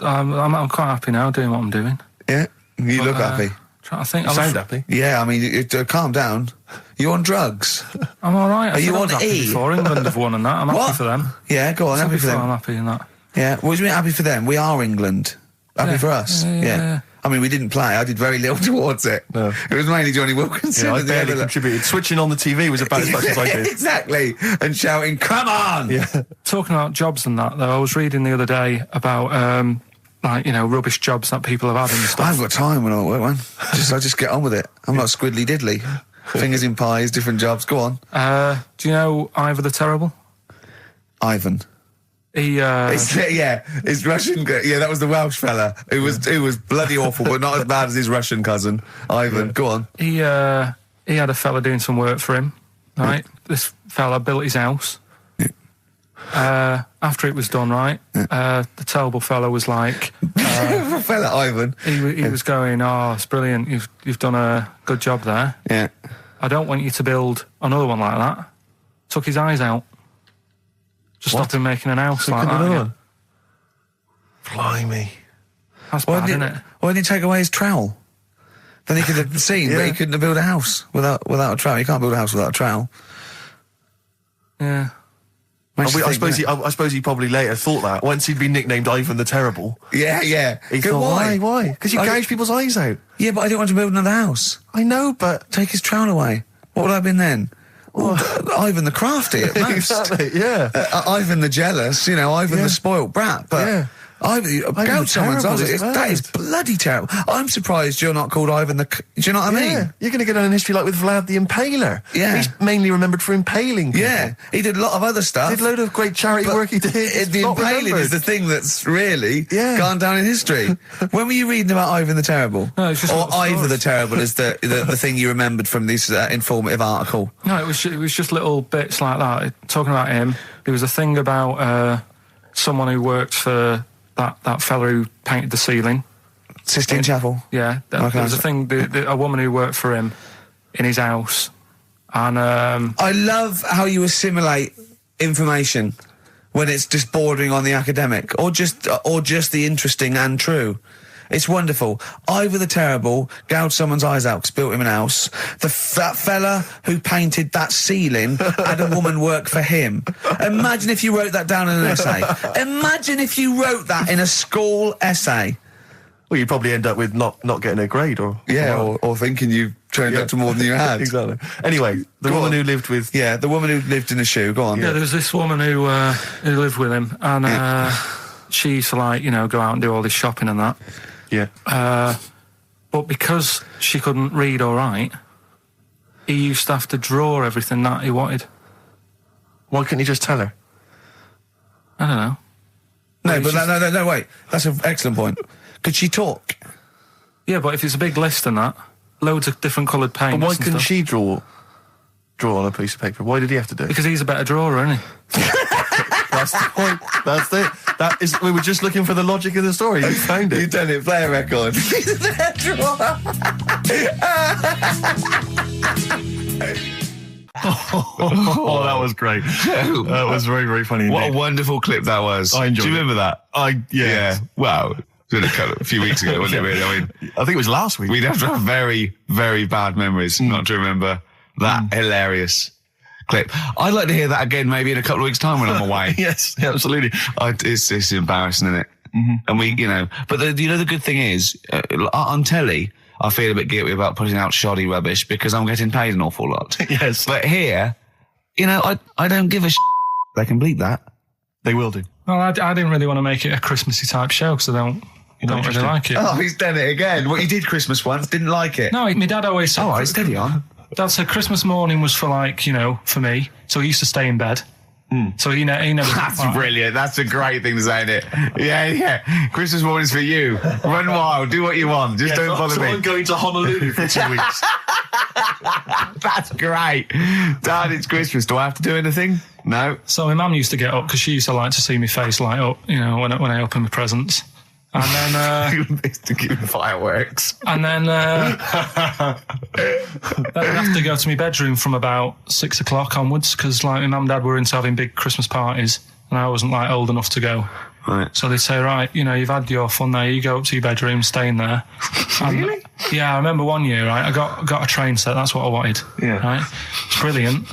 I'm quite happy now doing what I'm doing. Yeah? You look happy. Trying to think. You sound happy. Yeah, I mean, calm down. You on drugs? I'm all right. Are you on happy E? before England have won and that. I'm happy What? for them. Yeah, go on, happy for them. I'm happy in that. Yeah, what do you mean happy for them? We are England. Happy for us? Yeah. I mean, we didn't play. I did very little towards it. No. It was mainly Johnny Wilkinson. Yeah, I barely contributed. Switching on the TV was about as much as I did. Exactly. And shouting, come on! Yeah. Talking about jobs and that, though, I was reading the other day about, rubbish jobs that people have had and I stuff. haven't got time when I'm at work, man. I just get on with it. I'm not squiddly diddly. Fingers in pies, different jobs. Go on. Do you know Ivor the Terrible? Ivan. He, His Russian. Yeah, that was the Welsh fella who was bloody awful, but not as bad as his Russian cousin, Ivan. Go on. He had a fella doing some work for him, right? This fella built his house. After it was done, right, the terrible fella was like... fella Ivan. He was going, oh, it's brilliant, you've done a good job there. Yeah. I don't want you to build another one like that. Took his eyes out. Just stopped him making an house like that. One? Blimey. That's bad, isn't it? Why didn't he take away his trowel? Then he could have seen that he couldn't have built a house without a trowel. You can't build a house without a trowel. Yeah. I suppose he probably later thought that once he'd been nicknamed Ivan the Terrible. Yeah. He thought, why? Because you gouge people's eyes out. Yeah, but I didn't want to build another house. I know, but Take his trowel away. What would I have been then? Ivan the crafty at most. exactly, yeah. Ivan the jealous, Ivan the spoilt brat. But Yeah. Ivan gouge someone's terrible, eyes. it's That bad. is bloody terrible. I'm surprised you're not called Ivan the... Do you know what I mean? Yeah, you're going to get on in history like with Vlad the Impaler. Yeah. He's mainly remembered for impaling people. Yeah, he did a lot of other stuff. Did a load of great charity But work he did. The Not impaling remembered. is the thing that's really Yeah. gone down in history. When were you reading about Ivan the Terrible? No, it's just or little Ivor stories. the Terrible is the thing you remembered from this informative article. No, it was just little bits like that. Talking about him, there was a thing about someone who worked for that fella who painted the ceiling. Sistine Chapel. Yeah, there was a thing, a woman who worked for him in his house. And I love how you assimilate information when it's just bordering on the academic or just the interesting and true. It's wonderful. Ivor the Terrible gouged someone's eyes out 'cause built him an house. That fella who painted that ceiling had a woman work for him. Imagine if you wrote that down in an essay. Imagine if you wrote that in a school essay. Well, you'd probably end up with not getting a grade or... or thinking you turned up to more than you had. Exactly. Anyway, the woman who lived with... Yeah, the woman who lived in a shoe. Go on. yeah, there was this woman who lived with him, and she used to go out and do all this shopping and that. Yeah. But because she couldn't read or write, he used to have to draw everything that he wanted. Why couldn't you just tell her? I don't know. No, but no, wait. That's an excellent point. Could she talk? Yeah, but if it's a big list and that, loads of different coloured paints. But why and couldn't stuff. she draw on a piece of paper? Why did he have to do it? Because he's a better drawer, isn't he? That's the point. That's it. That is. We were just looking for the logic of the story. You found it. You've done it. Play a record. Oh, that was great. That was very, very funny. What a indeed. wonderful clip that was. I enjoyed Do you it. remember that? Yeah. Wow. It was a few weeks ago, wasn't it? Really? I mean, I think it was last week. we'd have to have very, very bad memories not to remember that hilarious clip. I'd like to hear that again maybe in a couple of weeks' time when I'm away. Yes, absolutely. It's embarrassing, isn't it? And we, but the good thing is, on telly, I feel a bit guilty about putting out shoddy rubbish because I'm getting paid an awful lot. Yes. But here, I don't give a They can bleep that. They will do. Well, I didn't really want to make it a Christmassy type show because I don't really like it. Oh, he's done it again. What you did Christmas once, didn't like it. No, my dad always said... All right, steady on. Dad said Christmas morning was for for me. So he used to stay in bed. So he never... That's brilliant. That's a great thing to say, isn't it? Yeah. Christmas morning's for you. Run wild. Do what you want. Just don't bother me. I'm going to Honolulu for 2 weeks. That's great. Dad, it's Christmas. Do I have to do anything? No. So my mum used to get up because she used to like to see my face light up, when I open my presents. And then... to give fireworks. And then I'd have to go to my bedroom from about 6 o'clock onwards because my mum and dad were into having big Christmas parties and I wasn't old enough to go. Right. So they'd say, right, you've had your fun there, you go up to your bedroom, stay in there. And, Really? Yeah, I remember one year, right, I got a train set, that's what I wanted. Yeah. Right? It's brilliant.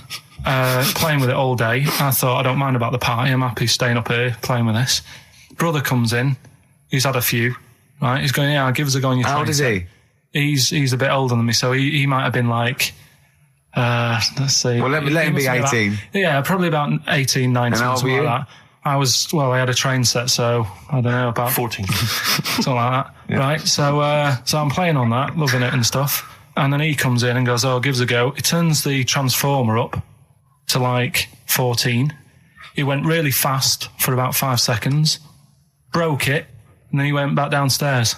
Playing with it all day. I thought, I don't mind about the party, I'm happy staying up here playing with this. Brother comes in, he's had a few, right? He's going, yeah, give us a go on your train. How old is he? He's a bit older than me, so he might have been like, let's see. Well, let him be 18. Probably about 18, 19, And how old something were like you? that. I had a train set, so I don't know, about 14. something like that. Yeah. Right, so I'm playing on that, loving it and stuff. And then he comes in and goes, oh, gives a go. He turns the transformer up to like 14. He went really fast for about 5 seconds, broke it, and then he went back downstairs.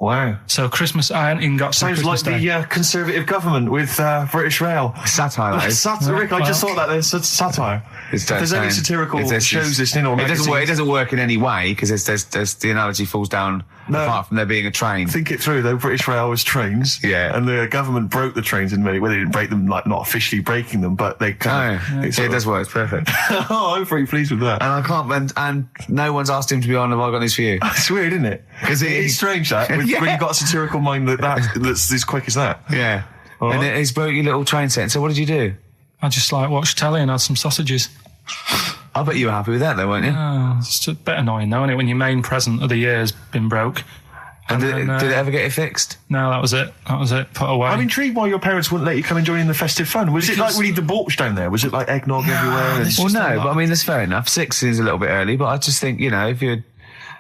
Wow. So Christmas, I hadn't even got to Sounds Christmas like Day. the Conservative government with British Rail. Satire, that is. Rick, I just thought that there's satire. It's If there's any satirical shows listening or it magazines, doesn't work in any way because there's the analogy falls down apart from there being a train. think it through though. British Rail was trains, Yeah. and the government broke the trains in many. Well, they didn't break them, like not officially breaking them, but they kind of. It does work. It's perfect. Oh, I'm pretty pleased with that. And I can't. And no one's asked him to be on. Have I got news for you? It's weird, isn't it? Because It's strange that when you've got a satirical mind that's as quick as that. Yeah. All And right. he's broke your little train set. So what did you do? I just like watched telly and had some sausages. I bet you were happy with that, though, weren't you? Oh, it's a bit annoying though, isn't it, when your main present of the year has been broke. And did then, it ever get it fixed? No, that was it. Put away. I'm intrigued why your parents wouldn't let you come and join in the festive fun. Was it like really debauched down there? Was it like eggnog everywhere? And Well, no, but I mean, that's fair enough. 6 is a little bit early, but I just think, you know, if you're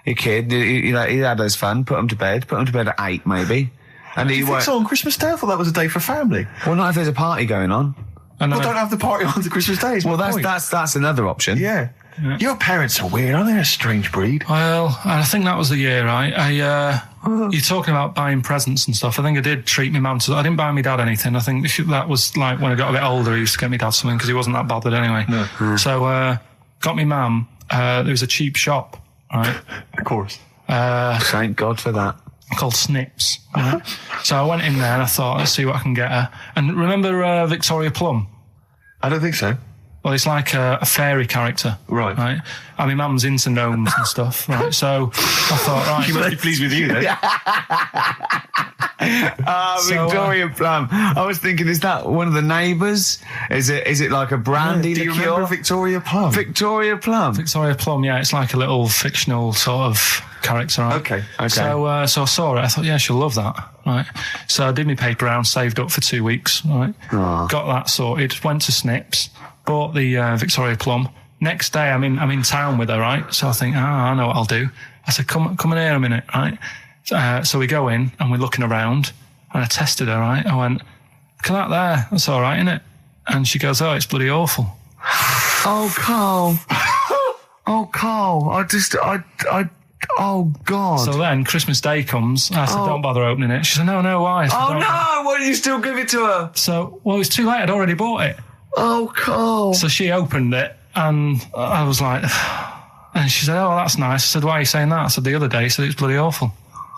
a kid, he had his fun, put him to bed at 8, maybe. And he you think won't. so on Christmas Day? I thought that was a day for family. Well, not if there's a party going on. and Well, then don't have the party on the Christmas Day. Well, that's another option. Yeah. Your parents are weird, aren't they? A strange breed. Well, I think that was the year, right? You're talking about buying presents and stuff. I think I did treat my mum to. I didn't buy my dad anything. I think that was like when I got a bit older, he used to get my dad something because he wasn't that bothered anyway. No. So got my mum. There was a cheap shop, right? Of course. Thank God for that. Called Snips. Right? So I went in there and I thought, let's see what I can get her. And remember Victoria Plum? I don't think so. Well, it's like a fairy character. Right. Right. I mean, mum's into gnomes and stuff, right? So I thought, right. She must be pleased with you then. Victoria Plum. I was thinking, is that one of the neighbours? Is it like a brandy Do you liqueur? remember Victoria Plum? Victoria Plum. Victoria Plum, yeah, it's like a little fictional sort of character, right? Okay. So I saw it, I thought, yeah, she'll love that, right? So I did my paper round, saved up for 2 weeks, right? Aw. Got that sorted, went to Snips, bought the Victoria Plum. Next day, I'm in town with her, right? So I think, I know what I'll do. I said, come in here a minute, right? So we go in and we're looking around and I tested her, right? I went, look at that there, that's all right, isn't it? And she goes, oh, it's bloody awful. Oh, Carl. Oh, Carl. Oh, God. So then Christmas Day comes. I said, don't bother opening it. She said, no, why? I said, Oh, "Don't." no. Why didn't you still give it to her? So, well, it was too late. I'd already bought it. Oh, Carl. So she opened it and I was like, and she said, oh, that's nice. I said, why are you saying that? I said, the other day, she said, it's bloody awful.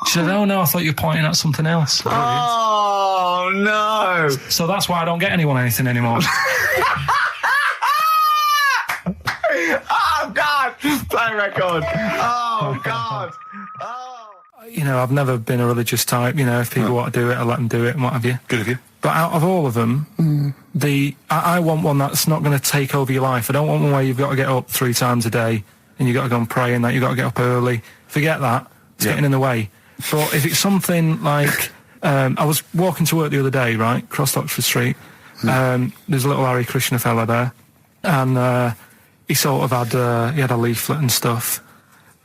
She said, oh, no, I thought you were pointing at something else. Oh, no. So that's why I don't get anyone anything anymore. Oh, God. Play record. Oh, God. Oh. You know, I've never been a religious type. You know, if people want to do it, I let them do it and what have you. Good of you. But out of all of them, I want one that's not going to take over your life. I don't want one where you've got to get up 3 times a day and you've got to go and pray and that you've got to get up early. Forget that. It's getting in the way. But if it's something like, I was walking to work the other day, right, across Oxford Street. There's a little Hare Krishna fella there. And he sort of had, he had a leaflet and stuff.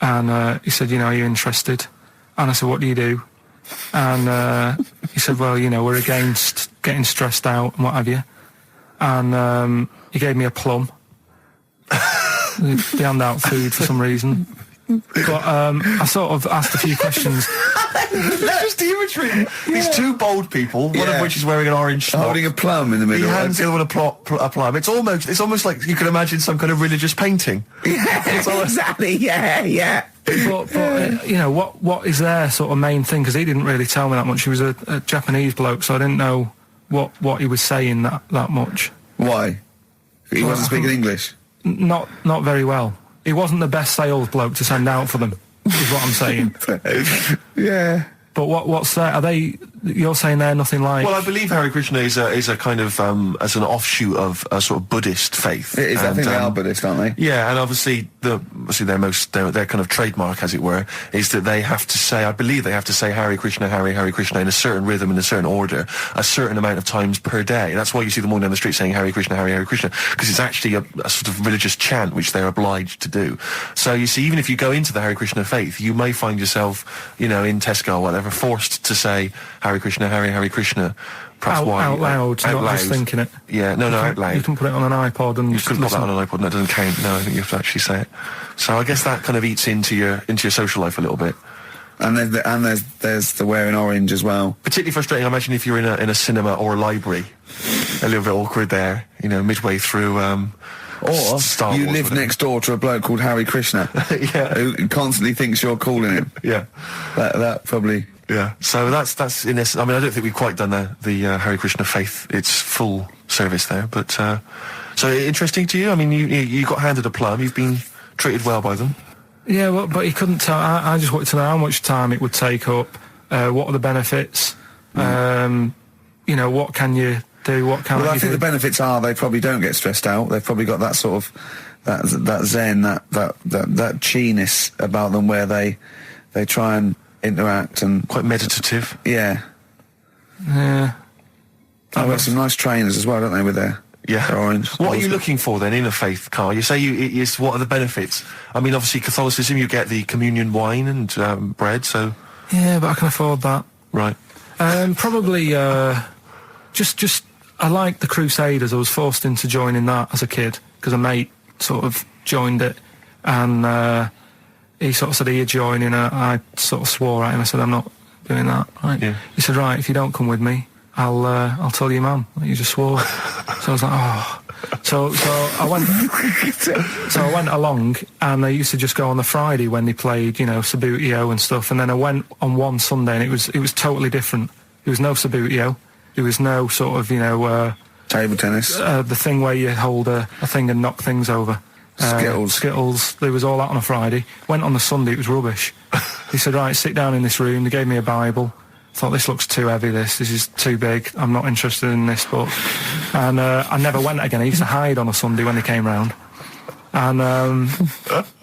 And he said, you know, are you interested? And I said, what do you do? And he said, well, you know, we're against getting stressed out and what have you. And he gave me a plum. They hand out food for some reason. But I sort of asked a few questions. That's just the imagery. These 2 bold people, one of which is wearing an orange smock. Holding a plum in the middle. He hands the other one a plum. It's almost like you can imagine some kind of religious painting. Exactly. Yeah. But you know, what is their sort of main thing? Because he didn't really tell me that much. He was a Japanese bloke, so I didn't know what he was saying that much. Why? He wasn't speaking English? Not very well. He wasn't the best sales bloke to send out for them, is what I'm saying. Yeah. But what's that? Are they you're saying they're nothing like... Well, I believe Hare Krishna is a kind of, as an offshoot of a sort of Buddhist faith. It is, I think they are Buddhist, aren't they? Yeah, and obviously their kind of trademark, as it were, is that they have to say, I believe they have to say Hare Krishna, Hare Krishna in a certain rhythm, in a certain order, a certain amount of times per day. That's why you see them all down the street saying Hare Krishna, Hare Krishna, because it's actually a sort of religious chant which they're obliged to do. So you see, even if you go into the Hare Krishna faith, you may find yourself, you know, in Tesco or whatever, forced to say Hare Krishna, Hare Krishna. Out loud, not just thinking it. Yeah, no, out loud. You can put it on an iPod and... You couldn't put that on an iPod, and that doesn't count. No, I think you have to actually say it. So I guess that kind of eats into your social life a little bit. And there's the wearing orange as well. Particularly frustrating, I imagine, if you're in a cinema or a library. A little bit awkward there, you know, midway through, or Star you Wars, live next door to a bloke called Hare Krishna. Yeah. Who constantly thinks you're calling him. Yeah. That probably... Yeah, so that's in essence. I mean, I don't think we've quite done the Hare Krishna faith its full service there, but so interesting to you. I mean, you got handed a plum. You've been treated well by them. Yeah, well, but he couldn't tell. I just wanted to know how much time it would take up. What are the benefits? You know, what can you do? What can Well, I you think do? the benefits are they probably don't get stressed out. They've probably got that sort of that zen, that chi-ness about them, where they try and interact and Quite meditative. yeah. Yeah. I've got some nice trainers as well, don't they, with their orange. What are you looking for then in a faith, Karl? You say what are the benefits? I mean, obviously Catholicism, you get the communion wine and bread, so... Yeah, but I can afford that. Right. Probably, just I like the Crusaders. I was forced into joining that as a kid, because a mate sort of joined it, and he sort of said he'd join, and I sort of swore at him. I said, I'm not doing that. Right? Yeah. He said, right, if you don't come with me, I'll tell your mum that you just swore. So I was like, oh. So I went. So I went along, and they used to just go on the Friday when they played, you know, Sabutio and stuff. And then I went on one Sunday, and it was totally different. There was no Sabutio. There was no sort of, you know, table tennis. The thing where you hold a thing and knock things over. Skittles. There was all that on a Friday. Went on the Sunday, it was rubbish. He said, right, sit down in this room. They gave me a Bible. Thought, this looks too heavy, this is too big. I'm not interested in this book. And I never went again. I used to hide on a Sunday when they came round. And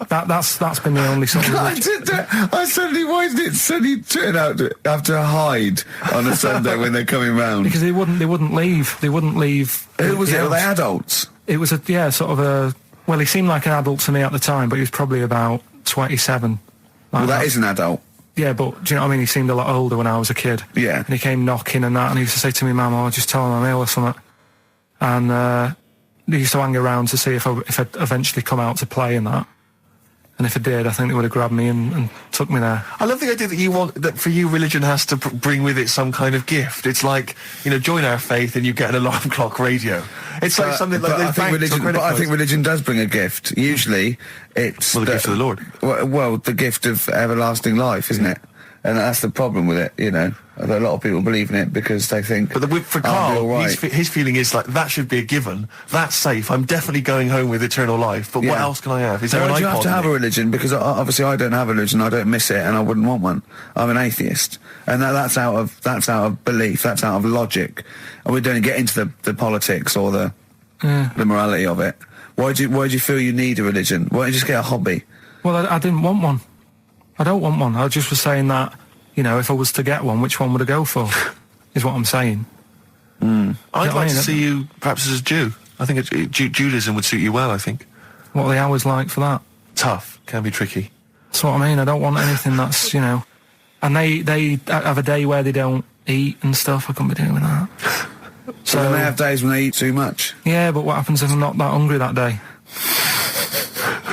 that's been the only sort of... I suddenly, why did it suddenly turn out to have to hide on a Sunday when they're coming round? Because they wouldn't leave. They wouldn't leave. Who was it? Were they adults? It was sort of a... Well, he seemed like an adult to me at the time, but he was probably about 27. Well, that is an adult. Yeah, but do you know what I mean? He seemed a lot older when I was a kid. Yeah. And he came knocking and that, and he used to say to me, Mum, I'll just tell him I'm ill or something. And they used to hang around to see if I'd eventually come out to play and that. And if I did, I think they would have grabbed me and took me there. I love the idea that for you, religion has to bring with it some kind of gift. It's like, you know, join our faith and you get an alarm clock radio. It's like something like I think religion does bring a gift. Usually, it's the gift of the Lord. Well, the gift of everlasting life, isn't it? And that's the problem with it, you know. A lot of people believe in it because they think... But for Karl, his feeling is like, that should be a given. That's safe. I'm definitely going home with eternal life. But what else can I have? Is there an iPod? You have to have a religion? Because obviously I don't have a religion. I don't miss it, and I wouldn't want one. I'm an atheist, and that's out of belief. That's out of logic. And we don't get into the politics or the morality of it. Why do you feel you need a religion? Why don't you just get a hobby? Well, I didn't want one. I don't want one. I just was saying that, you know, if I was to get one, which one would I go for? Is what I'm saying. I'd like to see you perhaps as a Jew. I think Judaism would suit you well, I think. What are the hours like for that? Tough. Can be tricky. That's what I mean. I don't want anything that's, you know... And they have a day where they don't eat and stuff. I couldn't be doing that. So they have days when they eat too much? Yeah, but what happens if I'm not that hungry that day?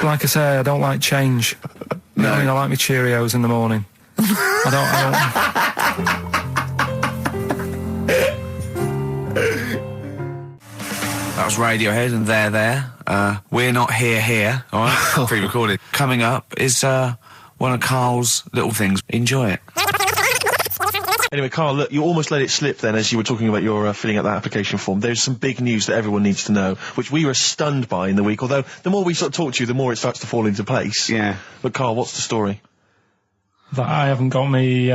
Like I say, I don't like change. You know what I mean? I like my Cheerios in the morning. I That was Radiohead and They're There. We're Not Here, alright? Pre-recorded. Coming up is one of Karl's little things. Enjoy it. Anyway, Karl, look, you almost let it slip then as you were talking about your filling out that application form. There's some big news that everyone needs to know, which we were stunned by in the week, although the more we sort of talk to you, the more it starts to fall into place. Yeah. But Karl, what's the story? That I haven't got me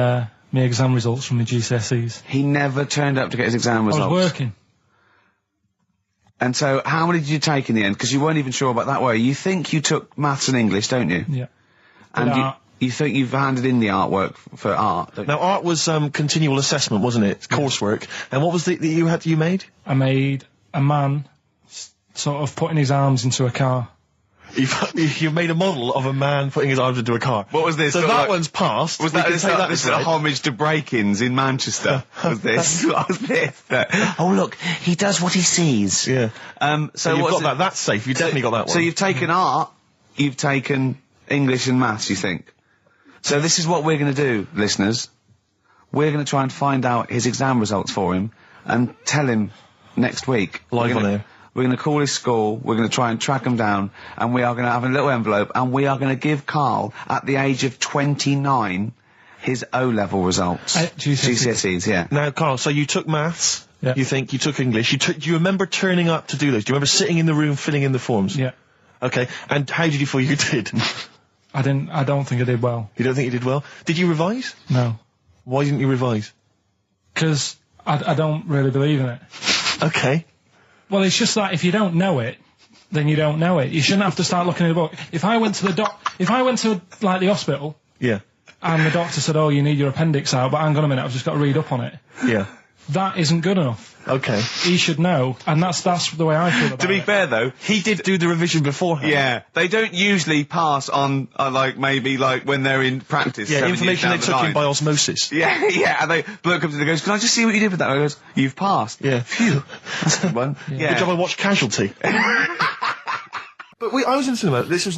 my exam results from my GCSEs. He never turned up to get his exam results. I was working. And so, how many did you take in the end? Because you weren't even sure about that, were you? You think you took maths and English, don't you? Yeah. And you think you've handed in the artwork for art, don't Now, art was continual assessment, wasn't it? Coursework. And what was that you made? I made a man sort of putting his arms into a car. You made a model of a man putting his arms into a car. What was this? So Sort of that like- one's passed. Was We that, can take that this is as a read. homage to break-ins in Manchester? Was this? What was this? Oh look, he does what he sees. Yeah. So you've what's got that. That's safe. You've definitely got that one. So you've taken art, you've taken English and maths, you think? So this is what we're going to do, listeners. We're going to try and find out his exam results for him and tell him next week. Live on air. We're going to call his school, we're going to try and track him down, and we are going to have a little envelope, and we are going to give Karl, at the age of 29, his O-level results. GCSEs, yeah. Now, Karl, so you took maths. Yeah. You think you took English. Do you remember turning up to do those? Do you remember sitting in the room filling in the forms? Yeah. Okay. And how did you feel you did? I don't think I did well. You don't think you did well? Did you revise? No. Why didn't you revise? Because I don't really believe in it. Okay. Well, it's just that if you don't know it, then you don't know it. You shouldn't have to start looking at the book. If I went to like the hospital, Yeah. and the doctor said, "Oh, you need your appendix out," but hang on a minute, I've just got to read up on it. Yeah. That isn't good enough. Okay. He should know, and that's the way I feel about it. To be fair, though, He did do the revision beforehand. yeah, they don't usually pass on, maybe, when they're in practice. Yeah, 7 years information down they the took in line. by osmosis. Yeah, yeah, and bloke comes in and goes, "Can I just see what you did with that?" And I goes, "You've passed." Yeah. Phew. That's a good one. Yeah. Good job I watched Casualty. But I was in the cinema, it's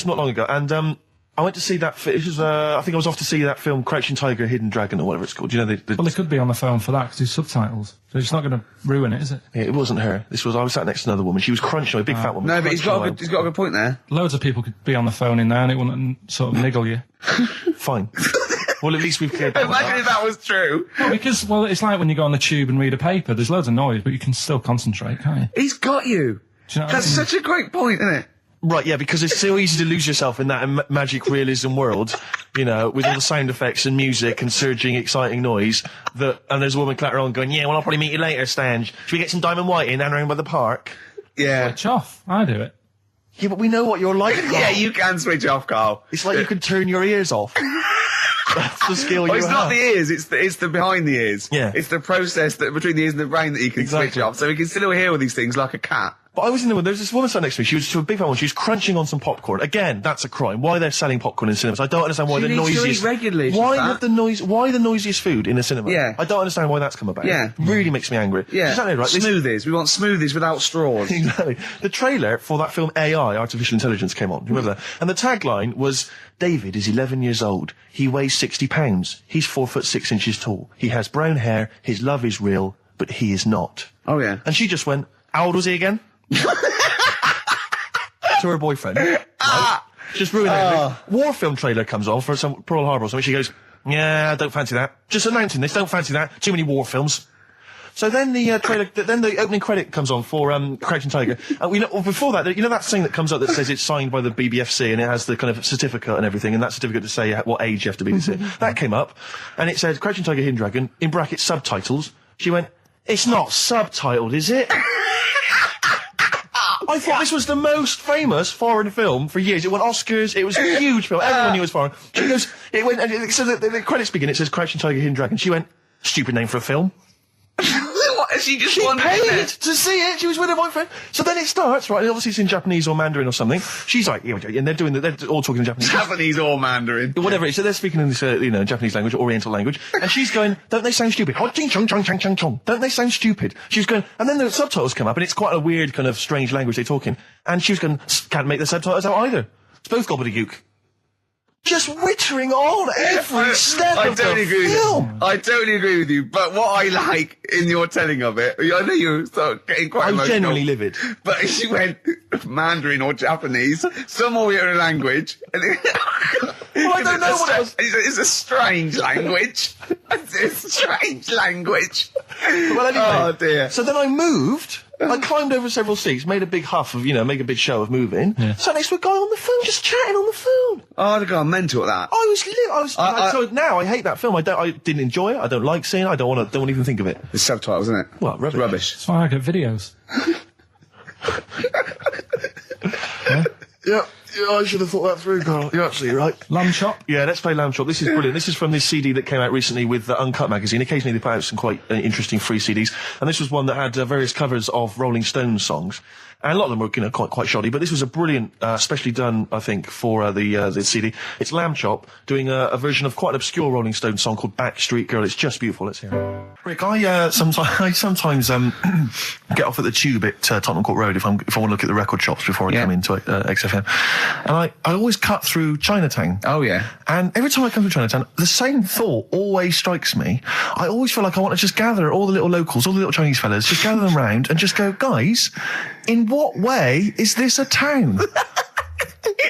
not long ago, and I went to see that, I think I was off to see that film, Crouching Tiger, Hidden Dragon, or whatever it's called. You know, Well, they could be on the phone for that, because there's subtitles. So it's not going to ruin it, is it? yeah, it wasn't her. I was sat next to another woman. She was crunching, a big fat woman. No, but he's got a good point there. Loads of people could be on the phone in there, and it wouldn't sort of niggle you. Fine. Well, at least we've cleared that one Imagine up. if that was true. Well, it's like when you go on the tube and read a paper. There's loads of noise, but you can still concentrate, can't you? He's got you. Do you know what That's I mean? such a great point, isn't it? Right, yeah, because it's so easy to lose yourself in that magic realism world, you know, with all the sound effects and music and surging, exciting noise, and there's a woman clattering on going, "Yeah, well, I'll probably meet you later, Stange. Should we get some Diamond White in and around by the park?" Yeah. Switch off. I do it. Yeah, but we know what you're like. Yeah, you can switch off, Karl. It's like you can turn your ears off. That's the skill Well, you it's have. not the ears, it's the behind the ears. Yeah. It's the process between the ears and the brain that you can switch Exactly. off, so we can still hear all these things like a cat. But I was in the window, there was this woman sat next to me, she was a big fat one, she was crunching on some popcorn. Again, that's a crime. Why they're selling popcorn in cinemas? I don't understand why She the needs to noisiest... eat regularly, she's Why fat. why the noisiest food in a cinema? Yeah. I don't understand why that's come about. Yeah. Really makes me angry. Yeah. She's sat there, right? This- Smoothies. We want smoothies without straws. Exactly. The trailer for that film AI, Artificial Intelligence, came on. Do you remember that? And the tagline was, "David is 11 years old. He weighs 60 pounds. He's 4'6" tall. He has brown hair. His love is real, but he is not." Oh, yeah. And she just went, "How old was he again?" To her boyfriend. Right? Just ruined everything. War film trailer comes on for some Pearl Harbor or something. She goes, "Yeah, I don't fancy that. Just announcing this, don't fancy that. Too many war films." So then the trailer, then the opening credit comes on for Crouching Tiger. Before that, you know that thing that comes up that says it's signed by the BBFC and it has the kind of certificate and everything, and that certificate to say what age you have to be to see it. That came up, and it said Crouching Tiger, Hidden Dragon, in brackets subtitles. She went, "It's not subtitled, is it?" I thought this was the most famous foreign film for years. It won Oscars. It was a huge film. Everyone knew it was foreign. She goes, it went, and it says that the credits begin. It says Crouching Tiger, Hidden Dragon. She went, "Stupid name for a film." What? She just She wanted paid it. to see it. She was with her boyfriend. So then it starts, right? And obviously it's in Japanese or Mandarin or something. She's like, yeah, and they're all talking in Japanese. Japanese or Mandarin. Whatever it is. So they're speaking in this, Japanese language, Oriental language. And she's going, "Don't they sound stupid? Don't they sound stupid?" She's going, and then the subtitles come up, and it's quite a weird kind of strange language they're talking. And she was going, "Can't make the subtitles out either. It's both gobbledygook." Just wittering on every step I of the totally agree with film. you. I totally agree with you. But what I like in your telling of it, I know you're sort of getting quite I'm emotional. genuinely livid. But she went Mandarin or Japanese, some Oriental language. And Well, I don't know what else. It's a strange language. It's a strange language. Well, anyway. Oh dear. So then I moved I climbed over several seats, made a big huff of, make a big show of moving. Yeah. Sat next to a guy on the phone, just chatting on the phone. Oh, I'd have gone mental at that. So now I hate that film. I didn't enjoy it. I don't like seeing it. I don't want to even think of it. The subtitles, isn't it? What, rubbish? That's why I get videos. Yeah, I should have thought that through, Carl. You're absolutely right. Lamb chop. Yeah, let's play Lamb Chop. This is brilliant. This is from this CD that came out recently with Uncut magazine. Occasionally they put out some quite interesting free CDs, and this was one that had various covers of Rolling Stones songs. And a lot of them were, quite shoddy, but this was a brilliant, especially done, I think, for the CD. It's Lamb Chop doing a version of quite an obscure Rolling Stones song called Backstreet Girl. It's just beautiful. Let's hear it. Rick, I sometimes get off at the Tube at Tottenham Court Road if I want to look at the record shops before I come into XFM, and I always cut through Chinatown. Oh yeah. And every time I come through Chinatown, the same thought always strikes me. I always feel like I want to just gather all the little locals, all the little Chinese fellas, just gather them round and just go, guys, in what way is this a town?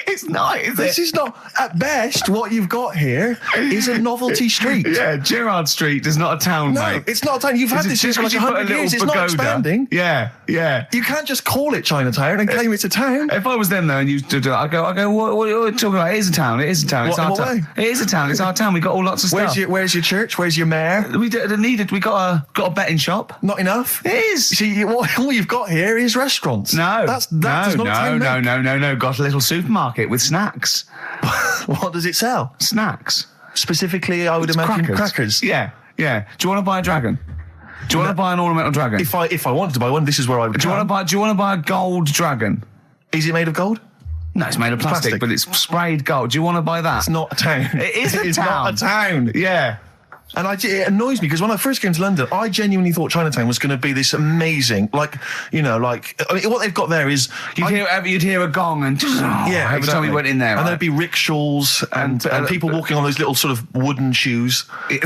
It's not, is This is not, at best, what you've got here is a novelty street. Yeah, Gerrard Street is not a town, No, mate. it's not a town. You've had this just for like because you put 100 years. It's not pagoda. expanding. Yeah. You can't just call it Chinatown and claim it's a town. If I was them though and you do it, I go, what are you talking about? It is a town. It is a town. It's What- our in what town. It is a town. It's our town. We got all lots of stuff. Where's your church? Where's your mayor? We got a betting shop. Not enough. It is. See, all you've got here is restaurants. No, that does not a town make. no. Got a little supermarket with snacks. What does it sell? Snacks. Specifically, I would imagine crackers. Yeah. Do you want to buy a dragon? Do you want to buy an ornamental dragon? If I wanted to buy one, this is where I would. Do you want to buy a gold dragon? Is it made of gold? No, it's made of plastic, but it's sprayed gold. Do you want to buy that? It's not a town. It is a It's town. not a town. Yeah. And it annoys me because when I first came to London, I genuinely thought Chinatown was going to be this amazing, what they've got there is You'd hear a gong and every time you went in there, and there'd be rickshaws and people walking on those little sort of wooden shoes. You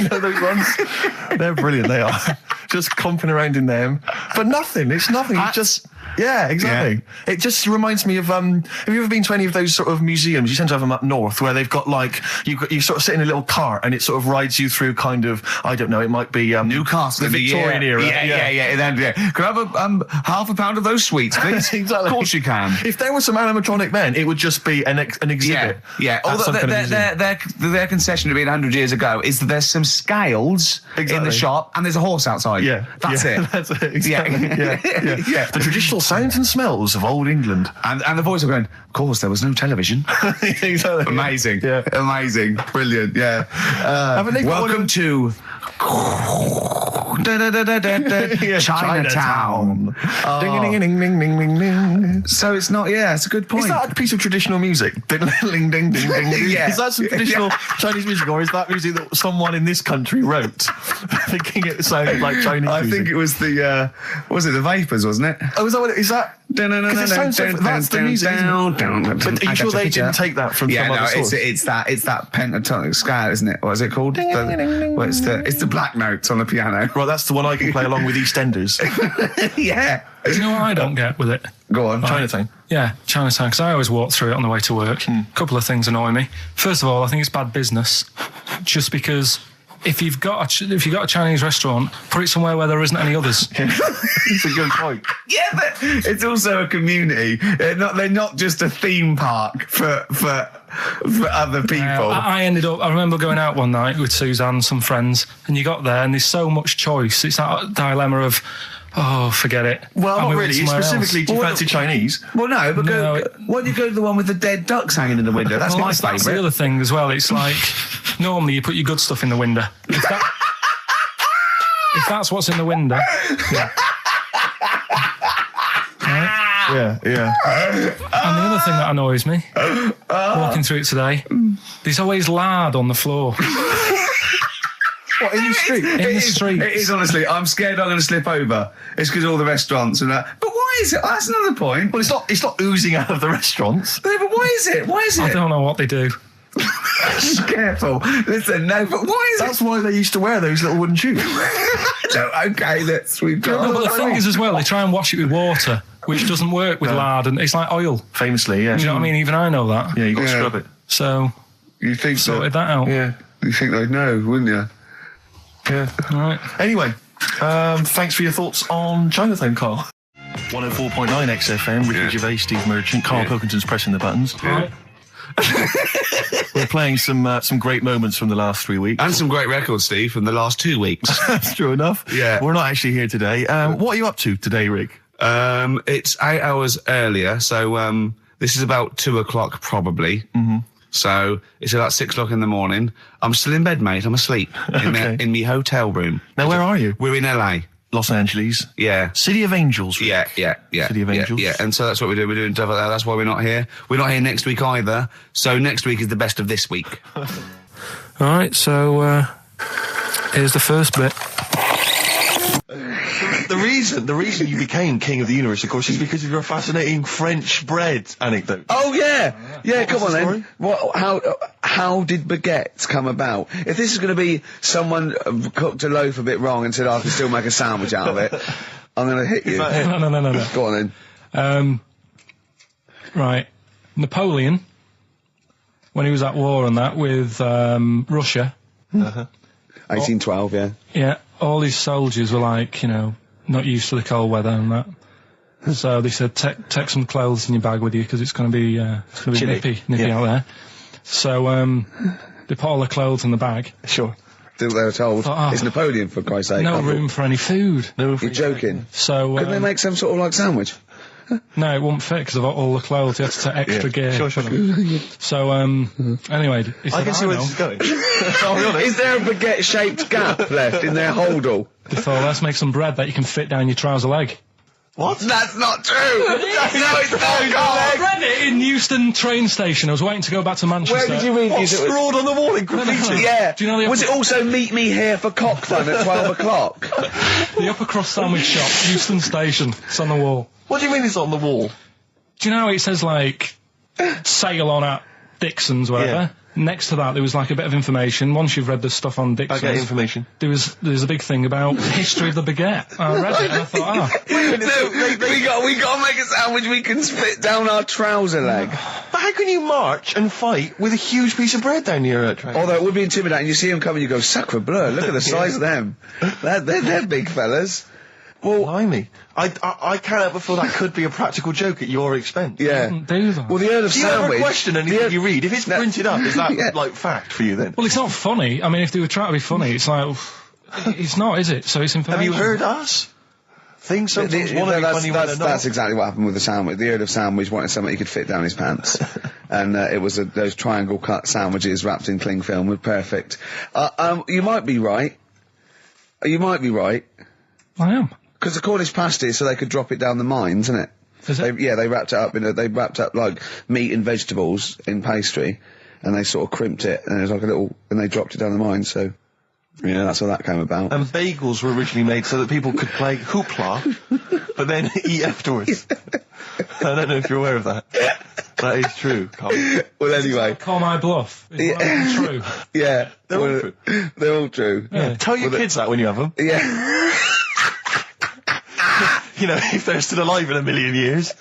know those ones? They're brilliant. They are just clomping around in them, but nothing. It's nothing. It's just. Yeah, exactly. Yeah. It just reminds me of, have you ever been to any of those sort of museums? You tend to have them up north where they've got you sort of sit in a little cart and it sort of rides you through kind of, I don't know, it might be, Newcastle, the Victorian era. Yeah. Can I have half a pound of those sweets, please? Exactly. Of course you can. If there was some animatronic then, it would just be an exhibit. Yeah. Although their concession to being 100 years ago is that there's some scales in the shop and there's a horse outside. Yeah. That's it. That's it. Exactly. Yeah. The traditional sounds and smells of old England. And the voice of going, of course, there was no television. Exactly. Amazing. Yeah. Amazing. Brilliant. Yeah. Welcome to Chinatown. Ding, ding, ding, ding, ding, ding. So it's not, it's a good point. Is that a piece of traditional music? Ding, ding, ding, ding, ding. Yeah. Is that some traditional Chinese music, or is that music that someone in this country wrote, thinking it sounded like Chinese music? I think it was the Vapors, wasn't it? Oh, is that what it is? That? Because it sounds so, that's the music, isn't it? But are you sure they didn't take that from some other source? It's that pentatonic scale, isn't it? What is it called? It's the black notes on the piano. Right, that's the one I can play along with EastEnders. Yeah. Do you know what I don't get with it? Go on. Chinatown. Yeah, Chinatown, because I always walk through it on the way to work. A couple of things annoy me. First of all, I think it's bad business, just because if you've got a Chinese restaurant, put it somewhere where there isn't any others. It's a good point. Yeah, but it's also a community. They're not just a theme park for other people. I remember going out one night with Suzanne and some friends, and you got there and there's so much choice. It's that dilemma of, forget it. Well, not really. Specifically, do you fancy Chinese? Well, no, but why do you go to the one with the dead ducks hanging in the window? That's my favourite. That's the other thing as well. It's like, normally you put your good stuff in the window. If that's what's in the window. Yeah. Right? Yeah. And the other thing that annoys me, walking through it today, there's always lard on the floor. What, in the street? In the street. It is, honestly. I'm scared I'm going to slip over. It's because all the restaurants and that. But why is it? That's another point. Well, it's not oozing out of the restaurants. No, but why is it? I don't know what they do. Careful. Listen, no, but why is That's why they used to wear those little wooden shoes. No, okay, we've got... No, but the thing is as well, they try and wash it with water, which doesn't work with lard, and it's like oil. Famously, yeah. You know what I mean? Even I know that. Yeah, you got to scrub it. So, you think sorted that out. Yeah. You think they'd know, wouldn't you? Yeah. Right. Anyway, Thanks for your thoughts on Chinatown, Carl. 104.9 XFM, Ricky Gervais, Steve Merchant, Karl Pilkington's pressing the buttons. Right. We're playing some great moments from the last 3 weeks. And some great records, Steve, from the last 2 weeks. That's true enough. Yeah. We're not actually here today. What are you up to today, Rick? It's 8 hours earlier, so this is about 2 o'clock probably. Mm-hmm. So it's about 6 o'clock in the morning. I'm still in bed, mate. I'm asleep in my hotel room. Now, where are you? We're in LA. Los Angeles. Yeah. City of Angels. Rick. Yeah. City of Angels. Yeah, and so that's what we do. We're doing stuff like that. That's why we're not here. We're not here next week either. So next week is the best of this week. All right, so here's the first bit. The reason you became King of the Universe, of course, is because of your fascinating French bread anecdote. Oh yeah, come on then. How did baguettes come about? If this is going to be someone cooked a loaf a bit wrong and said I can still make a sandwich out of it, I'm going to hit you. No. Go on then. Right, Napoleon, when he was at war and that with Russia. 1812, yeah. Yeah, all his soldiers were like, not used to the cold weather and that. So they said, take some clothes in your bag with you because it's going to be nippy out there. So they put all the clothes in the bag. Sure. They were told, it's Napoleon, for Christ's sake. No room for any food. You're joking. So couldn't they make some sort of like sandwich? No, it wouldn't fit because of all the clothes. You had to take extra gear. Sure. So, anyway, he said, I can see where this is going. I'll be honest. Is there a baguette-shaped gap left in their holdall? They thought, let's make some bread that you can fit down your trouser leg. What? That's not true! No, it's not, I Carl! read it in Euston train station. I was waiting to go back to Manchester. Where did you read What, these? scrawled on the wall in graffiti? Yeah. Do you know the Was it also meet me here for cock fun at 12 o'clock? The Upper Cross Sandwich Shop, Euston Station. It's on the wall. What do you mean it's on the wall? Do you know it says, like, sail on at Dixon's, whatever? Yeah. Next to that, there was, like, a bit of information. Once you've read the stuff on Dixon's... I get information. There's a big thing about the history of the baguette. I read it and I thought, No, we got to make a sandwich we can spit down our trouser leg. But how can you march and fight with a huge piece of bread down your train? Although it would be intimidating. You see them coming, you go, sacre bleu, look at the size of them. They're big fellas. Well, blimey. I can't help but feel that could be a practical joke at your expense. yeah. do that. Well, the Earl of Do you Sandwich... ever question anything you read? If it's printed up, is that, like, fact for you then? Well, it's not funny. I mean, if they were trying to be funny, it's like... It's not, is it? So it's information. Have you heard us? Things sometimes want to be funny when they're not. That's exactly what happened with the sandwich. The Earl of Sandwich wanted something he could fit down his pants. And it was those triangle cut sandwiches wrapped in cling film were perfect. You might be right. You might be right. I am. Because the Cornish pasty, so they could drop it down the mines, isn't it? Is it? They wrapped it up they wrapped up like meat and vegetables in pastry, and they sort of crimped it, and it was like and they dropped it down the mine, so, yeah, that's how that came about. And bagels were originally made so that people could play hoopla, but then eat afterwards. I don't know if you're aware of that. That is true, Carl. Well, anyway. Call my bluff. Is that true? Yeah. They're all true. They're all true. Yeah. Tell your kids that when you have them. Yeah. If they're still alive in a million years.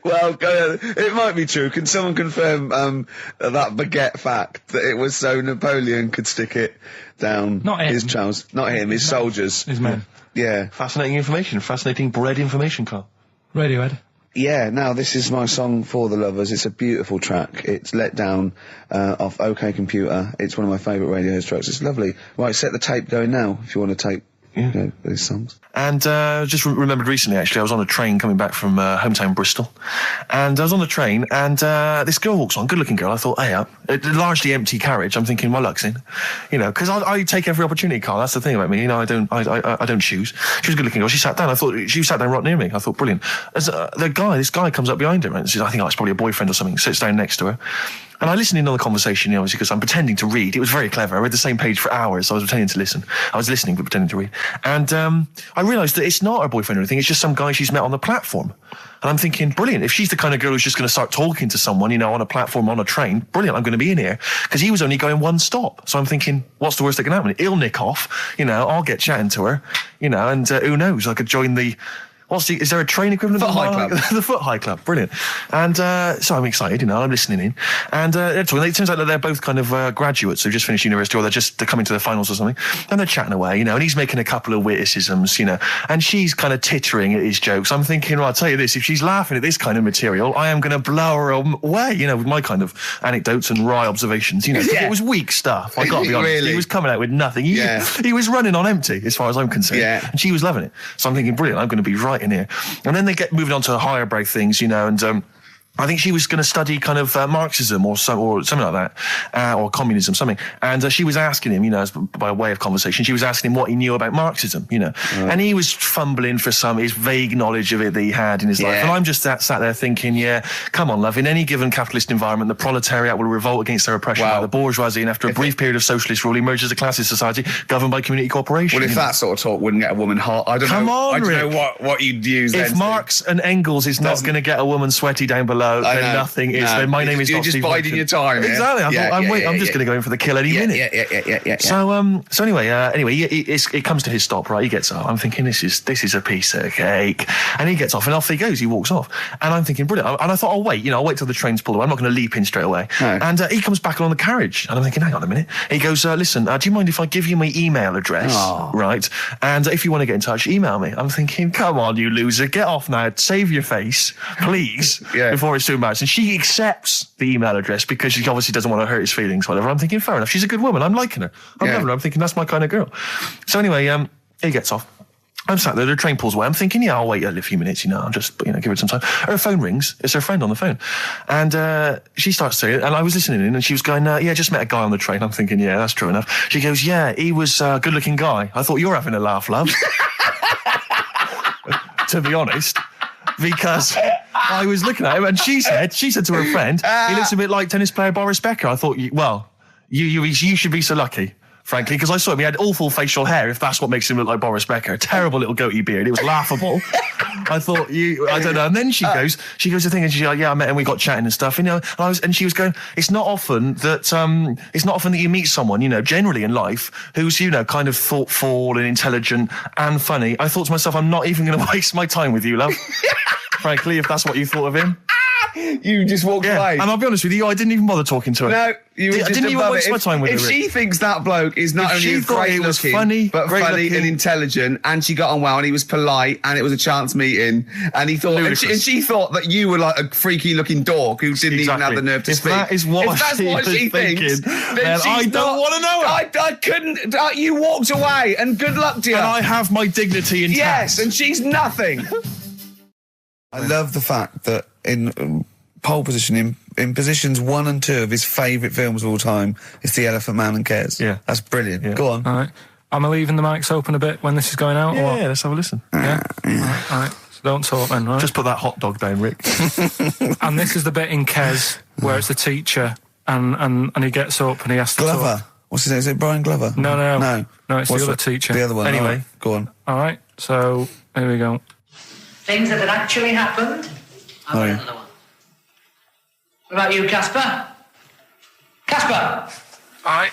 Well, go ahead. It might be true. Can someone confirm that baguette fact that it was so Napoleon could stick it down Not him. his trousers? Not him, his soldiers. His men. Yeah. Fascinating information. Fascinating bread information, Carl. Radiohead. Yeah, now this is my song for the lovers. It's a beautiful track. It's Let Down off OK Computer. It's one of my favourite Radiohead tracks. It's lovely. Right, set the tape going now if you want to tape these songs. And just remembered recently, actually, I was on a train coming back from hometown Bristol, and I was on the train, and this girl walks on, good-looking girl. I thought, hey, a largely empty carriage. I'm thinking, my luck's in, because I take every opportunity, Carl. That's the thing about me, I don't choose. She was a good-looking girl. She sat down. I thought she sat down right near me. I thought, brilliant. As this guy comes up behind her, and says, I think it's probably a boyfriend or something. Sits down next to her. And I listened in on the conversation, obviously, because I'm pretending to read. It was very clever. I read the same page for hours, so I was pretending to listen. I was listening, but pretending to read. And I realised that it's not her boyfriend or anything. It's just some guy she's met on the platform. And I'm thinking, brilliant. If she's the kind of girl who's just going to start talking to someone, on a platform, on a train, brilliant, I'm going to be in here. Because he was only going one stop. So I'm thinking, what's the worst that can happen? He'll nick off, I'll get chatting to her, and who knows, I could join the Is there a train equivalent? Foot High Club. The Foot High Club, brilliant. And so I'm excited, I'm listening in. And it turns out that they're both kind of graduates who've just finished university, or they're coming to the finals or something. And they're chatting away, and he's making a couple of witticisms, and she's kind of tittering at his jokes. I'm thinking, well, I'll tell you this, if she's laughing at this kind of material, I am going to blow her away, with my kind of anecdotes and wry observations, It was weak stuff, I got to be honest. Really? He was coming out with nothing. He was running on empty, as far as I'm concerned. Yeah. And she was loving it. So I'm thinking, brilliant, I'm going to be right in here. And then they get moving on to higher brow things, and I think she was going to study kind of Marxism or something like that, or communism, something. And she was asking him, by way of conversation, she was asking him what he knew about Marxism, And he was fumbling for his vague knowledge of it that he had in his life. And I'm just sat there thinking, come on, love, in any given capitalist environment, the proletariat will revolt against their oppression by the bourgeoisie, and after a brief period of socialist rule, emerge as a classist society governed by community cooperation. Well, if that sort of talk wouldn't get a woman hot, I don't know what you'd use if then. Marx and Engels is not going to get a woman sweaty down below, then nothing is. Then my name is You're not just Steve biding Hodgson. your time. Exactly. I'm just going to go in for the kill any minute. Yeah. So anyway, it comes to his stop. Right, he gets up. I'm thinking this is a piece of cake, and he gets off, and off he goes. He walks off, and I'm thinking brilliant. And I thought, I'll wait. I'll wait till the train's pulled away. I'm not going to leap in straight away. No. And he comes back along the carriage, and I'm thinking, hang on a minute. He goes, listen, do you mind if I give you my email address? Oh. Right, and if you want to get in touch, email me. I'm thinking, come on, you loser, get off now. Save your face, please, before it's too much. And she accepts the email address because she obviously doesn't want to hurt his feelings, whatever. I'm thinking, fair enough. She's a good woman. I'm liking her. I'm loving her. I'm thinking that's my kind of girl. So anyway, he gets off. I'm sat there, the train pulls away. I'm thinking, I'll wait a few minutes, I'll just, give it some time. Her phone rings. It's her friend on the phone. And she starts saying, and I was listening in, and she was going, just met a guy on the train. I'm thinking, that's true enough. She goes, he was a good-looking guy. I thought, you're having a laugh, love. To be honest. Because I was looking at him, and she said to her friend, he looks a bit like tennis player Boris Becker. I thought, you should be so lucky, frankly, because I saw him. He had awful facial hair, if that's what makes him look like Boris Becker. A terrible little goatee beard. It was laughable. I thought, I don't know. And then she goes to thing, and she's like, I met him, we got chatting and stuff, and she was going, it's not often that you meet someone, generally in life, who's, kind of thoughtful and intelligent and funny. I thought to myself, I'm not even going to waste my time with you, love. Frankly, if that's what you thought of him. You just walked away. And I'll be honest with you, I didn't even bother talking to her. No, you were just didn't even waste it. my time with her. If she thinks that bloke is not only great looking, but funny and intelligent, and she got on well, and he was polite, and it was a chance meeting, and he thought, and she thought that you were like a freaky looking dog who didn't even have the nerve to speak. That is what if that's what she thinks, then I don't want to know her. I couldn't. You walked away, and good luck to you. And I have my dignity intact. Yes, and she's nothing. I love the fact that in pole position, in positions 1 and 2 of his favourite films of all time, it's The Elephant Man and Kes. Yeah. That's brilliant. Yeah. Go on. All right. Am I leaving the mics open a bit when this is going out? Yeah, or what? let's have a listen. Yeah. All right. So don't talk then, right? Just put that hot dog down, Rick. And this is the bit in Kes where it's the teacher and he gets up and he has to Glover. talk. What's his name? Is it Brian Glover? No, it's What's the other teacher. The other one. Anyway. All right, go on. All right. So here we go. Things that had actually happened. I've got another one. What about you, Casper? Casper! All right.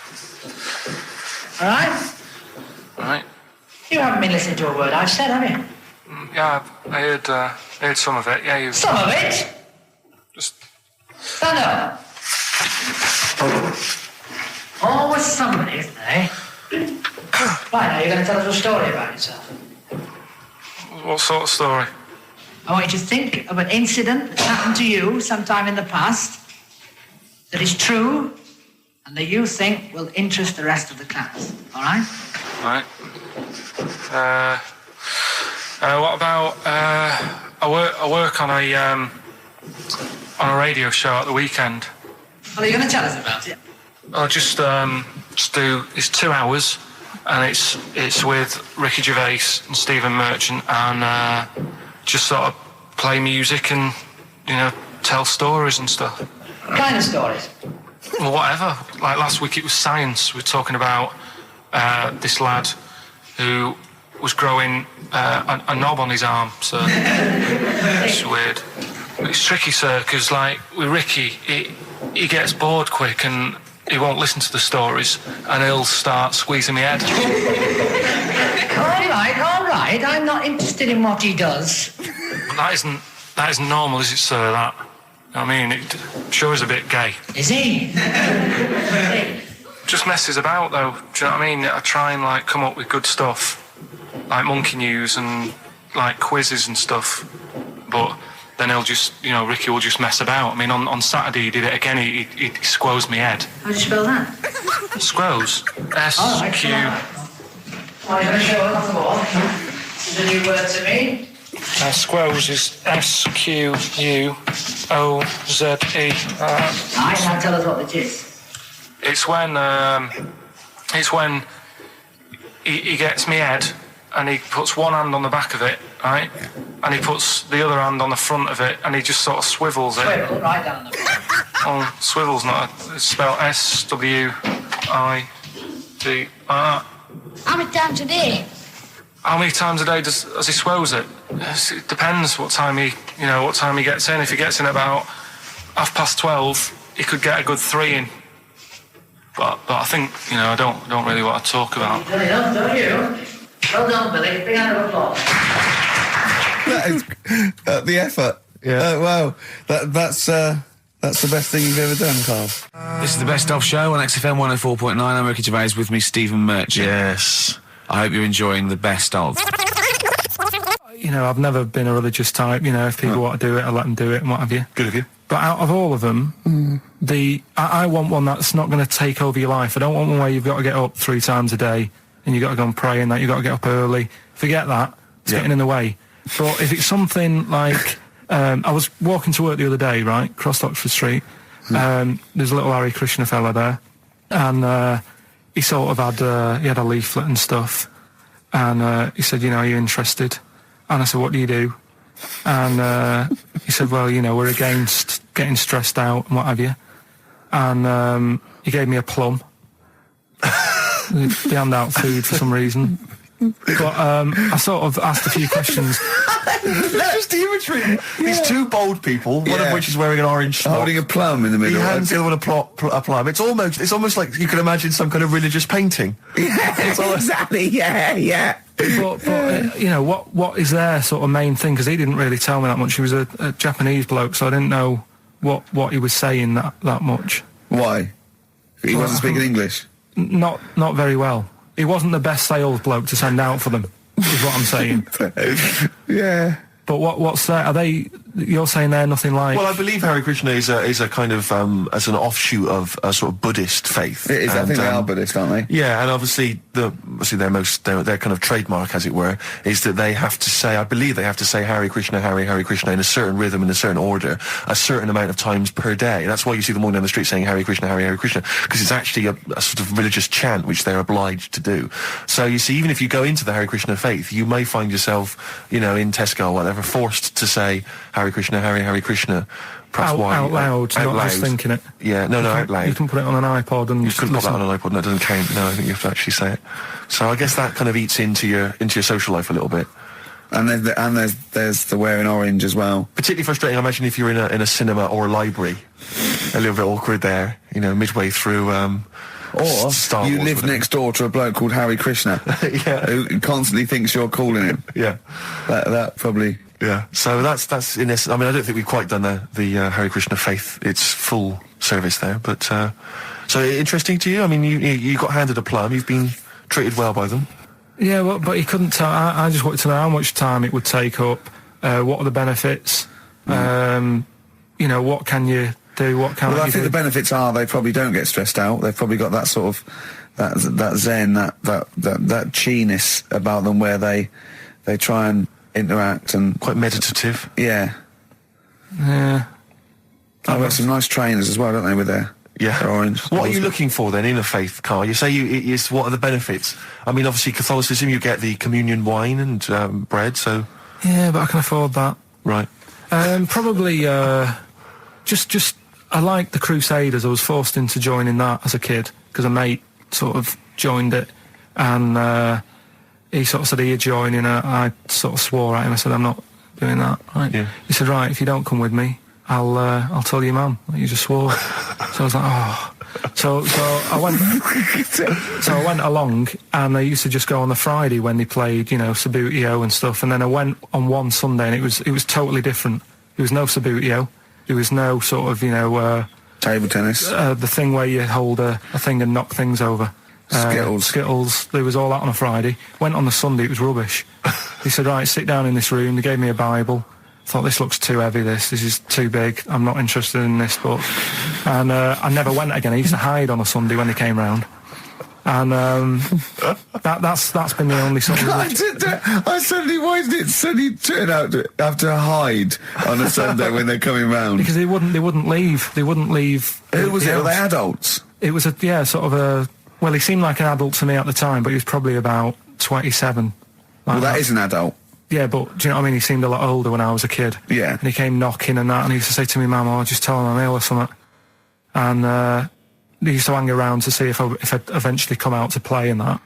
All right? All right. You haven't been listening to a word I've said, have you? Yeah, I heard some of it. Yeah, you. Some of it? Just. Stand up. Always somebody, isn't there, eh? Right, now you're going to tell us a story about yourself. What sort of story? I want you to think of an incident that's happened to you sometime in the past that is true and that you think will interest the rest of the class. All right? All right. What about I work on a radio show at the weekend. Well, are you going to tell us about it? I'll just do. It's 2 hours, and it's with Ricky Gervais and Stephen Merchant, and just sort of play music and tell stories and stuff. What kind of stories? Well, whatever. Like last week, it was science. We were talking about this lad who was growing a knob on his arm. So it's weird. It's tricky, sir, because like with Ricky, he gets bored quick and he won't listen to the stories, and he'll start squeezing my head. All right. side. I'm not interested in what he does. That isn't normal, is it, sir? That. I mean, it sure is a bit gay. Is he? Just messes about, though. Do you know what I mean? I try and, like, come up with good stuff. Like monkey news and, like, quizzes and stuff. But then he'll just, Ricky will just mess about. I mean, on Saturday he did it again. He squoze me head. How do you spell that? Squoze. S-Q... Why are you going to show it off the wall? This is a new word to me. Squoze is S-Q-U-O-Z-E. I can't tell us what it is. It's when he gets me head and he puts one hand on the back of it, right? And he puts the other hand on the front of it and he just sort of swivels it. Swivel, right down the front. Oh, swivel's not it's spelled S-W-I-D-R. How many times a day? How many times a day does he swells it? It depends what time he gets in. If he gets in about 12:30, he could get a good 3 in. But I think, I don't really want to talk about. You've done enough, don't you? Well done, Billy. Big round of applause. That is the effort. Yeah. Wow. That's the best thing you've ever done, Carl. This is the Best Of Show on XFM 104.9. I'm Ricky Gervais, with me Stephen Merchant. Yes. I hope you're enjoying the Best Of. I've never been a religious type. If people want to do it, I let them do it and what have you. Good of you. But out of all of them, I want one that's not going to take over your life. I don't want one where you've got to get up 3 times a day and you've got to go and pray and that you've got to get up early. Forget that. It's getting in the way. But if it's something like... I was walking to work the other day, right, across Oxford Street. There's a little Hare Krishna fella there. And he sort of had a leaflet and stuff. And he said, are you interested? And I said, what do you do? And he said, well, we're against getting stressed out and what have you. And he gave me a plum. They hand out food for some reason. But I sort of asked a few questions. That's just the imagery. These 2 bold people, one of which is wearing an orange smock. Holding a plum in the middle. He hands the other one a plum. It's almost like you can imagine some kind of religious painting. Yeah, exactly. Yeah. But what is their sort of main thing? Because he didn't really tell me that much. He was a Japanese bloke, so I didn't know what he was saying that much. Why? He wasn't speaking English? Not very well. He wasn't the best sales bloke to send out for them, is what I'm saying. Yeah. But what's that? Are they? You're saying they're nothing like? Well, I believe Hare Krishna is a kind of as an offshoot of a sort of Buddhist faith. It is. I think they are Buddhist, aren't they? Yeah, and obviously their kind of trademark, as it were, is that they have to say. I believe they have to say Hare Krishna, Hare Krishna in a certain rhythm, in a certain order, a certain amount of times per day. That's why you see them walking down the street saying Hare Krishna, Hare Krishna, because it's actually a sort of religious chant which they're obliged to do. So you see, even if you go into the Hare Krishna faith, you may find yourself, in Tesco or whatever, forced to say Hare Krishna, Hare Krishna. Perhaps out loud, not just thinking it. Yeah, no, out loud. You can put it on an iPod and you couldn't put that on an iPod. That doesn't count. No, I think you have to actually say it. So I guess that kind of eats into your social life a little bit. And there's the wearing orange as well. Particularly frustrating, I imagine, if you're in a cinema or a library. A little bit awkward there, midway through. Or Star you Wars, live whatever. next door to a bloke called Hare Krishna, who constantly thinks you're calling him. Yeah, that probably. Yeah, so that's in essence. I mean, I don't think we've quite done the Hare Krishna faith its full service there, but so interesting to you. I mean, you got handed a plum. You've been treated well by them. Yeah, well, but he couldn't tell. I just wanted to know how much time it would take up. What are the benefits? What can you do? What can I think the benefits are they probably don't get stressed out. They've probably got that sort of that zen, that chi-ness about them, where they try and interact and quite meditative. Yeah. I've got some nice trainers as well, don't they, with their orange. What are you looking for then in a faith, Carl? You say what are the benefits? I mean, obviously Catholicism, you get the communion wine and bread, so... Yeah, but I can afford that. Right. Probably just I like the Crusaders. I was forced into joining that as a kid because a mate sort of joined it, and he sort of said he'd join in. I sort of swore at him. I said, I'm not doing that. Right? Yeah. He said, right, if you don't come with me, I'll tell your mum that you just swore. So I was like, oh. So I went along, and they used to just go on the Friday when they played, you know, Sabutio and stuff. And then I went on one Sunday, and it was totally different. There was no Sabutio. There was no sort of, you know, Table tennis. the thing where you hold a thing and knock things over. Skittles. There was all that on a Friday. Went on the Sunday, it was rubbish. He said, right, sit down in this room. They gave me a Bible. Thought, this looks too heavy, this is too big. I'm not interested in this book. And I never went again. I used to hide on a Sunday when they came round. And that's been the only sort of... I suddenly, why did it suddenly turn out to have to hide on a Sunday when they're coming round? Because they wouldn't leave. They wouldn't leave. Who was it? Were they adults? It was sort of a... Well, he seemed like an adult to me at the time, but he was probably about 27. Well, that is an adult. Yeah, but do you know what I mean? He seemed a lot older when I was a kid. Yeah. And he came knocking and that, and he used to say to me, Mum, I'll just tell him I'm ill or something. And he used to hang around to see if I'd eventually come out to play and that.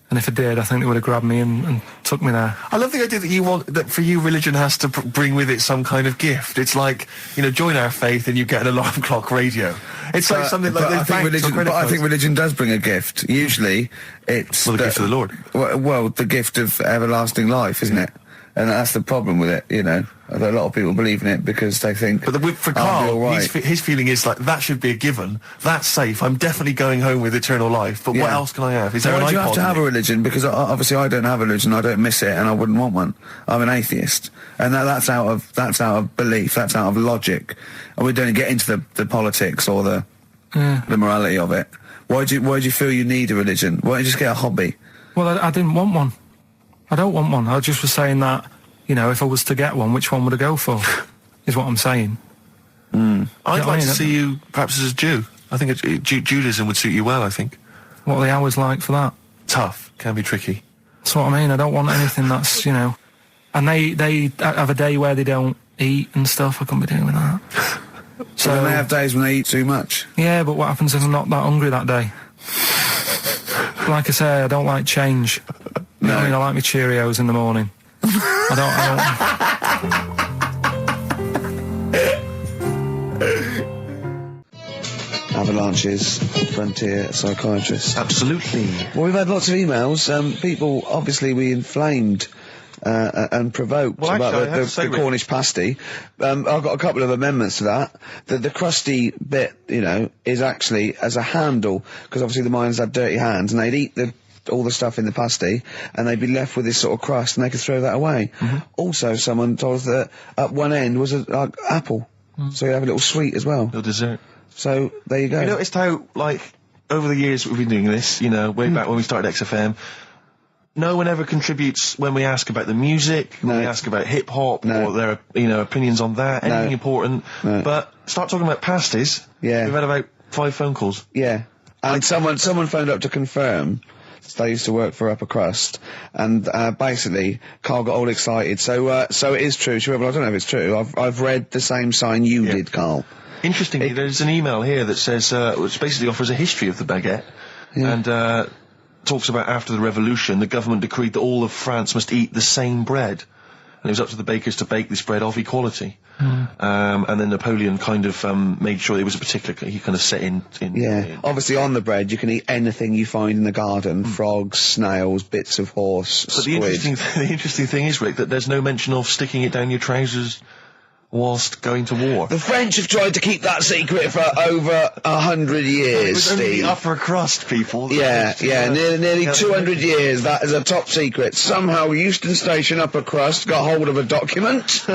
And if I did, I think they would have grabbed me and took me there. I love the idea that for you, religion has to bring with it some kind of gift. It's like, you know, join our faith and you get an alarm clock radio. It's like something like I think religion does bring a gift. Usually, it's the gift of the Lord. Well, the gift of everlasting life, isn't it? And that's the problem with it, you know. A lot of people believe in it because they think... But for Karl, his feeling is like, that should be a given. That's safe. I'm definitely going home with eternal life. But what else can I have? Is there an iPod? You have to have a religion? Because obviously I don't have a religion. I don't miss it, and I wouldn't want one. I'm an atheist, and that's out of belief. That's out of logic. And we don't get into the politics or the morality of it. Why do you feel you need a religion? Why don't you just get a hobby? Well, I didn't want one. I don't want one. I just was saying that, you know, if I was to get one, which one would I go for? Is what I'm saying. I'd like to see you perhaps as a Jew. I think Judaism would suit you well, I think. What are the hours like for that? Tough. Can be tricky. That's what I mean. I don't want anything that's, you know... And they have a day where they don't eat and stuff. I couldn't be doing with that. So they have days when they eat too much. Yeah, but what happens if I'm not that hungry that day? Like I say, I don't like change. You know what I mean? I like my Cheerios in the morning. I don't. Avalanches, Frontier Psychiatrists. Absolutely. Well, we've had lots of emails. People, obviously, we inflamed and provoked about the Cornish pasty. I've got a couple of amendments to that. The crusty bit, you know, is actually as a handle, because obviously the miners had dirty hands, and they'd eat all the stuff in the pasty, and they'd be left with this sort of crust, and they could throw that away. Also, someone told us that at one end was an apple, so you have a little sweet as well. Little dessert. So, there you go. You noticed how, like, over the years we've been doing this, you know, way back when we started XFM, no one ever contributes when we ask about the music, when we ask about hip-hop, or their, you know, opinions on that, anything important. But start talking about pasties. Yeah. We've had about 5 phone calls. Yeah. And someone phoned up to confirm. They used to work for Upper Crust, and basically Karl got all excited. So it is true. Well, I don't know if it's true. I've read the same sign you did, Karl. Interestingly, there's an email here that says, which basically offers a history of the baguette, and talks about after the revolution, the government decreed that all of France must eat the same bread, and it was up to the bakers to bake this bread of equality. And then Napoleon kind of made sure it was a particular, he kind of set in obviously on the bread you can eat anything you find in the garden, frogs, snails, bits of horse, but squid. The interesting thing is, Rick, that there's no mention of sticking it down your trousers whilst going to war. The French have tried to keep that secret for over 100 years, It was only Steve. the upper crust people. Nearly 200 years, that is a top secret. Somehow Euston Station upper crust got hold of a document,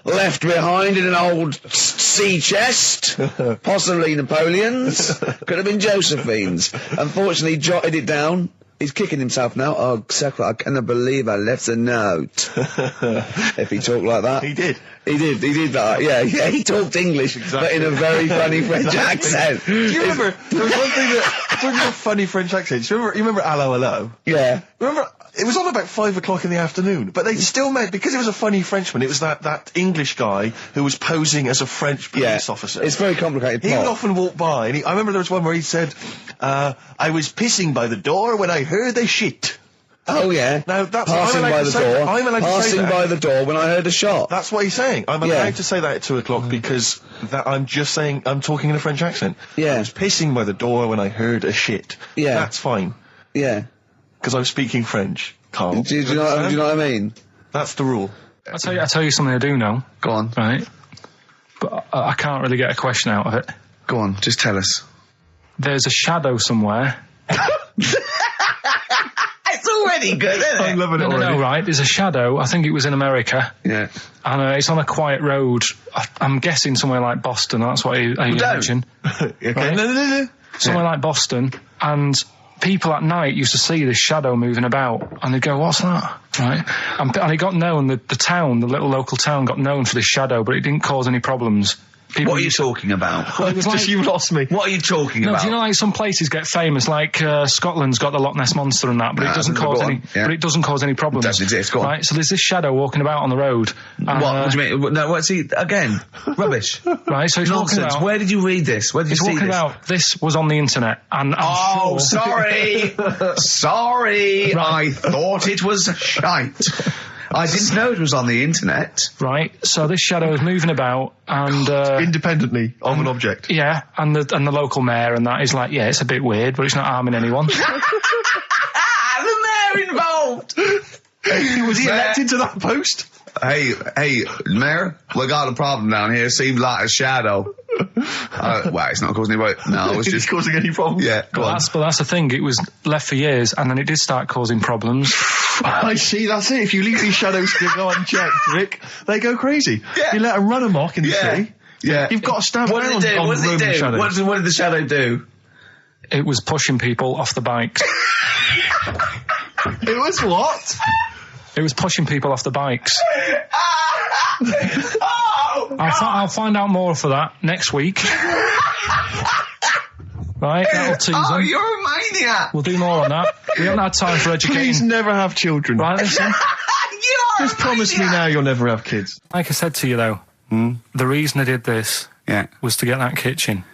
left behind in an old sea chest, possibly Napoleon's, could have been Josephine's. Unfortunately, jotted it down. He's kicking himself now. Oh, Secretary, I cannot believe I left a note. If he talked like that. He did. He did that, yeah, he talked English, but in a very funny French accent. Do you remember, there was one thing that, talking about funny French accents, you remember Allo Allo? Yeah. Remember, it was on about 5 o'clock in the afternoon, but they still made, because it was a funny Frenchman, it was that English guy who was posing as a French police officer. It's very complicated plot. He would often walk by, and I remember there was one where he said, I was pissing by the door when I heard they shit. Oh yeah. Now that's passing I'm allowed by to the say door. that. I'm allowed to say Passing that. by the door when I heard a shot. That's what he's saying. I'm allowed to say that at 2 o'clock because I'm just saying I'm talking in a French accent. Yeah. I was pissing by the door when I heard a shit. Yeah. That's fine. Yeah. Because I'm speaking French, Carl. Do you know what I mean? That's the rule. I'll tell you something I do know. Go on. Right? But I can't really get a question out of it. Go on, just tell us. There's a shadow somewhere. It's already good, isn't it? I'm loving it already. No, right. There's a shadow. I think it was in America. Yeah. And it's on a quiet road. I'm guessing somewhere like Boston. That's what I imagine. Okay. Right? No. Somewhere like Boston. And people at night used to see this shadow moving about. And they'd go, what's that? Right? And it got known, the town, the little local town got known for this shadow, but it didn't cause any problems. What are you talking about? Well, it was Just like, you lost me. What are you talking about? do you know, like some places get famous, like Scotland's got the Loch Ness Monster and that, but it doesn't cause any. Yeah. But it doesn't cause any problems. It doesn't exist. Go on. Right. So there's this shadow walking about on the road. What do you mean? No, what's he again? Rubbish. Right. So he's walking Nonsense. about. Where did you read this? Where did you He's see walking this? about. This was on the internet, and I'm sure. Sorry. Sorry. Right. I thought it was shite. I didn't know it was on the internet. Right. So this shadow is moving about, and Independently of an object. yeah, and the local mayor and that is like, yeah, it's a bit weird, but it's not harming anyone. The mayor involved. Was he elected to that post? Hey, Mayor, we got a problem down here. Seems like a shadow. Well, it's not causing any. No, it was It's just. causing any problems? Yeah, go on. But that's the thing. It was left for years, and then it did start causing problems. I see, that's it. If you leave these shadows to go unchecked, Rick, they go crazy. Yeah. You let them run amok in the city. Yeah. You've got to stand What down did it do? on What did it Roman do? shadows. What did the shadow do? It was pushing people off the bikes. It was what? It was pushing people off the bikes. Oh, I'll find out more for that next week. Right, that'll tease oh, them. you're a maniac. We'll do more on that. We haven't had time for Please educating. never have children. Right, listen. You're Just promise me now you'll never have kids. Like I said to you, though, the reason I did this Yeah. was to get that kitchen.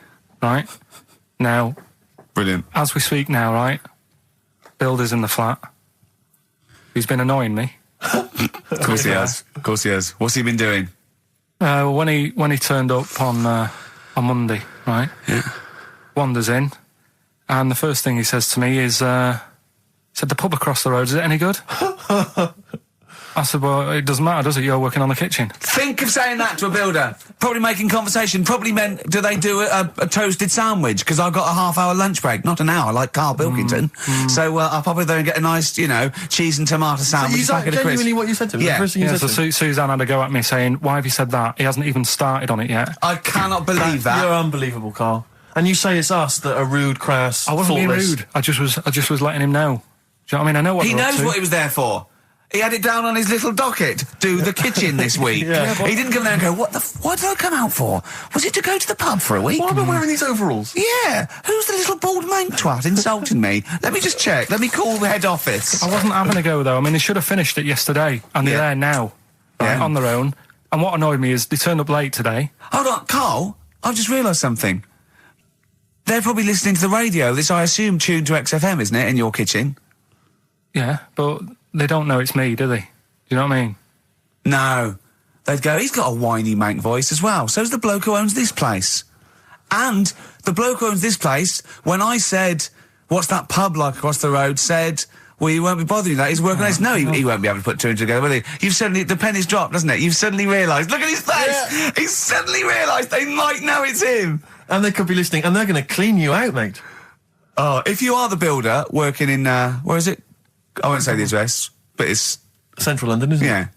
Right? Now, Brilliant. as we speak now, right, Builder's in the flat. He's been annoying me. Of course he has. Of course he has. What's he been doing? When he turned up on Monday, right? Yeah. Wanders in, and the first thing he says to me is, said, the pub across the road, is it any good? I said, well, it doesn't matter, does it? You're working on the kitchen. Think of saying that to a builder. Probably making conversation. Probably meant, do they do a toasted sandwich? Because I've got a half-hour lunch break. Not an hour, like Karl Pilkington. So I'll probably there and get a nice, cheese and tomato sandwich. Is that genuinely what you said to him? Yeah. The first thing you Yeah, said so to him? Suzanne had a go at me saying, why have you said that? He hasn't even started on it yet. I cannot believe that. You're unbelievable, Carl. And you say it's us that are rude, crass, I wasn't being thoughtless. rude. I just was letting him know. Do you know what I mean? I know what He they're up knows to. what he was there for. He had it down on his little docket. Do the kitchen this week. Yeah, he didn't come there and go, what did I come out for? Was it to go to the pub for a week? Why am I wearing these overalls? Yeah. Who's the little bald mank twat insulting me? Let me just check. Let me call the head office. I wasn't having a go, though. I mean, they should have finished it yesterday, and they're Yeah. there now, right, Yeah. on their own. And what annoyed me is they turned up late today. Hold on, Carl. I've just realised something. They're probably listening to the radio. This, I assume, tuned to XFM, isn't it, in your kitchen? Yeah, but they don't know it's me, do they? Do you know what I mean? No. They'd go, he's got a whiny mank voice as well. So's the bloke who owns this place. And the bloke who owns this place, when I said, what's that pub like across the road, said, well, you won't be bothering that. He's working on this. No, he won't be able to put two and two together, will he? You've suddenly, the penny's dropped, doesn't it? You've suddenly realised. Look at his face. Yeah. He's suddenly realised they might know it's him. And they could be listening, and they're going to clean you out, mate. Oh, if you are the builder working in, where is it? I won't say the address, but it's, Central London, isn't yeah. it?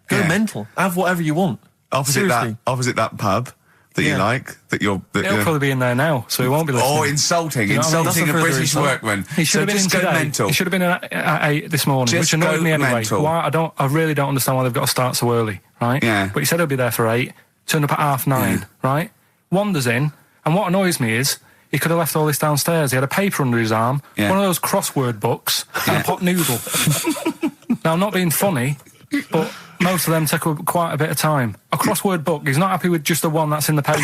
Go Yeah. mental. Have whatever you want. Opposite Seriously. that pub that you Yeah. like, that you're... He'll probably be in there now, so he won't be listening. Or insulting, You know what I mean? insulting a That's a further British insult. workman. He should So have been in just go today. mental. He should have been in at 8 this morning, Just which annoyed go me anyway. mental. Why? I really don't understand why they've got to start so early, right? Yeah. But he said he'll be there for 8, turned up at 9:30, right? Wanders in, and what annoys me is he could have left all this downstairs. He had a paper under his arm, Yeah. one of those crossword books, and a pot noodle. Now, I'm not being funny, but most of them take quite a bit of time. A crossword book, he's not happy with just the one that's in the paper.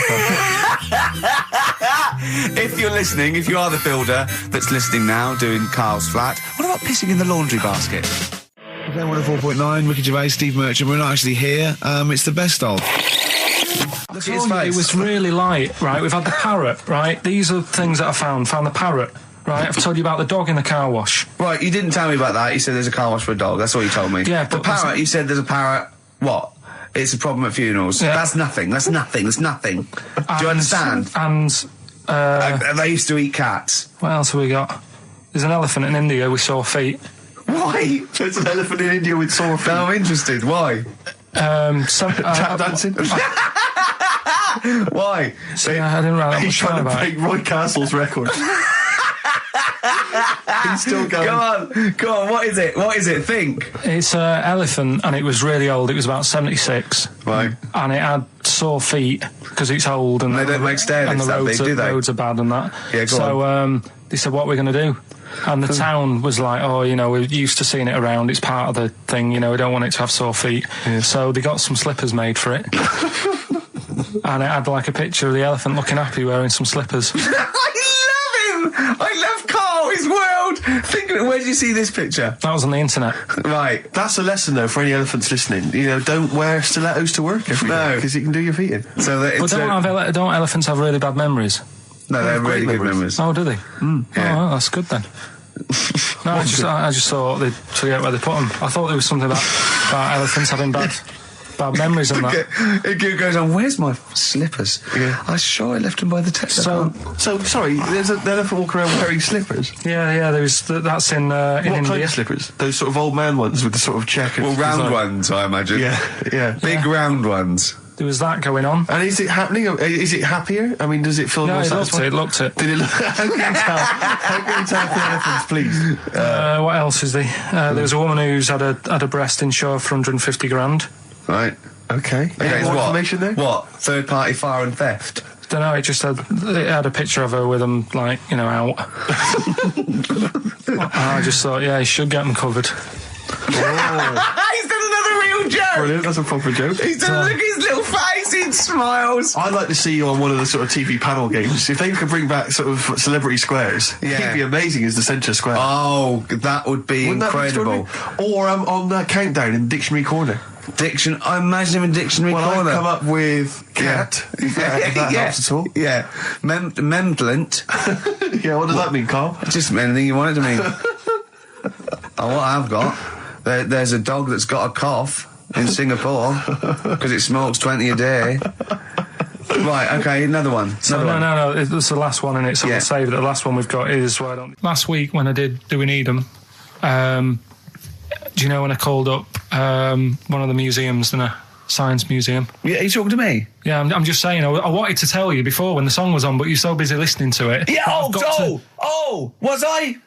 If you're listening, if you are the builder that's listening now doing Karl's flat, what about pissing in the laundry basket? Okay, 104.9, Ricky Gervais, Steve Merchant. We're not actually here. It's the best of. Look at his face. It was really light, right? We've had the parrot, right? These are things that I found. Found the parrot, right? I've told you about the dog in the car wash. Right, you didn't tell me about that. You said there's a car wash for a dog. That's all you told me. Yeah, the but parrot, you said there's a parrot. What? It's a problem at funerals. Yeah. That's nothing. That's nothing. That's nothing. Do you understand? And they used to eat cats. what else have we got? There's an elephant in India with sore feet. Why? There's an elephant in India with sore feet. I'm interested. Why? Tap dancing? Why? So, I didn't write that He's much trying down to about break it. Roy Castle's record. He's still going. Go on, what is it? What is it? Think. It's an elephant, and it was really old. It was about 76. Right. And it had sore feet because it's old and They don't make stair and lifts the that roads, big, do they? roads are bad and that. Yeah, go so they said, what are we going to do? And the town was like, oh, you know, we're used to seeing it around. It's part of the thing, you know, we don't want it to have sore feet. Yeah. So they got some slippers made for it. And it had like a picture of the elephant looking happy wearing some slippers. I love him! I love Carl, his world! Think of it, where did you see this picture? That was on the internet. Right. That's a lesson, though, for any elephants listening. You know, don't wear stilettos to work every day, because it can do your feet in. So that it's But don't elephants have really bad memories? no, they're really good memories. Oh, do they? Yeah. Oh, well, that's good then. No, I just thought they'd forget where they put them. I thought there was something about elephants having bad memories and that. It goes on, where's my slippers? Yeah. I'm sure I left them by the test. So, sorry, there's an elephant walking around wearing slippers? Yeah, there's that's in What India. kind of slippers? Those sort of old man ones with the sort of checkered Well, round design. ones, I imagine. Yeah. Big round ones. There was that going on. And is it happening? Is it happier? I mean, does it feel No, more it satisfying? looked it. Did it look? How can you tell? How can you tell for elephants, please? What else is there? There was a woman who's had a breast insured for 150 grand. Right. Okay. Okay, More what? information there? What? Third party fire and theft? Don't know, it had a picture of her with them, like, you know, out. I just thought, yeah, you should get them covered. He's done another real joke! Brilliant, that's a proper joke. He's done, look at his little face, he smiles. I'd like to see you on one of the sort of TV panel games. If they could bring back sort of celebrity squares, Yeah. he'd be amazing as the centre square. Oh, that would be Wouldn't that be incredible. extraordinary? Or on the countdown in Dictionary Corner. I imagine him in Dictionary Well, Corner. I've come up with cat. If that helps at all. Yeah. Memblent. Yeah, what does that mean, Carl? Just anything you want it to mean. What I've got, there's a dog that's got a cough in Singapore because it smokes 20 a day. Right, okay, another one. No, it's the last one in it, so Yeah. we'll save it. The last one we've got is last week when I did Do We Need 'Em, do you know when I called up one of the museums, in a science museum? Yeah, are you talking to me? Yeah, I'm just saying, I wanted to tell you before when the song was on, but you're so busy listening to it. Yeah, I've got was I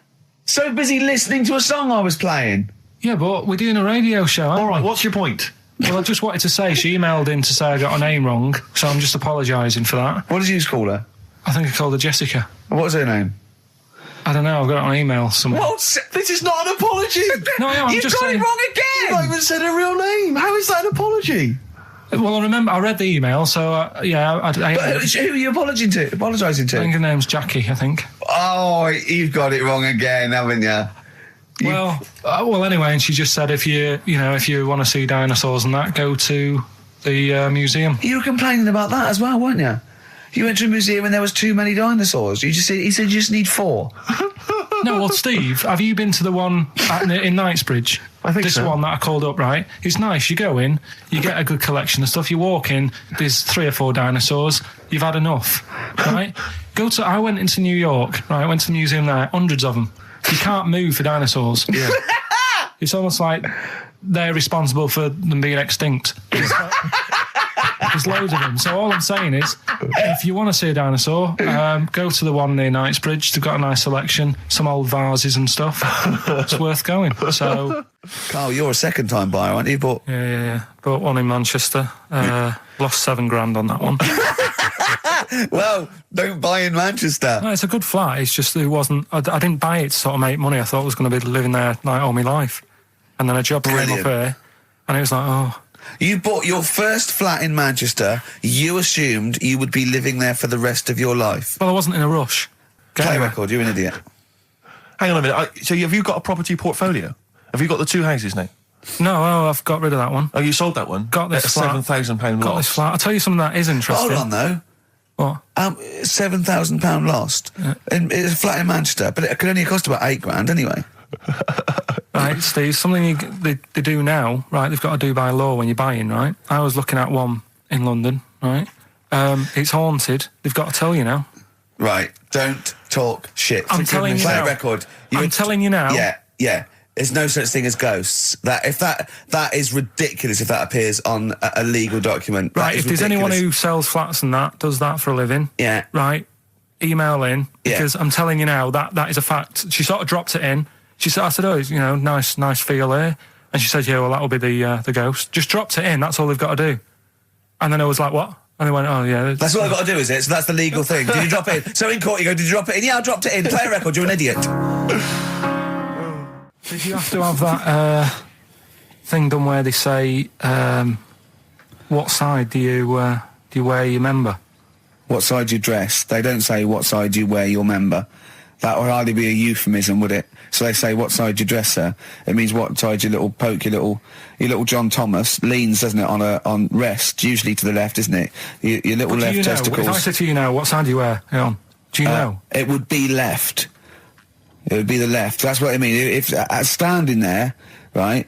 so busy listening to a song I was playing? Yeah, but we're doing a radio show, aren't All right, we? what's your point? Well, I just wanted to say, she emailed in to say I got her name wrong, so I'm just apologising for that. What did you call her? I think I called her Jessica. What was her name? I don't know, I've got it on email somewhere. This is not an apology. No, I'm You've just got saying. it wrong You've again! not even said her real name. How is that an apology? Well, I remember, I read the email, so, yeah, I Who are you apologising to? I think her name's Jackie, I think. Oh, you've got it wrong again, haven't you? Well, anyway, and she just said if you want to see dinosaurs and that, go to the museum. You were complaining about that as well, weren't you? You went to a museum and there was too many dinosaurs. He said you just need 4. No, well, Steve, have you been to the one in Knightsbridge? I think this so. one that I called up, right? It's nice. You go in, you get a good collection of stuff. You walk in, there's 3 or 4 dinosaurs. You've had enough, right? I went into New York, right? I went to the museum there, hundreds of them. You can't move for dinosaurs. Yeah. It's almost like they're responsible for them being extinct. There's loads of them. So all I'm saying is, if you want to see a dinosaur, go to the one near Knightsbridge. They've got a nice selection, some old vases and stuff. It's worth going. So, Carl, you're a second-time buyer, aren't you? But yeah. Bought one in Manchester. Lost 7 grand on that one. well, don't buy in Manchester. No, it's a good flat. It's just it wasn't. I didn't buy it to sort of make money. I thought I was going to be living there like all my life, and then a job came up here, and it was like, oh. You bought your first flat in Manchester. You assumed you would be living there for the rest of your life. Well, I wasn't in a rush. Play record. You're an idiot. Hang on a minute. So have you got a property portfolio? Have you got the 2 houses now? No, I've got rid of that one. Oh, you sold that one? Got this at flat. £7,000 Got loss. this flat. I'll tell you something that is interesting. Hold on, though. What? £7,000 lost. Yeah. It's a flat in Manchester, but it could only cost about £8,000 anyway. Right, Steve, something they do now, right, they've got to do by law when you're buying, right? I was looking at one in London, right? It's haunted. They've got to tell you now. Right, don't talk shit. I'm telling you now. Play a record. I'm telling you now. Yeah. There's no such thing as ghosts. That is ridiculous if that appears on a legal document. Right, if there's anyone who sells flats and does that for a living. Yeah. Right, email in, because I'm telling you now, that is a fact. She sort of dropped it in. She said, I said, oh, nice feel here. And she said, yeah, well, that'll be the ghost. Just dropped it in, that's all they've got to do. And then I was like, what? And they went, oh, yeah. That's what I've got to do, is it? So that's the legal thing. Did you drop it in? So in court you go, did you drop it in? Yeah, I dropped it in. Play a record, you're an idiot. Did you have to have that thing done where they say, what side do you wear your member? What side you dress? They don't say what side you wear your member. That would hardly be a euphemism, would it? So they say, what side you dress, sir? It means what side your little John Thomas leans, doesn't it, on rest, usually to the left, isn't it? Your little left testicles. If I said to you now, what side do you wear? Hang on. Do you know? It would be left. It would be the left. That's what I mean. If standing there, right,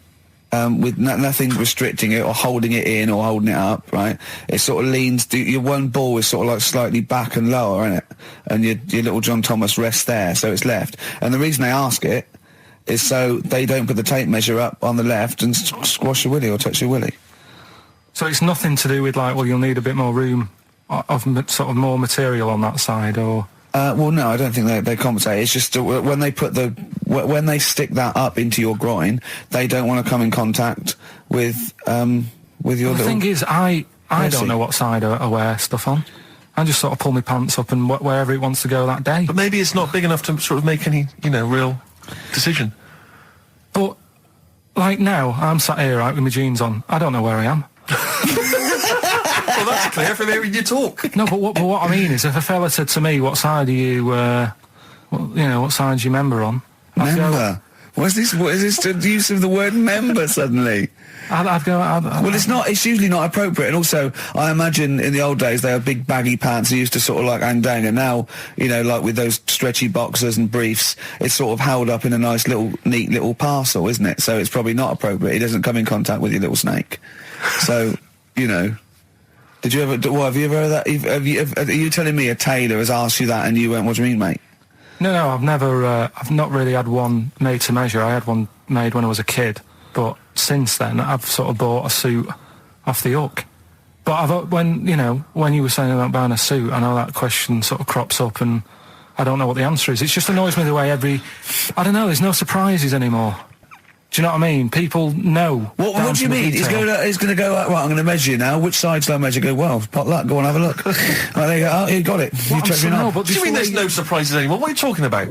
with nothing restricting it or holding it in or holding it up, right, it sort of leans. Your one ball is sort of like slightly back and lower, isn't it? And your little John Thomas rests there, so it's left. And the reason they ask it is so they don't put the tape measure up on the left and squash your willy or touch your willy. So it's nothing to do with like, well, you'll need a bit more room of sort of more material on that side, or. Well, no, I don't think they compensate. It's just when they when they stick that up into your groin, they don't want to come in contact with your little. The thing is, I don't know what side I wear stuff on. I just sort of pull my pants up and wherever it wants to go that day. But maybe it's not big enough to sort of make any, real decision. But like now, I'm sat here right with my jeans on. I don't know where I am. Well, that's clear from hearing you talk. No, but what I mean is, if a fella said to me, "What side are you? What side's your member on?" Member. What is this? What is this? The use of the word member suddenly? I'd go. Well, it's not. It's usually not appropriate. And also, I imagine in the old days they had big baggy pants that used to sort of like hang down. And now, like with those stretchy boxers and briefs, it's sort of held up in a nice neat little parcel, isn't it? So it's probably not appropriate. It doesn't come in contact with your little snake. So, Did you ever? What have you ever heard that? Are you telling me a tailor has asked you that and you went, "What do you mean, mate?" No, I've never. I've not really had one made to measure. I had one made when I was a kid, but since then I've sort of bought a suit off the hook. But when you were saying about buying a suit, I know that question sort of crops up, and I don't know what the answer is. It just annoys me the way I don't know. There's no surprises anymore. Do you know what I mean? People know. What do you mean? He's going to go, right, I'm going to measure you now. Which side shall I measure? Go, well, pot luck, go on, have a look. Right, there you go. Oh, you got it. You checked me out. What do you mean there's no surprises anymore? What are you talking about?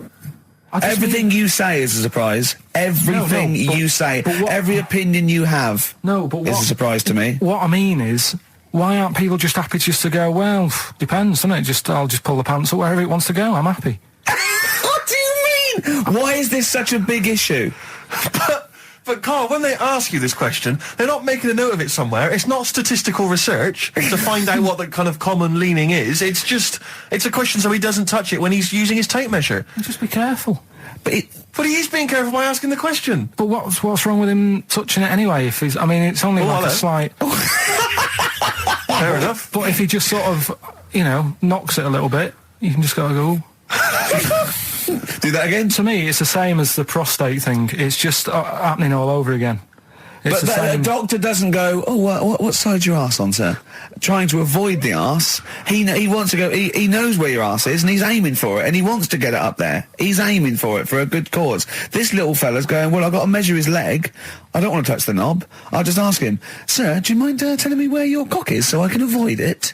Everything you say is a surprise. Everything you say. Every opinion you have is a surprise to me. What I mean is, why aren't people just happy just to go, well, depends, doesn't it? I'll just pull the pants up wherever it wants to go. I'm happy. What do you mean? Why is this such a big issue? But Carl, when they ask you this question, they're not making a note of it somewhere. It's not statistical research to find out what the kind of common leaning is. It's a question so he doesn't touch it when he's using his tape measure. Just be careful. But he is being careful by asking the question. But what's wrong with him touching it anyway? If he's, it's only a slight. Fair enough. But if he just sort of, knocks it a little bit, you can just go. Do that again? To me, it's the same as the prostate thing. It's just happening all over again. But the doctor doesn't go, oh, what side's your arse on, sir? Trying to avoid the arse. He wants to go, he knows where your arse is and he's aiming for it and he wants to get it up there. He's aiming for it for a good cause. This little fella's going, well, I've got to measure his leg. I don't want to touch the knob. I'll just ask him, sir, do you mind telling me where your cock is so I can avoid it?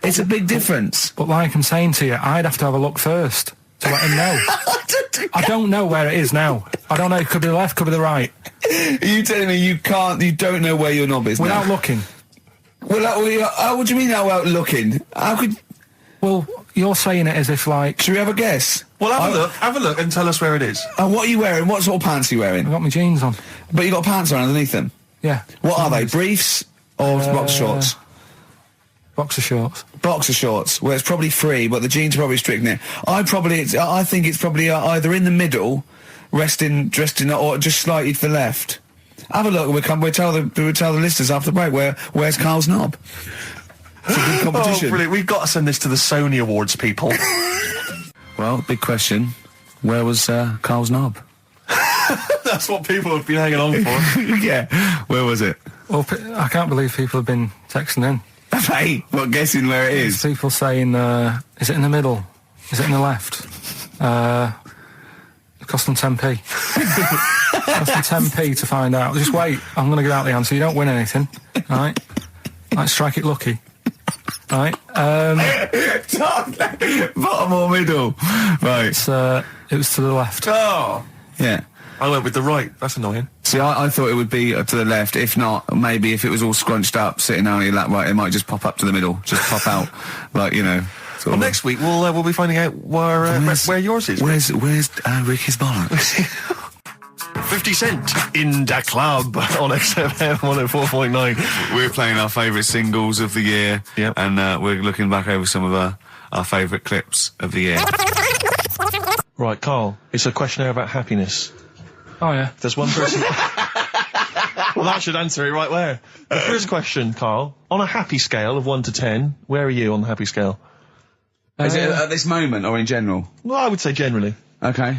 It's a big difference. But like I'm saying to you, I'd have to have a look first to let him know. I don't know where it is now. I don't know. It could be the left, could be the right. Are you telling me you don't know where your knob is without now? looking? What do you mean without looking? How could... Well, you're saying it as if like... Should we have a guess? Well, have a look and tell us where it is. What are you wearing? What sort of pants are you wearing? I've got my jeans on. But you got pants on underneath them? Yeah. What are they, briefs or boxer shorts? Boxer shorts. Boxer shorts. Well, it's probably free, but the jeans are probably strict in it. I think it's probably either in the middle, dressed in, or just slightly to the left. Have a look. We'll tell the listeners after the break where's Karl's knob. It's a good competition. Oh, brilliant! We've got to send this to the Sony Awards people. Well, big question. Where was Karl's knob? That's what people have been hanging on for. Yeah. Where was it? Well, I can't believe people have been texting in. Hey, what, guessing where it is? People saying, is it in the middle? Is it in the left? It cost them 10p. It cost them 10p to find out. Just wait, I'm going to give out the answer. You don't win anything, right? Like, strike it lucky. Right? Bottom or middle? Right. It was to the left. Oh! Yeah. I went with the right. That's annoying. See, I thought it would be to the left. If not, maybe if it was all scrunched up, sitting on your lap right, it might just pop up to the middle. Just pop out, like, you know. Well, next week we'll be finding out where yours is. Where's Ricky's bollocks? 50 Cent in Da Club on XFM 104.9. We're playing our favourite singles of the year, and we're looking back over some of our favourite clips of the year. Right, Karl, it's a questionnaire about happiness. Oh, yeah. There's one person... Well, that should answer it right where. The first question, Karl, on a happy scale of 1 to 10, where are you on the happy scale? Is it at this moment or in general? Well, I would say generally. Okay.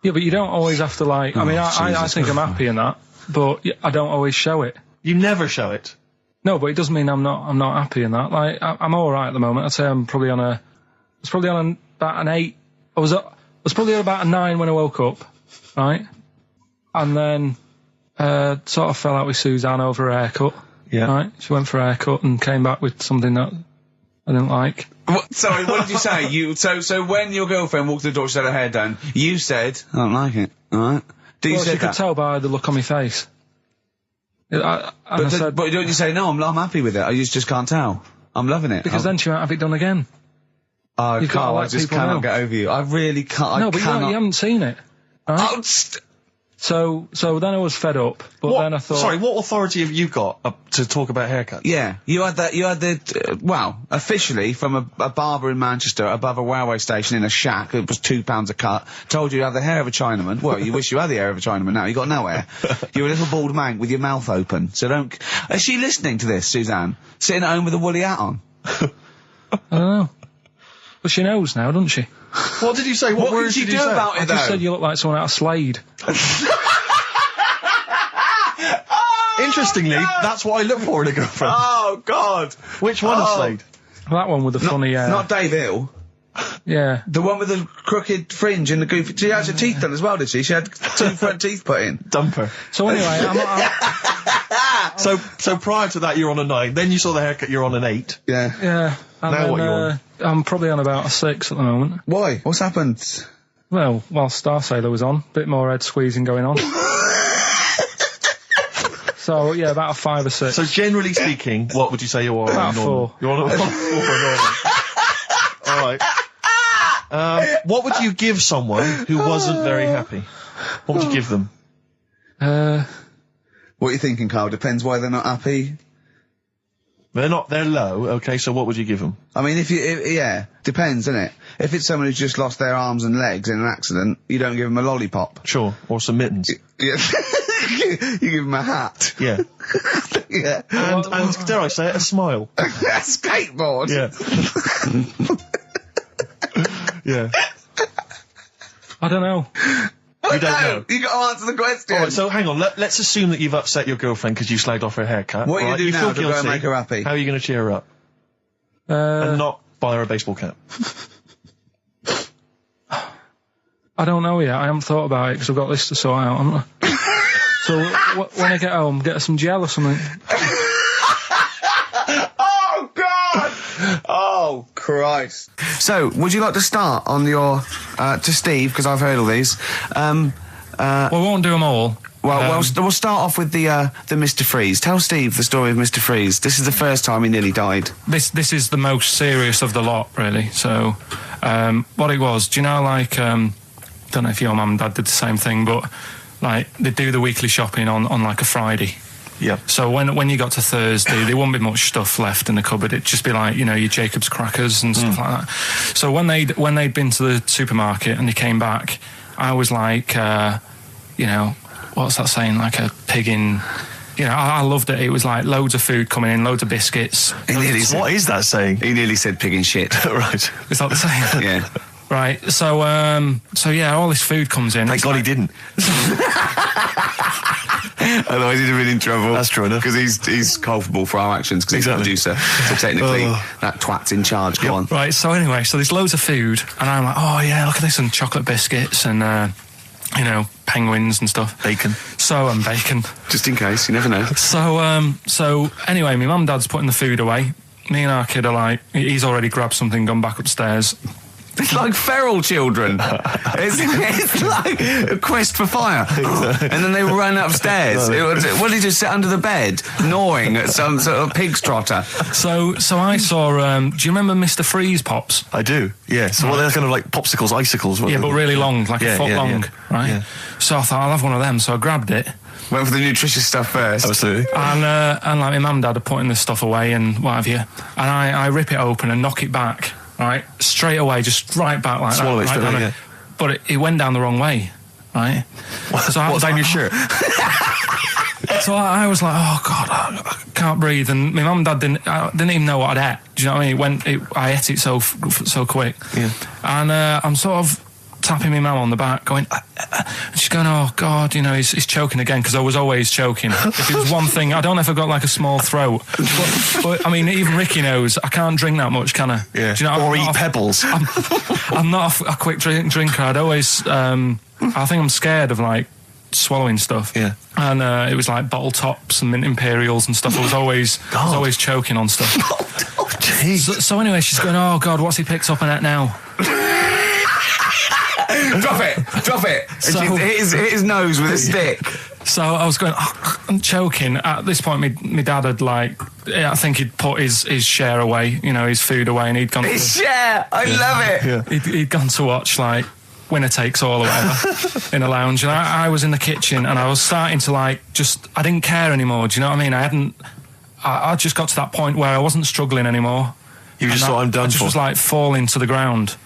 Yeah, but you don't always have to, like... I mean, I think I'm happy in that, but I don't always show it. You never show it? No, but it doesn't mean I'm not happy in that. Like, I'm alright at the moment. I'd say I'm probably on a... It's probably on about an 8. I was probably on about a 9 when I woke up, right? And then sort of fell out with Suzanne over a haircut. Yeah. Right? She went for a haircut and came back with something that I didn't like. Sorry, what did you say? So when your girlfriend walked to the door, she had her hair done, you said, I don't like it, alright? She could tell by the look on my face. But don't you say, no, I'm happy with it, I just can't tell. I'm loving it. Because then she won't have it done again. Oh, Karl, I just cannot get over you. I really can't. No, but you haven't seen it. Right? So then I was fed up, but then I thought... Sorry, what authority have you got to talk about haircuts? Yeah, you had the officially from a barber in Manchester above a railway station in a shack, it was £2 a cut, told you have the hair of a Chinaman. Well, you wish you had the hair of a Chinaman now, you got no hair. You're a little bald mank with your mouth open, so don't... Is she listening to this, Suzanne? Sitting at home with a woolly hat on? I don't know. But she knows now, doesn't she? What did you say? What words did you do about it, I just said you look like someone out of Slade. Interestingly, that's what I look for in a girlfriend. Oh, God. Which one of Slade? That one with the funny... Not Dave Hill. Yeah. The one with the crooked fringe and the goofy... She had her teeth done as well, did she? She had 2 front teeth put in. Dumper. So anyway, So prior to that, you're on a 9. Then you saw the haircut, you're on an 8. Yeah. Yeah. And now then, what are you on? I'm probably on about a 6 at the moment. Why? What's happened? Well, while Star Sailor was on, bit more head squeezing going on. So, yeah, about a 5 or 6. So generally speaking, what would you say you are? About 4. You're on a 4 normal. Alright. What would you give someone who wasn't very happy? What would you give them? What are you thinking, Karl? Depends why they're not happy. They're low, okay, so what would you give them? I mean, yeah, depends, innit? If it's someone who's just lost their arms and legs in an accident, you don't give them a lollipop. Sure, or some mittens. Yeah. You give them a hat. Yeah. Yeah. And dare I say it, a smile. A skateboard. Yeah. Yeah. I don't know. You don't know. You got to answer the question. Alright, so hang on, let's assume that you've upset your girlfriend because you slagged off her haircut. What are you right? going to do now to feel go and make her happy? How are you going to cheer her up? And not buy her a baseball cap? I don't know yet. I haven't thought about it because I've got this to sort out, haven't I? So when I get home, get her some gel or something. Oh, God! Oh, Christ. So, would you like to start on your, to Steve, because I've heard all these. We won't do them all. Well, we'll start off with the Mr. Freeze. Tell Steve the story of Mr. Freeze. This is the first time he nearly died. This is the most serious of the lot, really. So, What it was, do you know, like, don't know if your mum and dad did the same thing, but like they do the weekly shopping on like a Friday. Yeah. So when you got to Thursday, there wouldn't be much stuff left in the cupboard. It'd just be like, you know, your Jacob's crackers and stuff like that. So when they'd been to the supermarket and they came back, I was like, you know, what's that saying? Like a pig in. You know, I loved it. It was like loads of food coming in, loads of biscuits. What is that saying? He nearly said pig in shit. Right. Is that the saying? Yeah. Right. So yeah, all this food comes in. Thank God he didn't. Otherwise he'd have been in trouble. That's true enough. Because he's culpable for our actions because he's the producer. So technically, that twat's in charge. Go on. Right. So anyway, so there's loads of food, and I'm like, oh yeah, look at this, and chocolate biscuits, and you know, penguins and stuff. Bacon. And bacon. Just in case, you never know. So anyway, my mum and dad's putting the food away. Me and our kid are like, he's already grabbed something, gone back upstairs. It's like feral children. It's like a quest for fire. And then they run upstairs. What did he just sit under the bed, gnawing at some sort of pig's trotter? So I saw, do you remember Mr. Freeze Pops? I do, yeah. So they're kind of like popsicles, icicles. Yeah, but really long, like a foot long, right? Yeah. So I thought, I'll have one of them. So I grabbed it. Went for the nutritious stuff first. Absolutely. And like my mum and dad are putting this stuff away and what have you. And I rip it open and knock it back. Right, straight away, just right back like Swallow that. Swallow it, right, But it went down the wrong way, right? So what, down your shirt? So I was like, oh God, I can't breathe. And my mum and dad didn't even know what I'd ate. Do you know what I mean? I ate it so quick. Yeah. And I'm sort of tapping my mum on the back, going, and she's going, oh God, you know, he's choking again, because I was always choking. If it was one thing, I don't know if I've got like a small throat, but I mean, even Ricky knows I can't drink that much, can I? Yeah. Do you know, or eat pebbles. I'm not a quick drinker. I'd always, I think I'm scared of like swallowing stuff. Yeah. And it was like bottle tops and mint imperials and stuff. I was always choking on stuff. Oh, jeez. So anyway, she's going, oh God, what's he picked up on it now? Drop it. So, hit his nose with a stick. So I was going, I'm choking. At this point, my dad had I think he'd put his share away, you know, his food away, and he'd gone. His share, I love it. Yeah. He'd gone to watch like Winner Takes All or whatever in a lounge, and I was in the kitchen, and I was starting to I didn't care anymore. Do you know what I mean? I just got to that point where I wasn't struggling anymore. You just thought, I'm done for. I just was falling to the ground.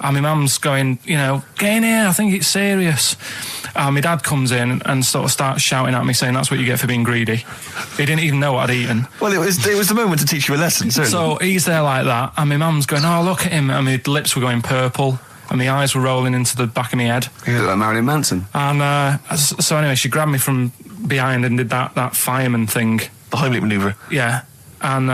And my mum's going, you know, get in here, I think it's serious. And my dad comes in and sort of starts shouting at me, saying that's what you get for being greedy. He didn't even know what I'd eaten. Well, it was the moment to teach you a lesson, certainly. So he's there like that, and my mum's going, oh, look at him, and my lips were going purple, and my eyes were rolling into the back of my head. You look like Marilyn Manson. And so anyway, she grabbed me from behind and did that fireman thing. The Heimlich manoeuvre. Yeah. And,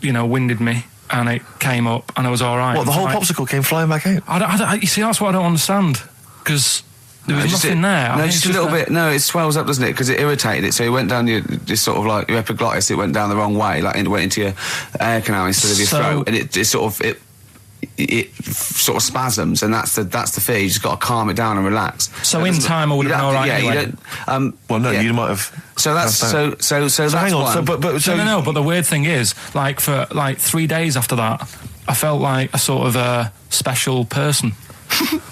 you know, winded me. And it came up, and I was all right. What, the whole popsicle came flying back out? You see, that's what I don't understand, because there was nothing there. No, just a little bit. No, it swells up, doesn't it? Because it irritated it, so it went down your sort of like your epiglottis. It went down the wrong way, it went into your air canal instead of your throat, and it sort of spasms, and that's the fear. You just got to calm it down and relax. So in time, I would have been all right. Yeah, anyway. you don't. Well, no, you might have. So that's so hang on. One. No. But the weird thing is, for 3 days after that, I felt like a sort of special person.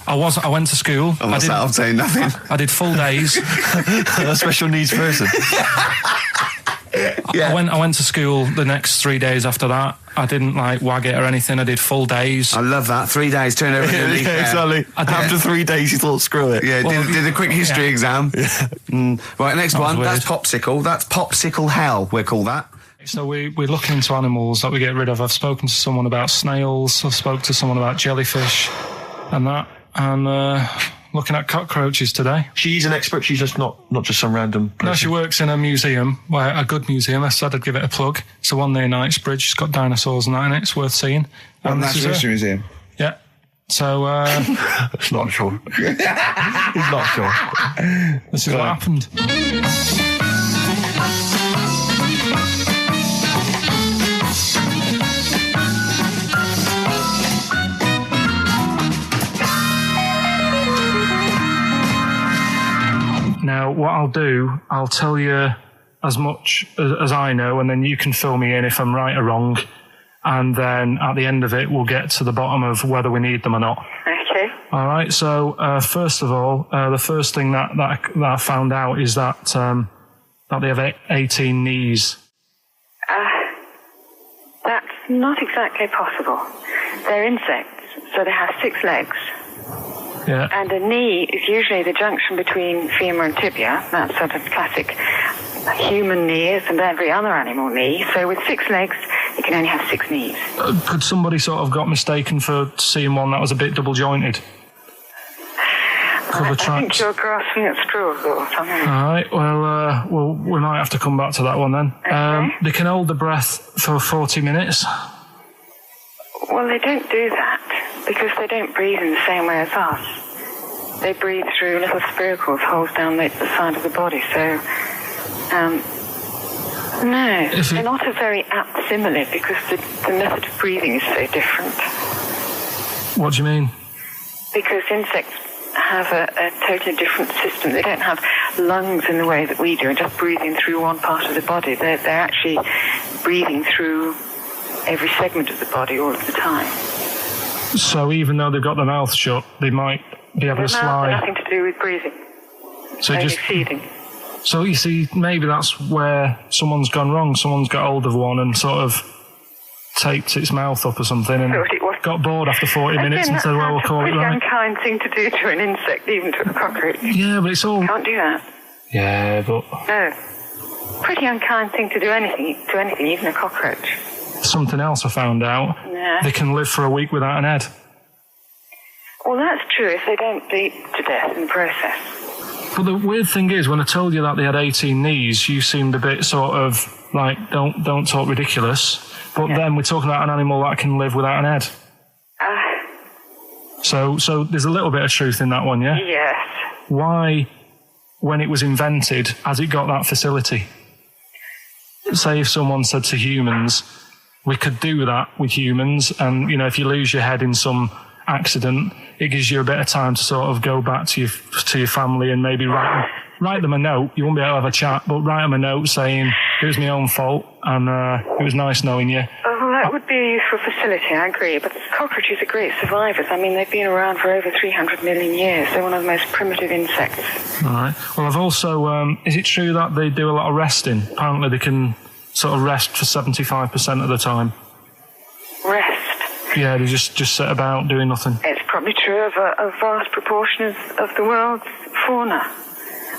I went to school. I'm saying nothing. I did full days. A special needs person. Yeah. I went to school the next 3 days after that. I didn't wag it or anything. I did full days. I love that. 3 days, turn over. Exactly. After 3 days, you thought, screw it. Yeah, did a quick history exam. Yeah. Right, next one. Weird. That's popsicle. That's popsicle hell, we'll call that. So we're looking into animals that we get rid of. I've spoken to someone about snails. I've spoken to someone about jellyfish and that. And looking at cockroaches today. She's an expert. She's just not just some random person. No, she works in a museum, a good museum. I said I'd give it a plug. It's the one near Knightsbridge. It's got dinosaurs and that in it. It's worth seeing. Natural History Museum. Yeah. So, It's not sure. He's not sure. This is what happened. Now, what I'll do, I'll tell you as much as I know, and then you can fill me in if I'm right or wrong. and then at the end of it, we'll get to the bottom of whether we need them or not. Okay. All right. So first of all, the first thing that I found out is that they have 18 knees. That's not exactly possible. They're insects, so they have 6 legs. Yeah. And a knee is usually the junction between femur and tibia. That's sort of classic human knees and every other animal knee. So with 6 legs, you can only have 6 knees. Could somebody sort of got mistaken for seeing one that was a bit double jointed? I think you're grasping at straws or something. All right. Well, we might have to come back to that one then. Okay. They can hold the breath for 40 minutes. Well, they don't do that because they don't breathe in the same way as us. They breathe through little spiracles, holes down the side of the body. So, no, they're not a very apt simile because the method of breathing is so different. What do you mean? Because insects have a totally different system. They don't have lungs in the way that we do and just breathing through one part of the body. They're actually breathing through every segment of the body all of the time. So even though they've got their mouth shut, they might be able to slide. Nothing to do with breathing. So only just feeding. So you see, maybe that's where someone's gone wrong. Someone's got hold of one and sort of taped its mouth up or something and got bored after 40 minutes and said, well, we'll call it right. It's a pretty unkind thing to do to an insect, even to a cockroach. Yeah, but it's all... Can't do that. Yeah, but... No. Pretty unkind thing to do anything, even a cockroach. Something else I found out. Yeah. They can live for a week without an head. Well, that's true if they don't bleed to death in the process. But the weird thing is, when I told you that they had 18 knees, you seemed a bit sort of like, don't talk ridiculous. But then we're talking about an animal that can live without an head. So there's a little bit of truth in that one, yeah? Yes. Why, when it was invented, has it got that facility? Say if someone said to humans, we could do that with humans, and, you know, if you lose your head in some accident, it gives you a bit of time to sort of go back to your family and maybe write them a note. You won't be able to have a chat, but write them a note saying, it was my own fault, and it was nice knowing you. Oh, that would be a useful facility, I agree. But cockroaches are great survivors. I mean, they've been around for over 300 million years. They're one of the most primitive insects. All right. Well, I've also... is it true that they do a lot of resting? Apparently they can sort of rest for 75% of the time. Rest? Yeah, they just sit about doing nothing. It's probably true of a vast proportion of the world's fauna.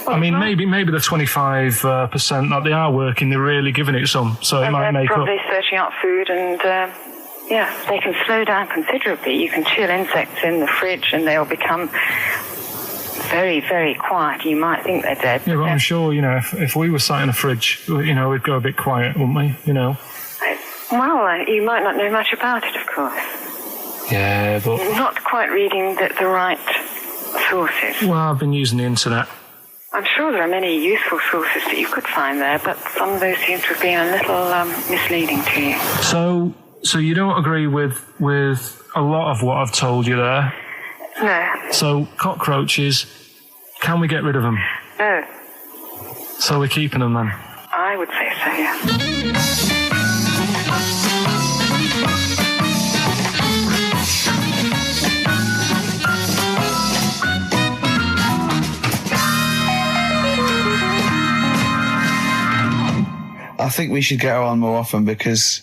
I mean, maybe the 25% that they are working, they're really giving it some, so it might make up. They're probably searching out food and, they can slow down considerably. You can chill insects in the fridge and they'll become very, very quiet. You might think they're dead. Yeah, but I'm sure, you know, if we were sat in a fridge, you know, we'd go a bit quiet, wouldn't we, you know? Well, you might not know much about it, of course. Yeah, but... You're not quite reading the right sources. Well, I've been using the internet. I'm sure there are many useful sources that you could find there, but some of those seem to have been a little misleading to you. So you don't agree with a lot of what I've told you there? No. So cockroaches, can we get rid of them? No. So we're keeping them then? I would say so, yeah. I think we should get her on more often because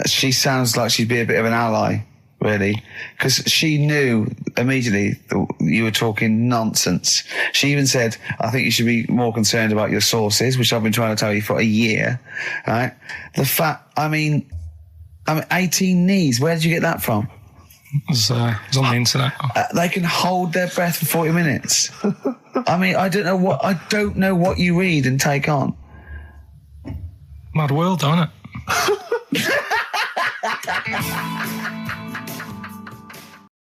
she sounds like she'd be a bit of an ally, really. Because she knew immediately that you were talking nonsense. She even said, I think you should be more concerned about your sources, which I've been trying to tell you for a year, right? The fact, I mean 18 knees, where did you get that from? It was on the internet. They can hold their breath for 40 minutes. I mean, I don't know what you read and take on. Mad world, don't it?